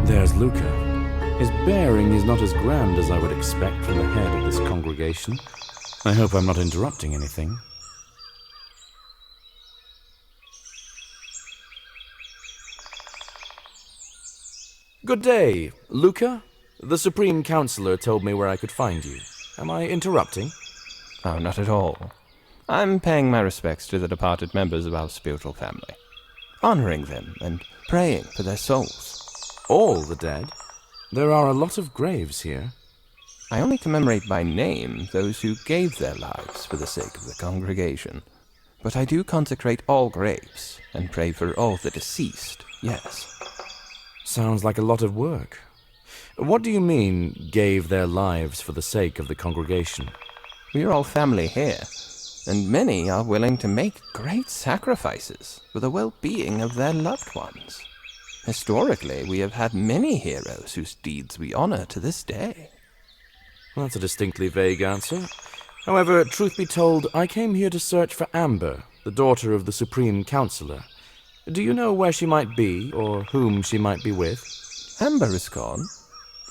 There's Luca. His bearing is not as grand as I would expect from the head of this congregation. I hope I'm not interrupting anything. Good day, Luca. The Supreme Counselor told me where I could find you. Am I interrupting? Oh, not at all. I'm paying my respects to the departed members of our spiritual family, honoring them and praying for their souls. All the dead? There are a lot of graves here. I only commemorate by name those who gave their lives for the sake of the congregation. But I do consecrate all graves and pray for all the deceased, yes. Sounds like a lot of work. What do you mean, gave their lives for the sake of the congregation? We are all family here, and many are willing to make great sacrifices for the well-being of their loved ones. Historically, we have had many heroes whose deeds we honor to this day. That's a distinctly vague answer. However, truth be told, I came here to search for Amber, the daughter of the Supreme Counselor. Do you know where she might be, or whom she might be with? Amber is gone.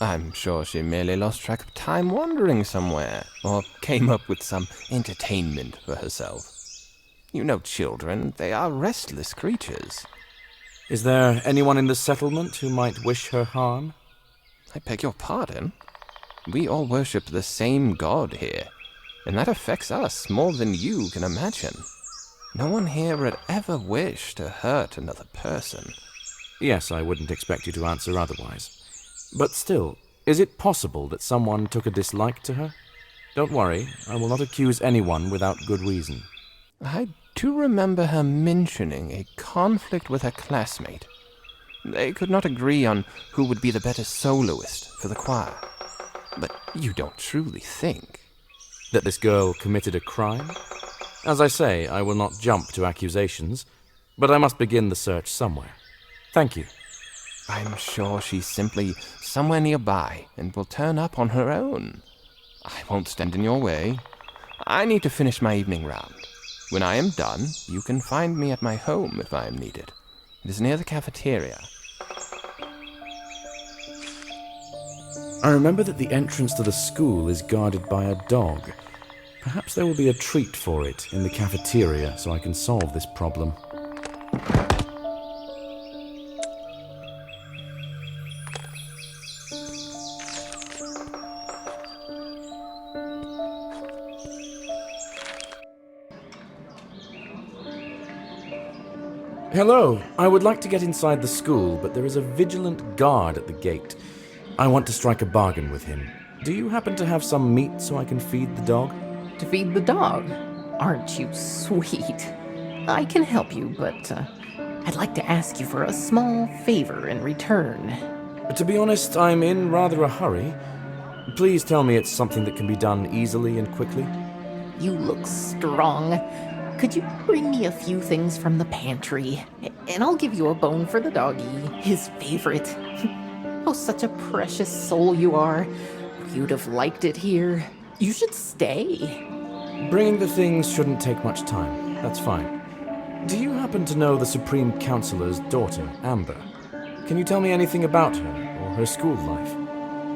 I'm sure she merely lost track of time wandering somewhere, or came up with some entertainment for herself. You know children, they are restless creatures. Is there anyone in the settlement who might wish her harm? I beg your pardon? We all worship the same God here, and that affects us more than you can imagine. No one here would ever wish to hurt another person. Yes, I wouldn't expect you to answer otherwise. But still, is it possible that someone took a dislike to her? Don't worry, I will not accuse anyone without good reason. I do remember her mentioning a conflict with her classmate. They could not agree on who would be the better soloist for the choir. But you don't truly think that this girl committed a crime? As I say, I will not jump to accusations, but I must begin the search somewhere. Thank you. I'm sure she's simply somewhere nearby and will turn up on her own. I won't stand in your way. I need to finish my evening round. When I am done, you can find me at my home if I am needed. It is near the cafeteria. I remember that the entrance to the school is guarded by a dog. Perhaps there will be a treat for it in the cafeteria so I can solve this problem. Hello, I would like to get inside the school, but there is a vigilant guard at the gate. I want to strike a bargain with him. Do you happen to have some meat so I can feed the dog? To feed the dog? Aren't you sweet? I can help you, but I'd like to ask you for a small favor in return. To be honest, I'm in rather a hurry. Please tell me it's something that can be done easily and quickly. You look strong. Could you bring me a few things from the pantry? And I'll give you a bone for the doggy, his favorite. Oh, such a precious soul you are. You'd have liked it here. You should stay. Bringing the things shouldn't take much time. That's fine. Do you happen to know the Supreme Counselor's daughter, Amber? Can you tell me anything about her or her school life?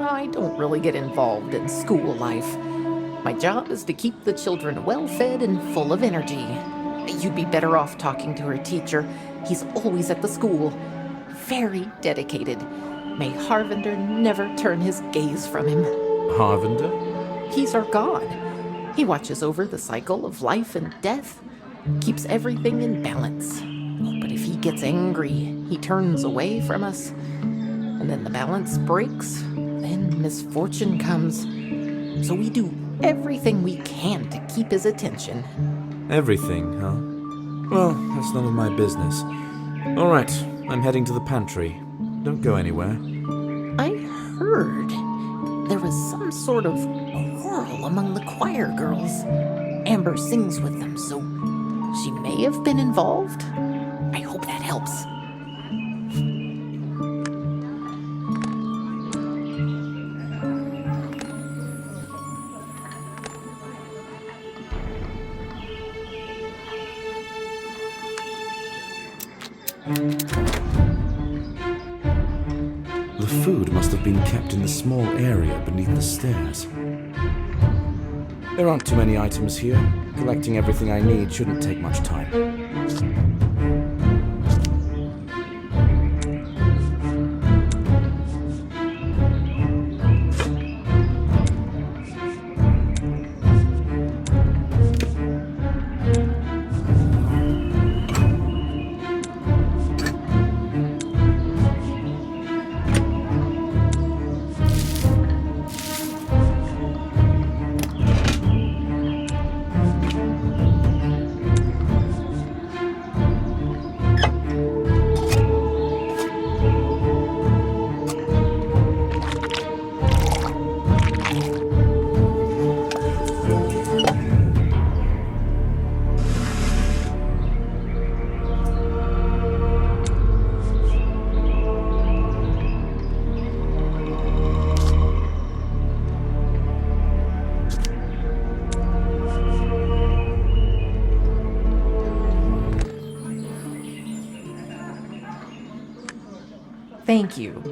I don't really get involved in school life. My job is to keep the children well-fed and full of energy. You'd be better off talking to her teacher. He's always at the school. Very dedicated. May Harvinder never turn his gaze from him. Harvinder? He's our god. He watches over the cycle of life and death, keeps everything in balance. But if he gets angry, he turns away from us. And then the balance breaks, then misfortune comes. So we do everything we can to keep his attention. Everything, huh? Well, that's none of my business. All right, I'm heading to the pantry. Don't go anywhere. I heard there was some sort of quarrel among the choir girls. Amber sings with them, so she may have been involved. I hope that helps. The food must have been kept in the small area beneath the stairs. There aren't too many items here. Collecting everything I need shouldn't take much time. Thank you.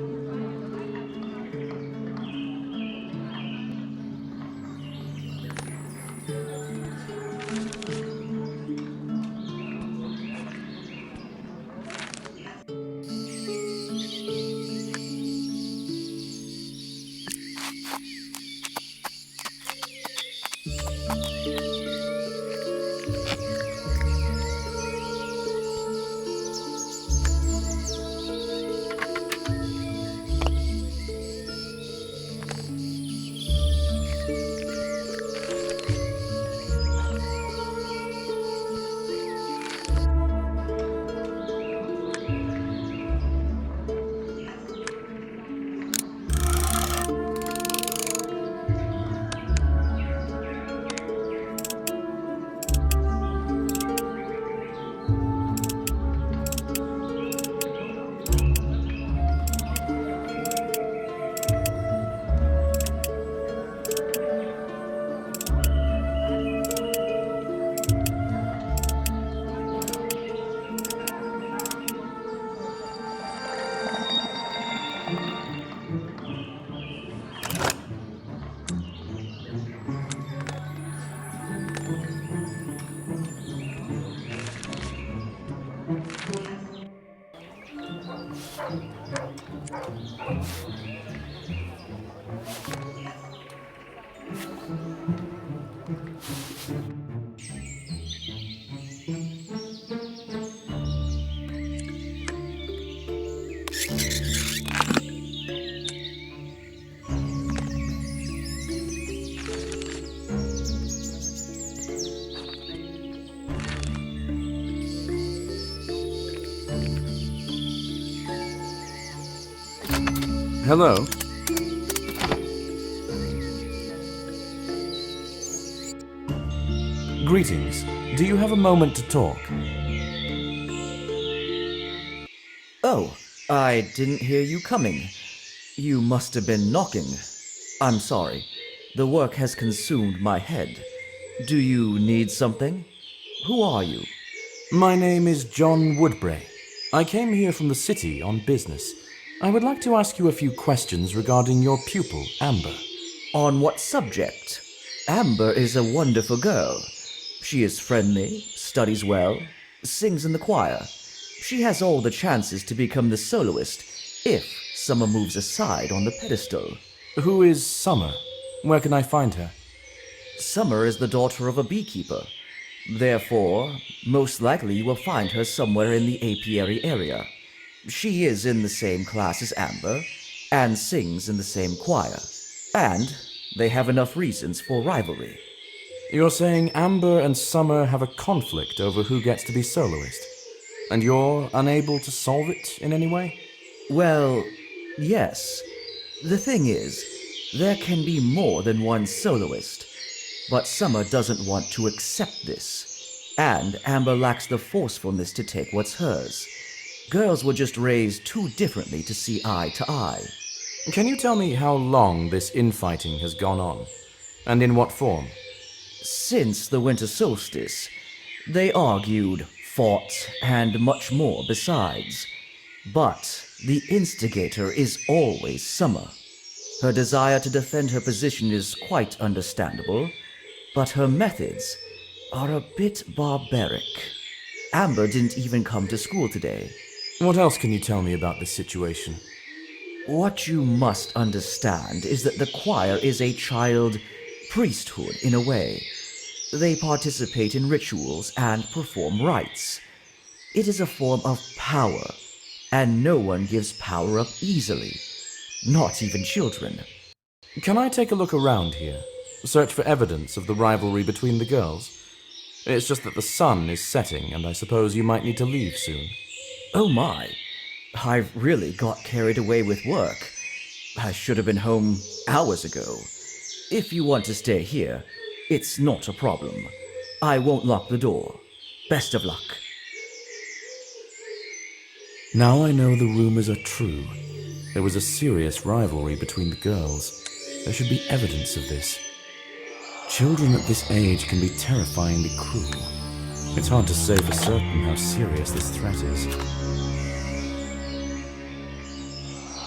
Hello? Greetings. Do you have a moment to talk? Oh, I didn't hear you coming. You must have been knocking. I'm sorry. The work has consumed my head. Do you need something? Who are you? My name is John Woodbray. I came here from the city on business. I would like to ask you a few questions regarding your pupil, Amber. On what subject? Amber is a wonderful girl. She is friendly, studies well, sings in the choir. She has all the chances to become the soloist if Summer moves aside on the pedestal. Who is Summer? Where can I find her? Summer is the daughter of a beekeeper. Therefore, most likely you will find her somewhere in the apiary area. She is in the same class as Amber, and sings in the same choir. And they have enough reasons for rivalry. You're saying Amber and Summer have a conflict over who gets to be soloist? And you're unable to solve it in any way? Well, yes. The thing is, there can be more than one soloist. But Summer doesn't want to accept this. And Amber lacks the forcefulness to take what's hers. Girls were just raised too differently to see eye to eye. Can you tell me how long this infighting has gone on? And in what form? Since the winter solstice. They argued, fought, and much more besides. But the instigator is always Summer. Her desire to defend her position is quite understandable, but her methods are a bit barbaric. Amber didn't even come to school today. What else can you tell me about this situation? What you must understand is that the choir is a child priesthood in a way. They participate in rituals and perform rites. It is a form of power, and no one gives power up easily. Not even children. Can I take a look around here? Search for evidence of the rivalry between the girls? It's just that the sun is setting, and I suppose you might need to leave soon. Oh my. I've really got carried away with work. I should have been home hours ago. If you want to stay here, it's not a problem. I won't lock the door. Best of luck. Now I know the rumors are true. There was a serious rivalry between the girls. There should be evidence of this. Children at this age can be terrifyingly cruel. It's hard to say for certain how serious this threat is.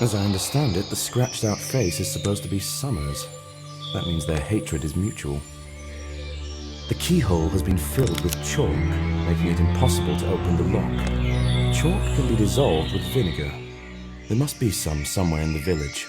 As I understand it, the scratched-out face is supposed to be Summer's. That means their hatred is mutual. The keyhole has been filled with chalk, making it impossible to open the lock. Chalk can be dissolved with vinegar. There must be some somewhere in the village.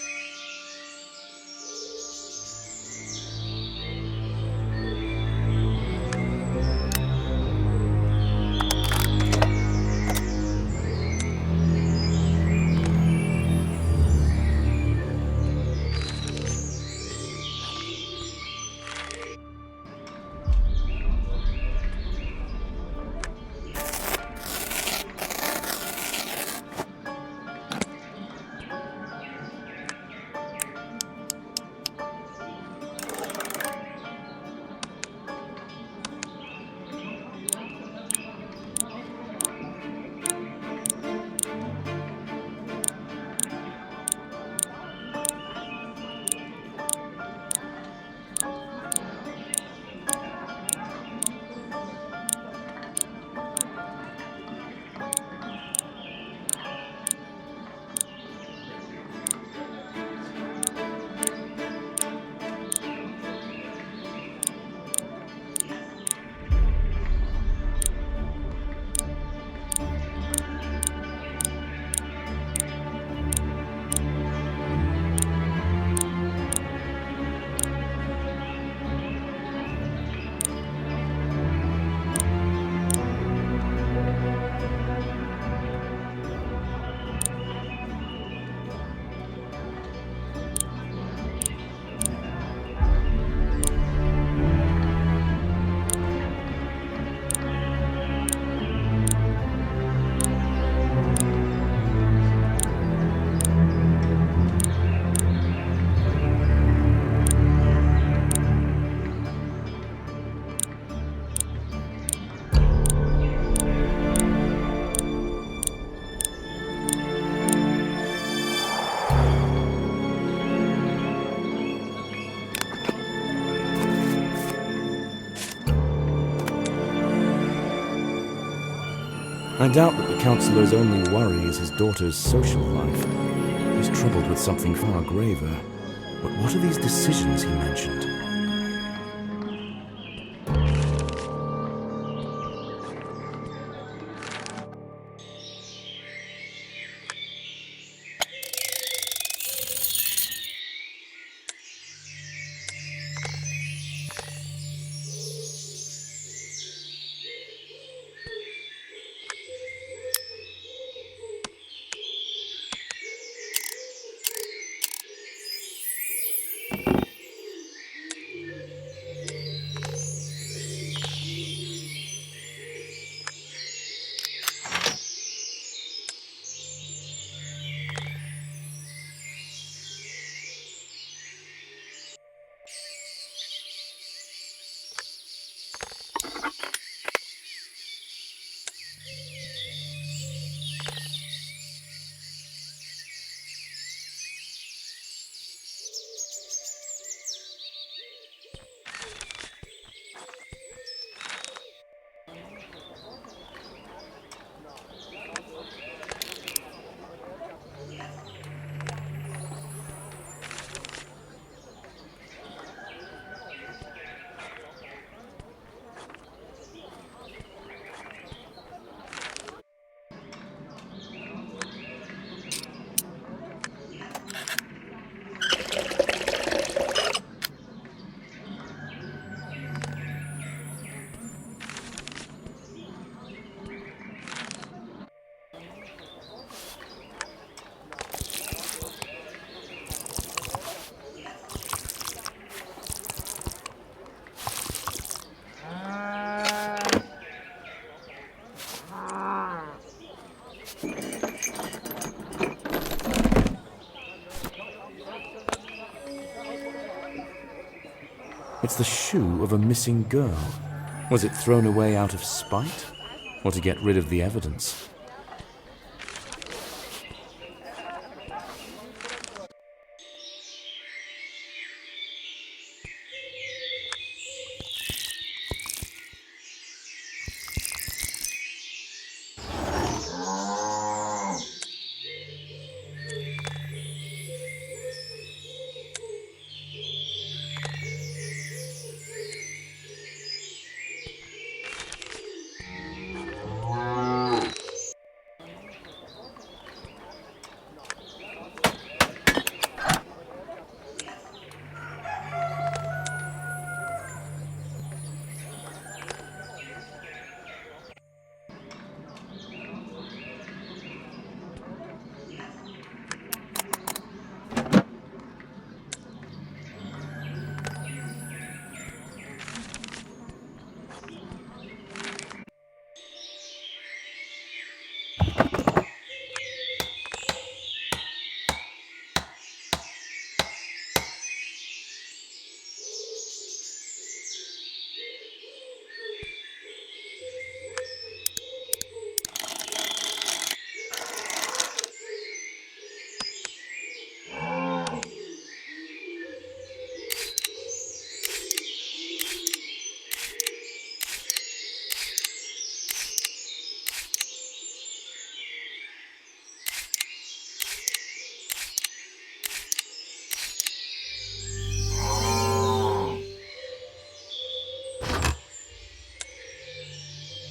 I doubt that the counselor's only worry is his daughter's social life. He's troubled with something far graver. But what are these decisions he mentioned? It's the shoe of a missing girl. Was it thrown away out of spite? Or to get rid of the evidence?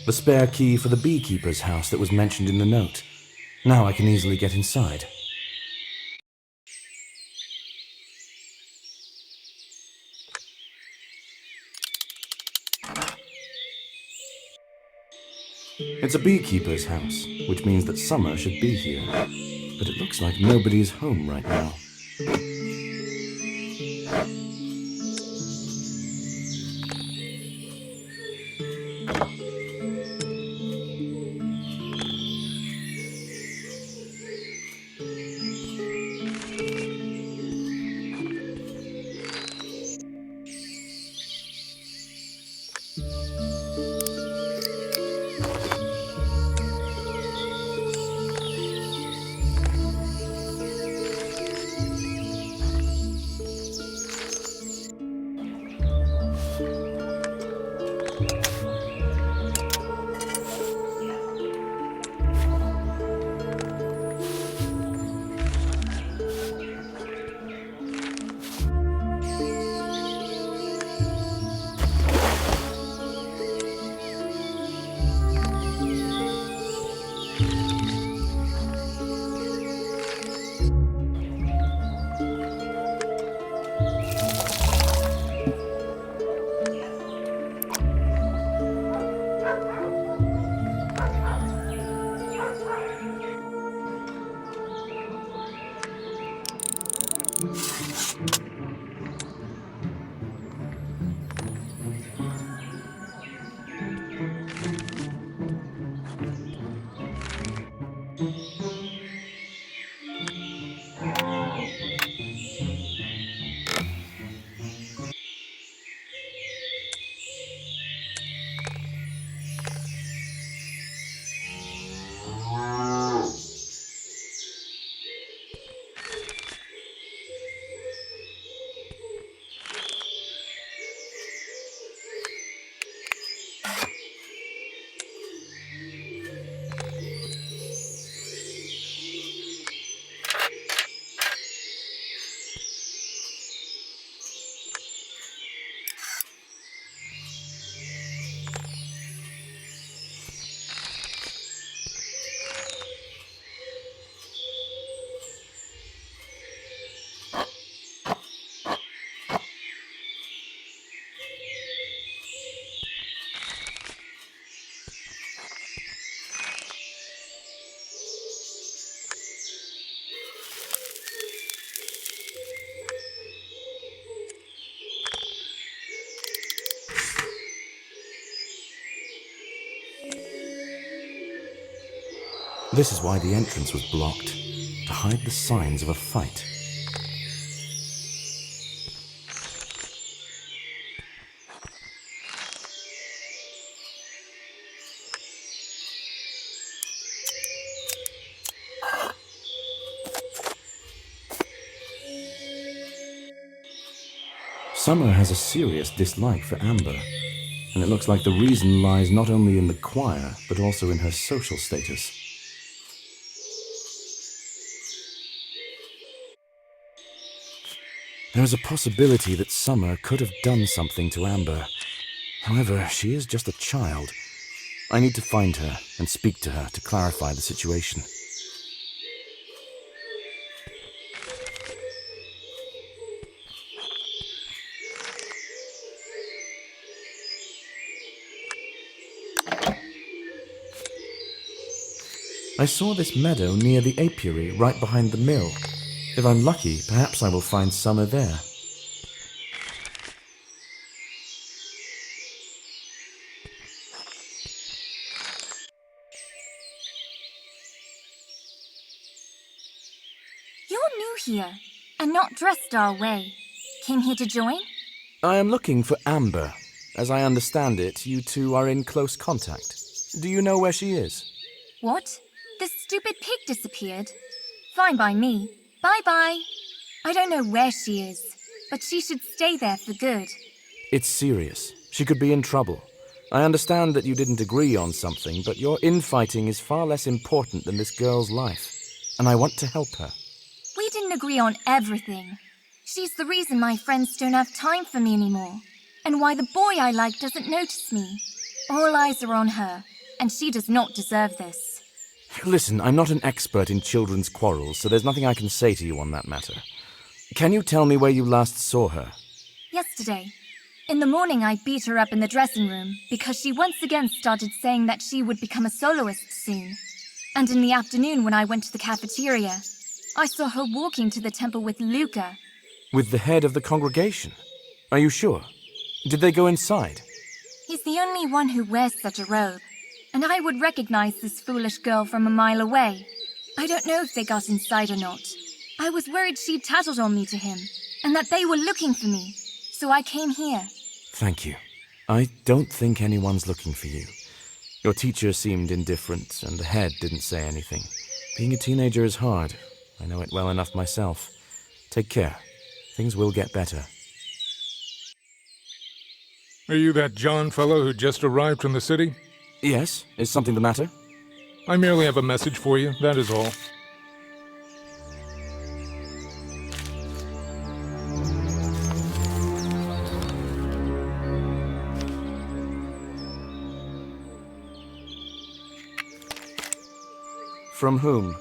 The spare key for the beekeeper's house that was mentioned in the note. Now I can easily get inside. It's a beekeeper's house, which means that summer should be here. But it looks like nobody is home right now. This is why the entrance was blocked, to hide the signs of a fight. Summer has a serious dislike for Amber, and it looks like the reason lies not only in the choir, but also in her social status. There is a possibility that Summer could have done something to Amber. However, she is just a child. I need to find her and speak to her to clarify the situation. I saw this meadow near the apiary right behind the mill. If I'm lucky, perhaps I will find Summer there. You're new here, and not dressed our way. Came here to join? I am looking for Amber. As I understand it, you two are in close contact. Do you know where she is? What? This stupid pig disappeared? Fine by me. Bye-bye. I don't know where she is, but she should stay there for good. It's serious. She could be in trouble. I understand that you didn't agree on something, but your infighting is far less important than this girl's life, and I want to help her. We didn't agree on everything. She's the reason my friends don't have time for me anymore, and why the boy I like doesn't notice me. All eyes are on her, and she does not deserve this. Listen, I'm not an expert in children's quarrels, so there's nothing I can say to you on that matter. Can you tell me where you last saw her? Yesterday. In the morning, I beat her up in the dressing room because she once again started saying that she would become a soloist soon. And in the afternoon, when I went to the cafeteria, I saw her walking to the temple with Luca. With the head of the congregation? Are you sure? Did they go inside? He's the only one who wears such a robe, and I would recognize this foolish girl from a mile away. I don't know if they got inside or not. I was worried she'd tattled on me to him, and that they were looking for me, so I came here. Thank you. I don't think anyone's looking for you. Your teacher seemed indifferent, and the head didn't say anything. Being a teenager is hard. I know it well enough myself. Take care. Things will get better. Are you that John fellow who just arrived from the city? Yes. Is something the matter? I merely have a message for you, that is all. From whom?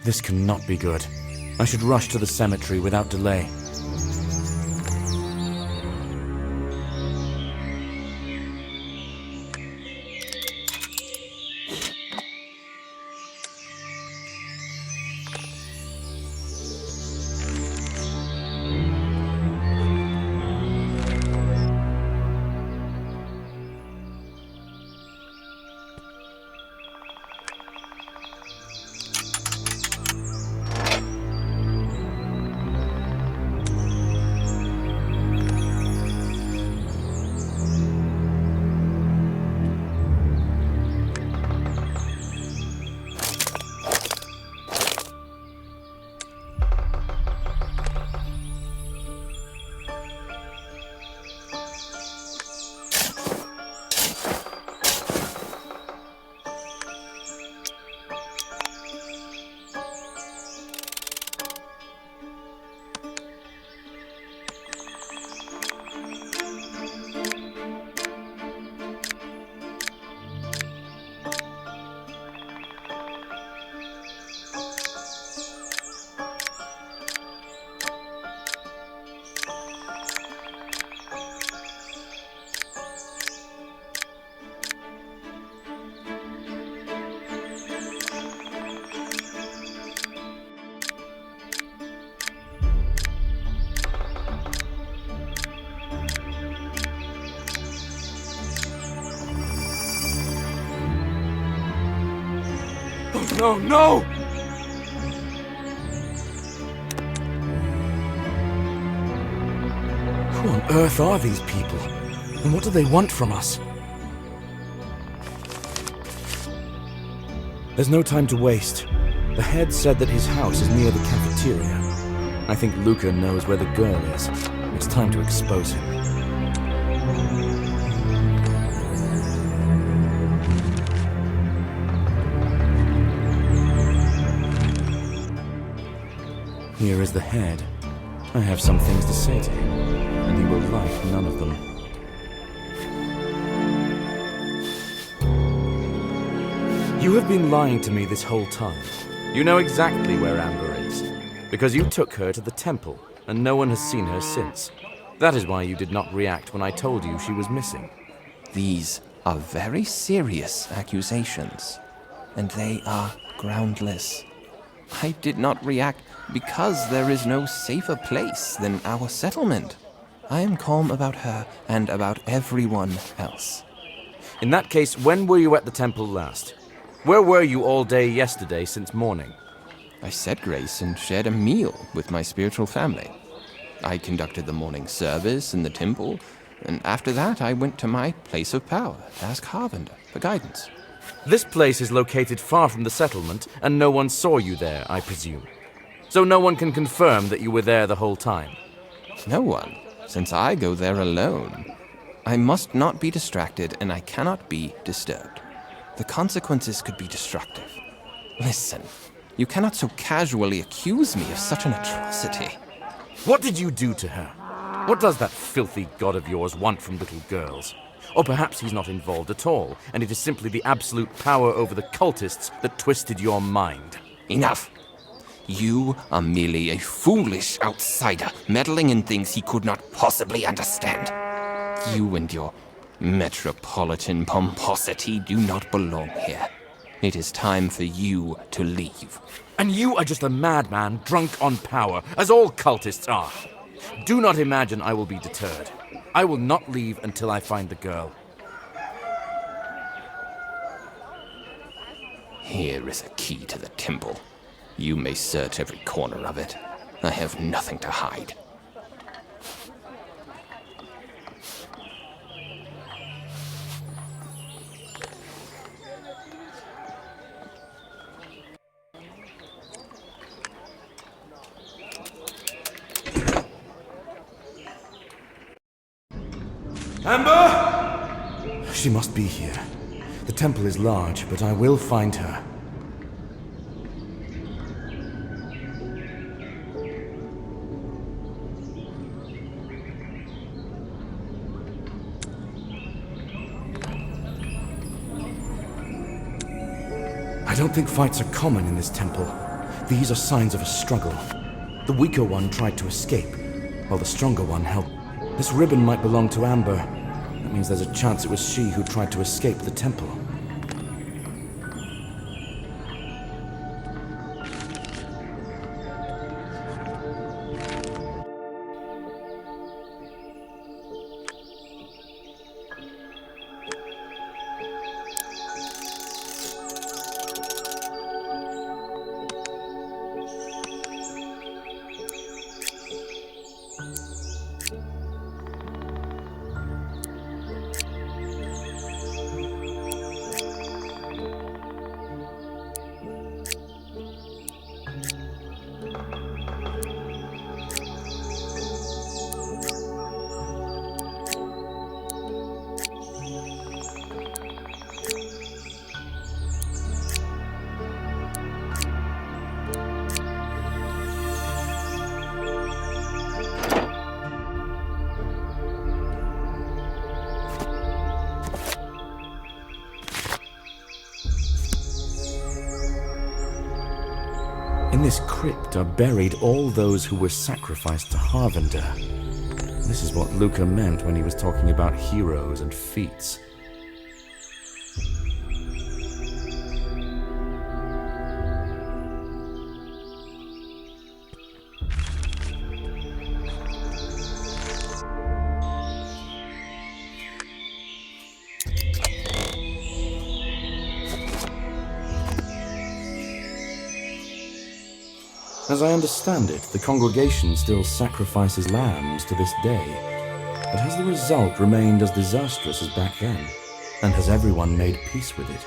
This cannot be good. I should rush to the cemetery without delay. No, no! Who on earth are these people? And what do they want from us? There's no time to waste. The head said that his house is near the cafeteria. I think Luca knows where the girl is. It's time to expose him. Here is the head. I have some things to say to him, and he will like none of them. You have been lying to me this whole time. You know exactly where Amber is, because you took her to the temple, and no one has seen her since. That is why you did not react when I told you she was missing. These are very serious accusations, and they are groundless. I did not react because there is no safer place than our settlement. I am calm about her and about everyone else. In that case, when were you at the temple last? Where were you all day yesterday since morning? I said grace and shared a meal with my spiritual family. I conducted the morning service in the temple, and after that I went to my place of power to ask Harvender for guidance. This place is located far from the settlement, and no one saw you there, I presume. So no one can confirm that you were there the whole time? No one, since I go there alone. I must not be distracted, and I cannot be disturbed. The consequences could be destructive. Listen, you cannot so casually accuse me of such an atrocity. What did you do to her? What does that filthy god of yours want from little girls? Or perhaps he's not involved at all, and it is simply the absolute power over the cultists that twisted your mind. Enough! You are merely a foolish outsider, meddling in things he could not possibly understand. You and your metropolitan pomposity do not belong here. It is time for you to leave. And you are just a madman drunk on power, as all cultists are. Do not imagine I will be deterred. I will not leave until I find the girl. Here is a key to the temple. You may search every corner of it. I have nothing to hide. Amber! She must be here. The temple is large, but I will find her. I don't think fights are common in this temple. These are signs of a struggle. The weaker one tried to escape, while the stronger one helped. This ribbon might belong to Amber. That means there's a chance it was she who tried to escape the temple. In this crypt are buried all those who were sacrificed to Harvender. This is what Luca meant when he was talking about heroes and feats. As I understand it, the congregation still sacrifices lambs to this day. But has the result remained as disastrous as back then? And has everyone made peace with it?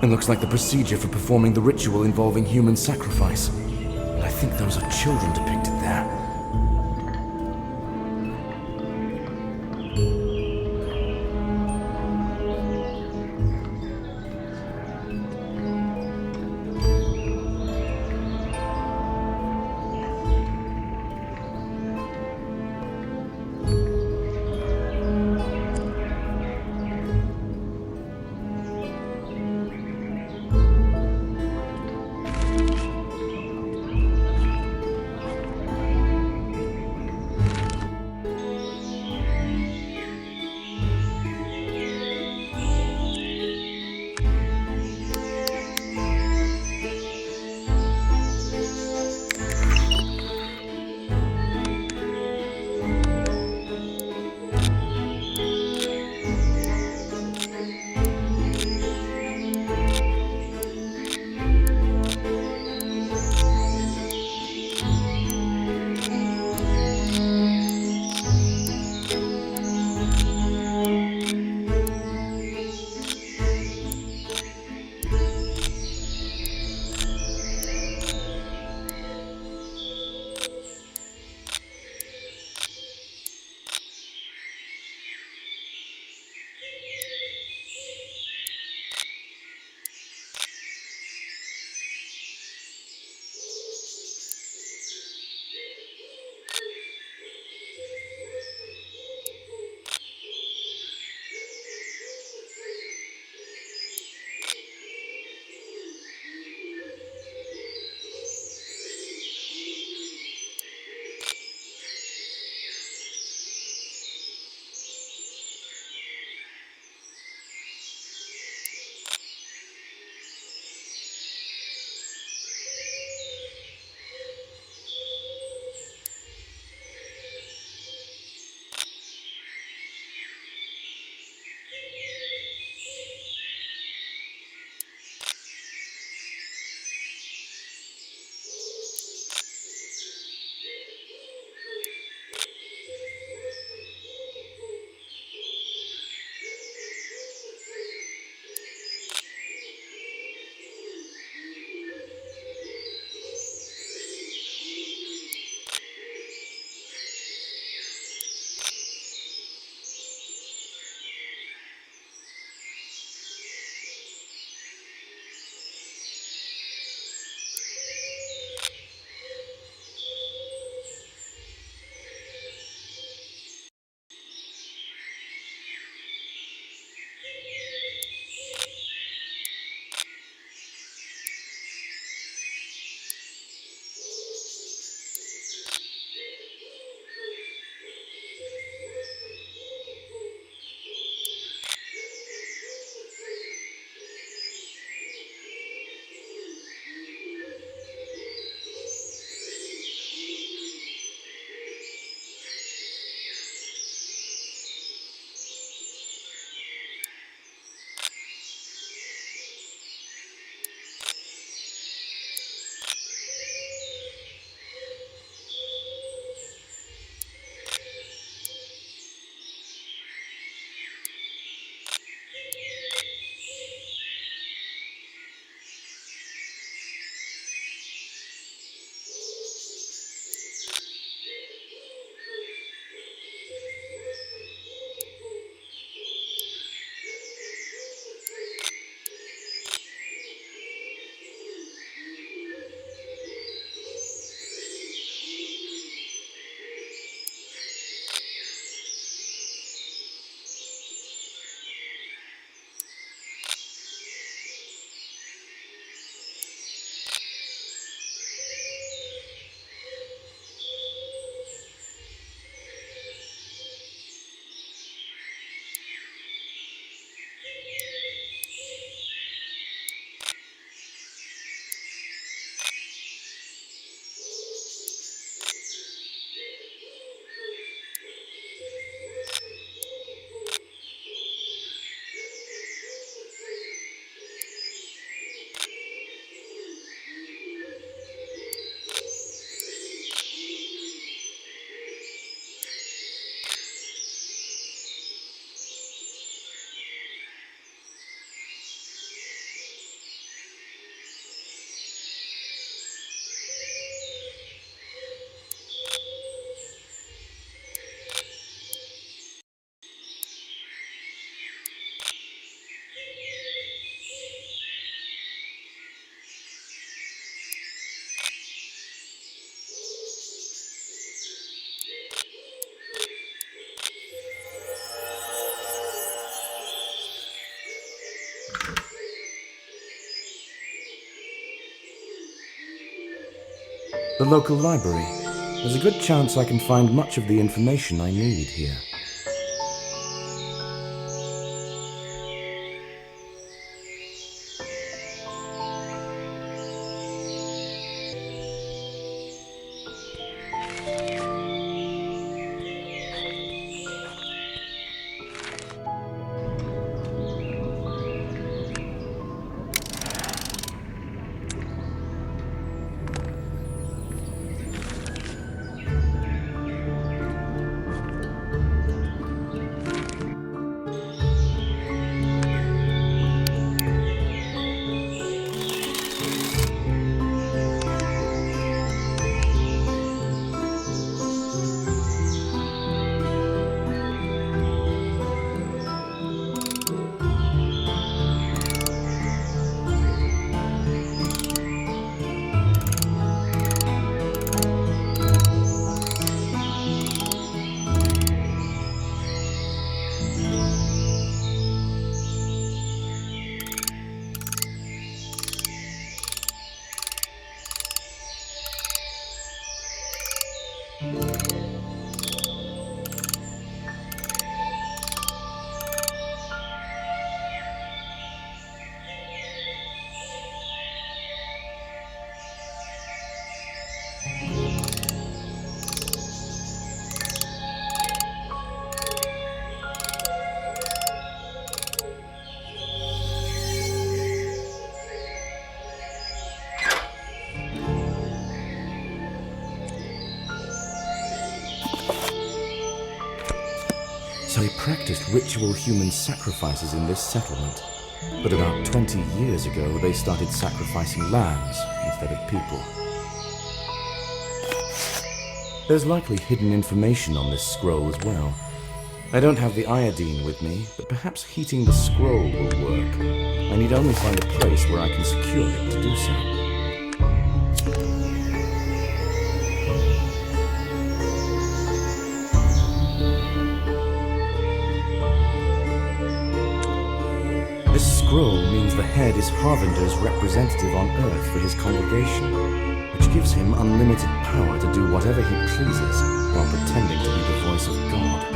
It looks like the procedure for performing the ritual involving human sacrifice. But I think those are children depicted there. The local library. There's a good chance I can find much of the information I need here. So they practiced ritual human sacrifices in this settlement. But about 20 years ago, they started sacrificing lambs instead of people. There's likely hidden information on this scroll as well. I don't have the iodine with me, but perhaps heating the scroll will work. I need only find a place where I can secure it to do so. This scroll means the head is Harvinder's representative on Earth for his congregation, which gives him unlimited power to do whatever he pleases while pretending to be the voice of God.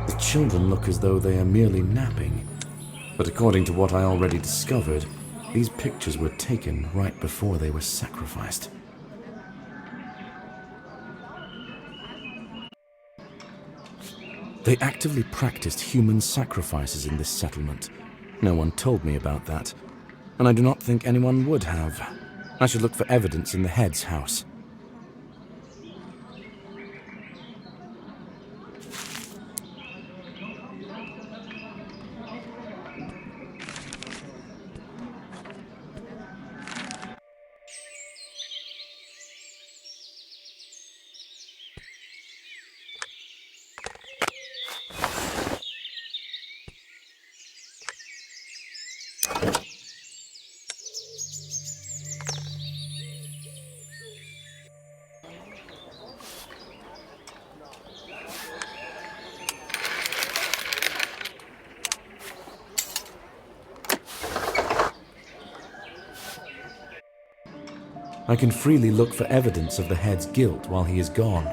The children look as though they are merely napping, but according to what I already discovered, these pictures were taken right before they were sacrificed. They actively practiced human sacrifices in this settlement. No one told me about that, and I do not think anyone would have. I should look for evidence in the head's house. I can freely look for evidence of the head's guilt while he is gone.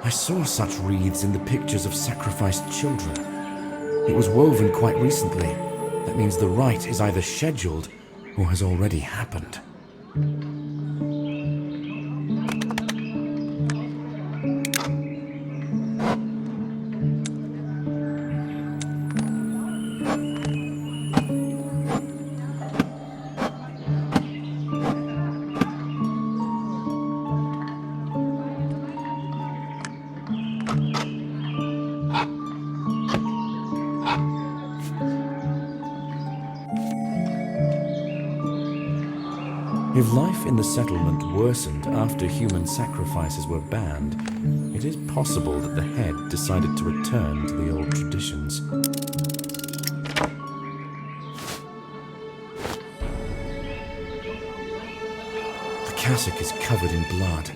I saw such wreaths in the pictures of sacrificed children. It was woven quite recently. That means the rite is either scheduled or has already happened. If life in the settlement worsened after human sacrifices were banned, it is possible that the head decided to return to the old traditions. The cassock is covered in blood.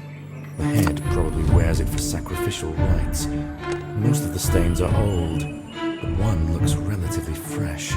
The head probably wears it for sacrificial rites. Most of the stains are old, but one looks relatively fresh.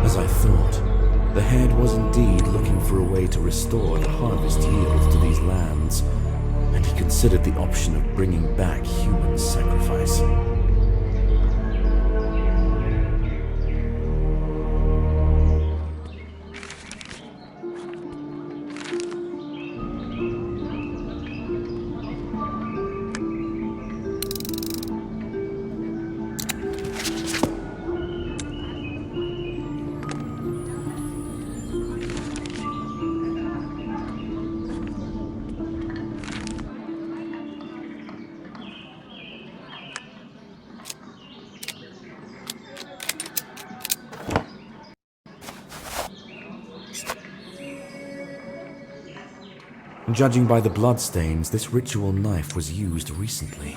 As I thought, the head was indeed looking for a way to restore the harvest yield to these lands, and he considered the option of bringing back human sacrifice. Judging by the bloodstains, this ritual knife was used recently.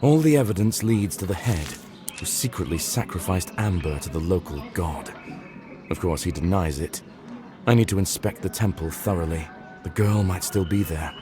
All the evidence leads to the head, who secretly sacrificed Amber to the local god. Of course, he denies it. I need to inspect the temple thoroughly. The girl might still be there.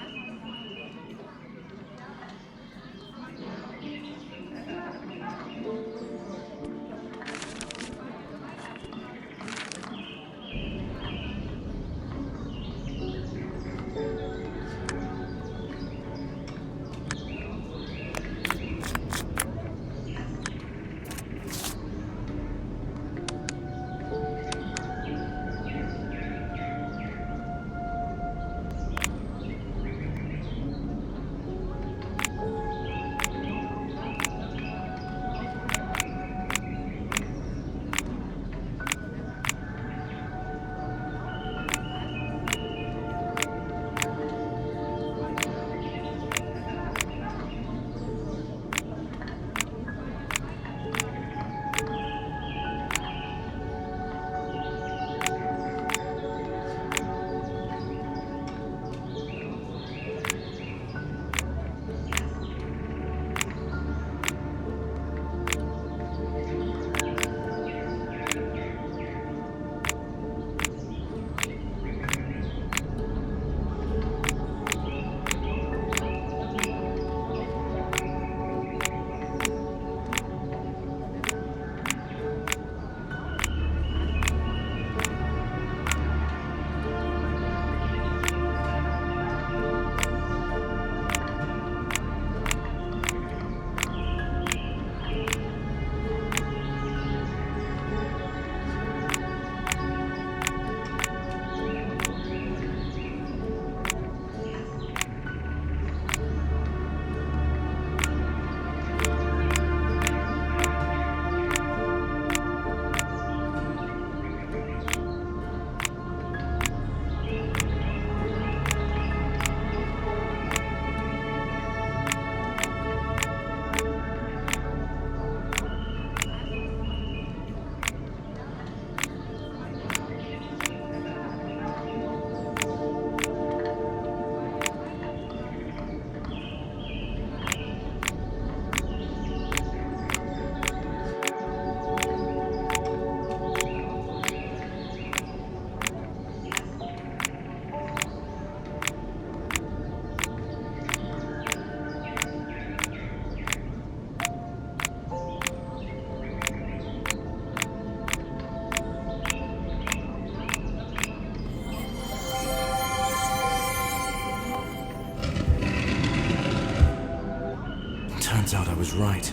Turns out I was right.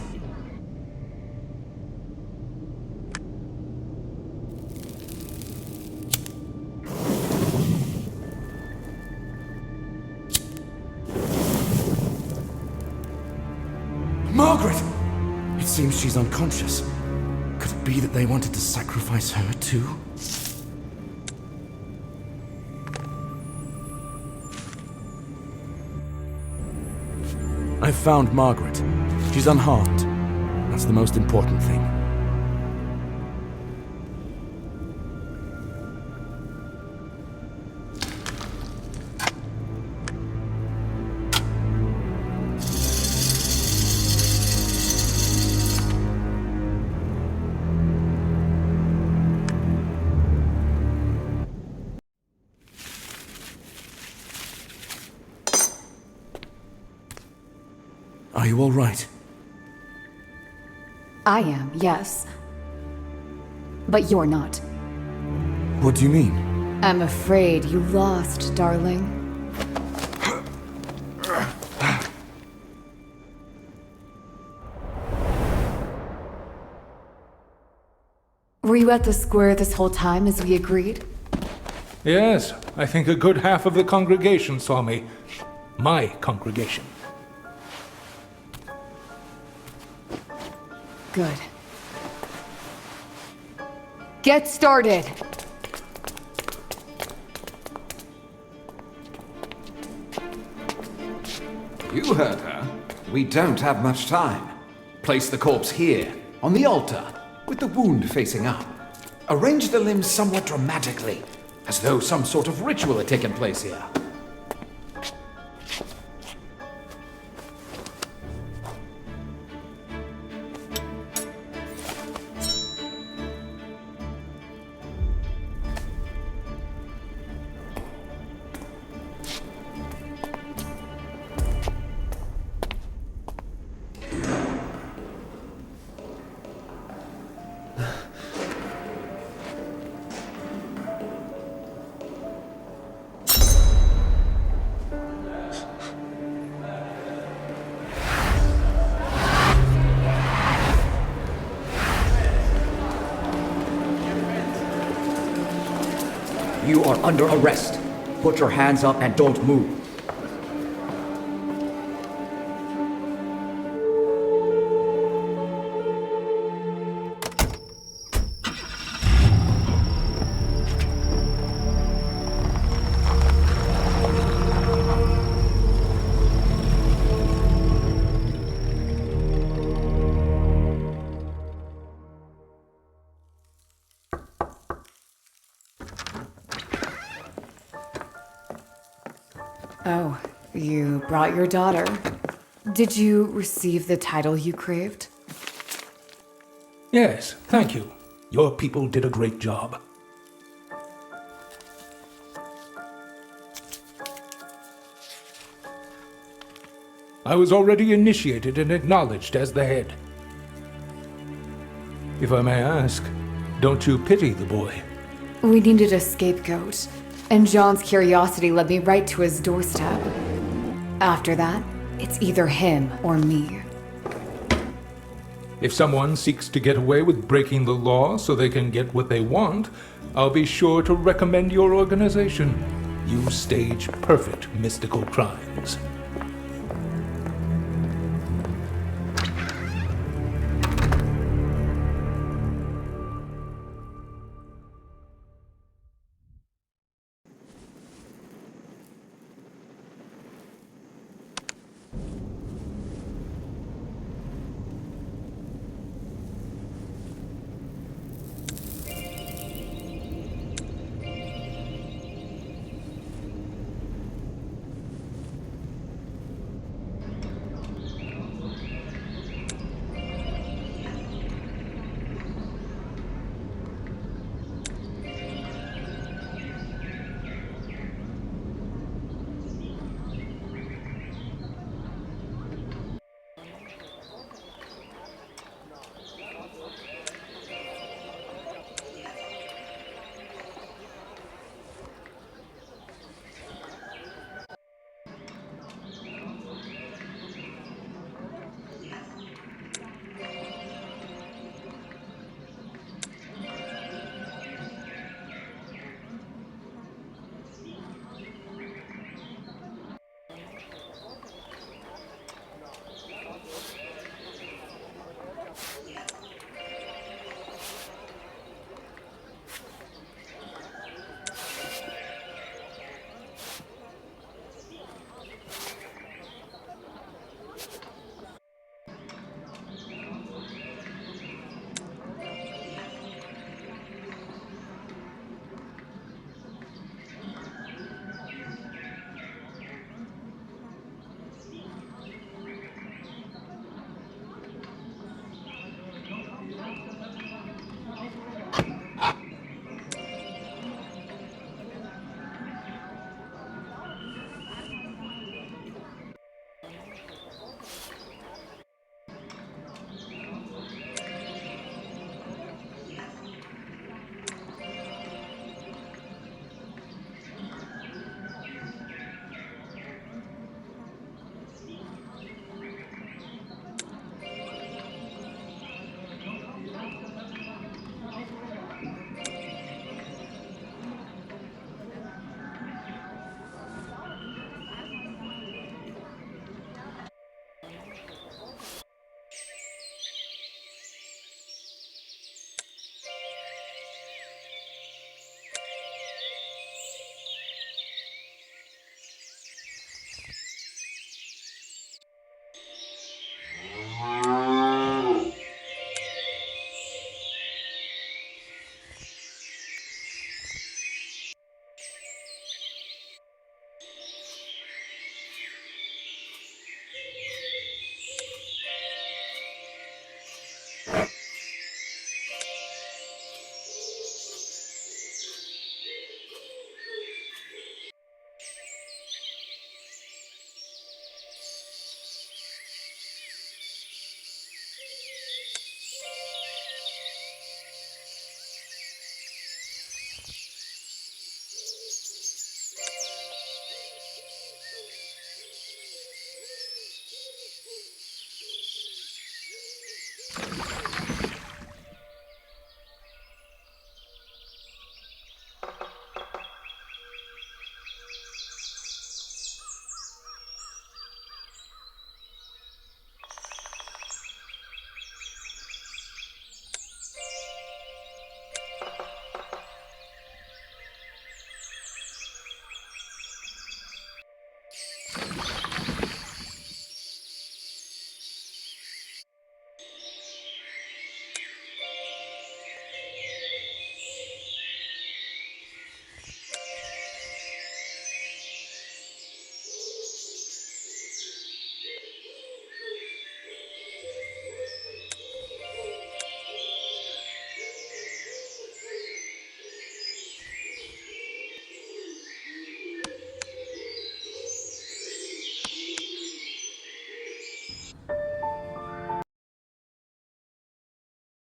Margaret! It seems she's unconscious. Could it be that they wanted to sacrifice her too? I've found Margaret. She's unharmed. That's the most important thing. Are you all right? I am, yes. But you're not. What do you mean? I'm afraid you lost, darling. Were you at the square this whole time as we agreed? Yes, I think a good half of the congregation saw me. My congregation. Good. Get started! You heard her. We don't have much time. Place the corpse here, on the altar, with the wound facing up. Arrange the limbs somewhat dramatically, as though some sort of ritual had taken place here. You are under arrest. Put your hands up and don't move. Oh, you brought your daughter. Did you receive the title you craved? Yes, thank you. Your people did a great job. I was already initiated and acknowledged as the head. If I may ask, don't you pity the boy? We needed a scapegoat, and John's curiosity led me right to his doorstep. After that, it's either him or me. If someone seeks to get away with breaking the law so they can get what they want, I'll be sure to recommend your organization. You stage perfect mystical crimes.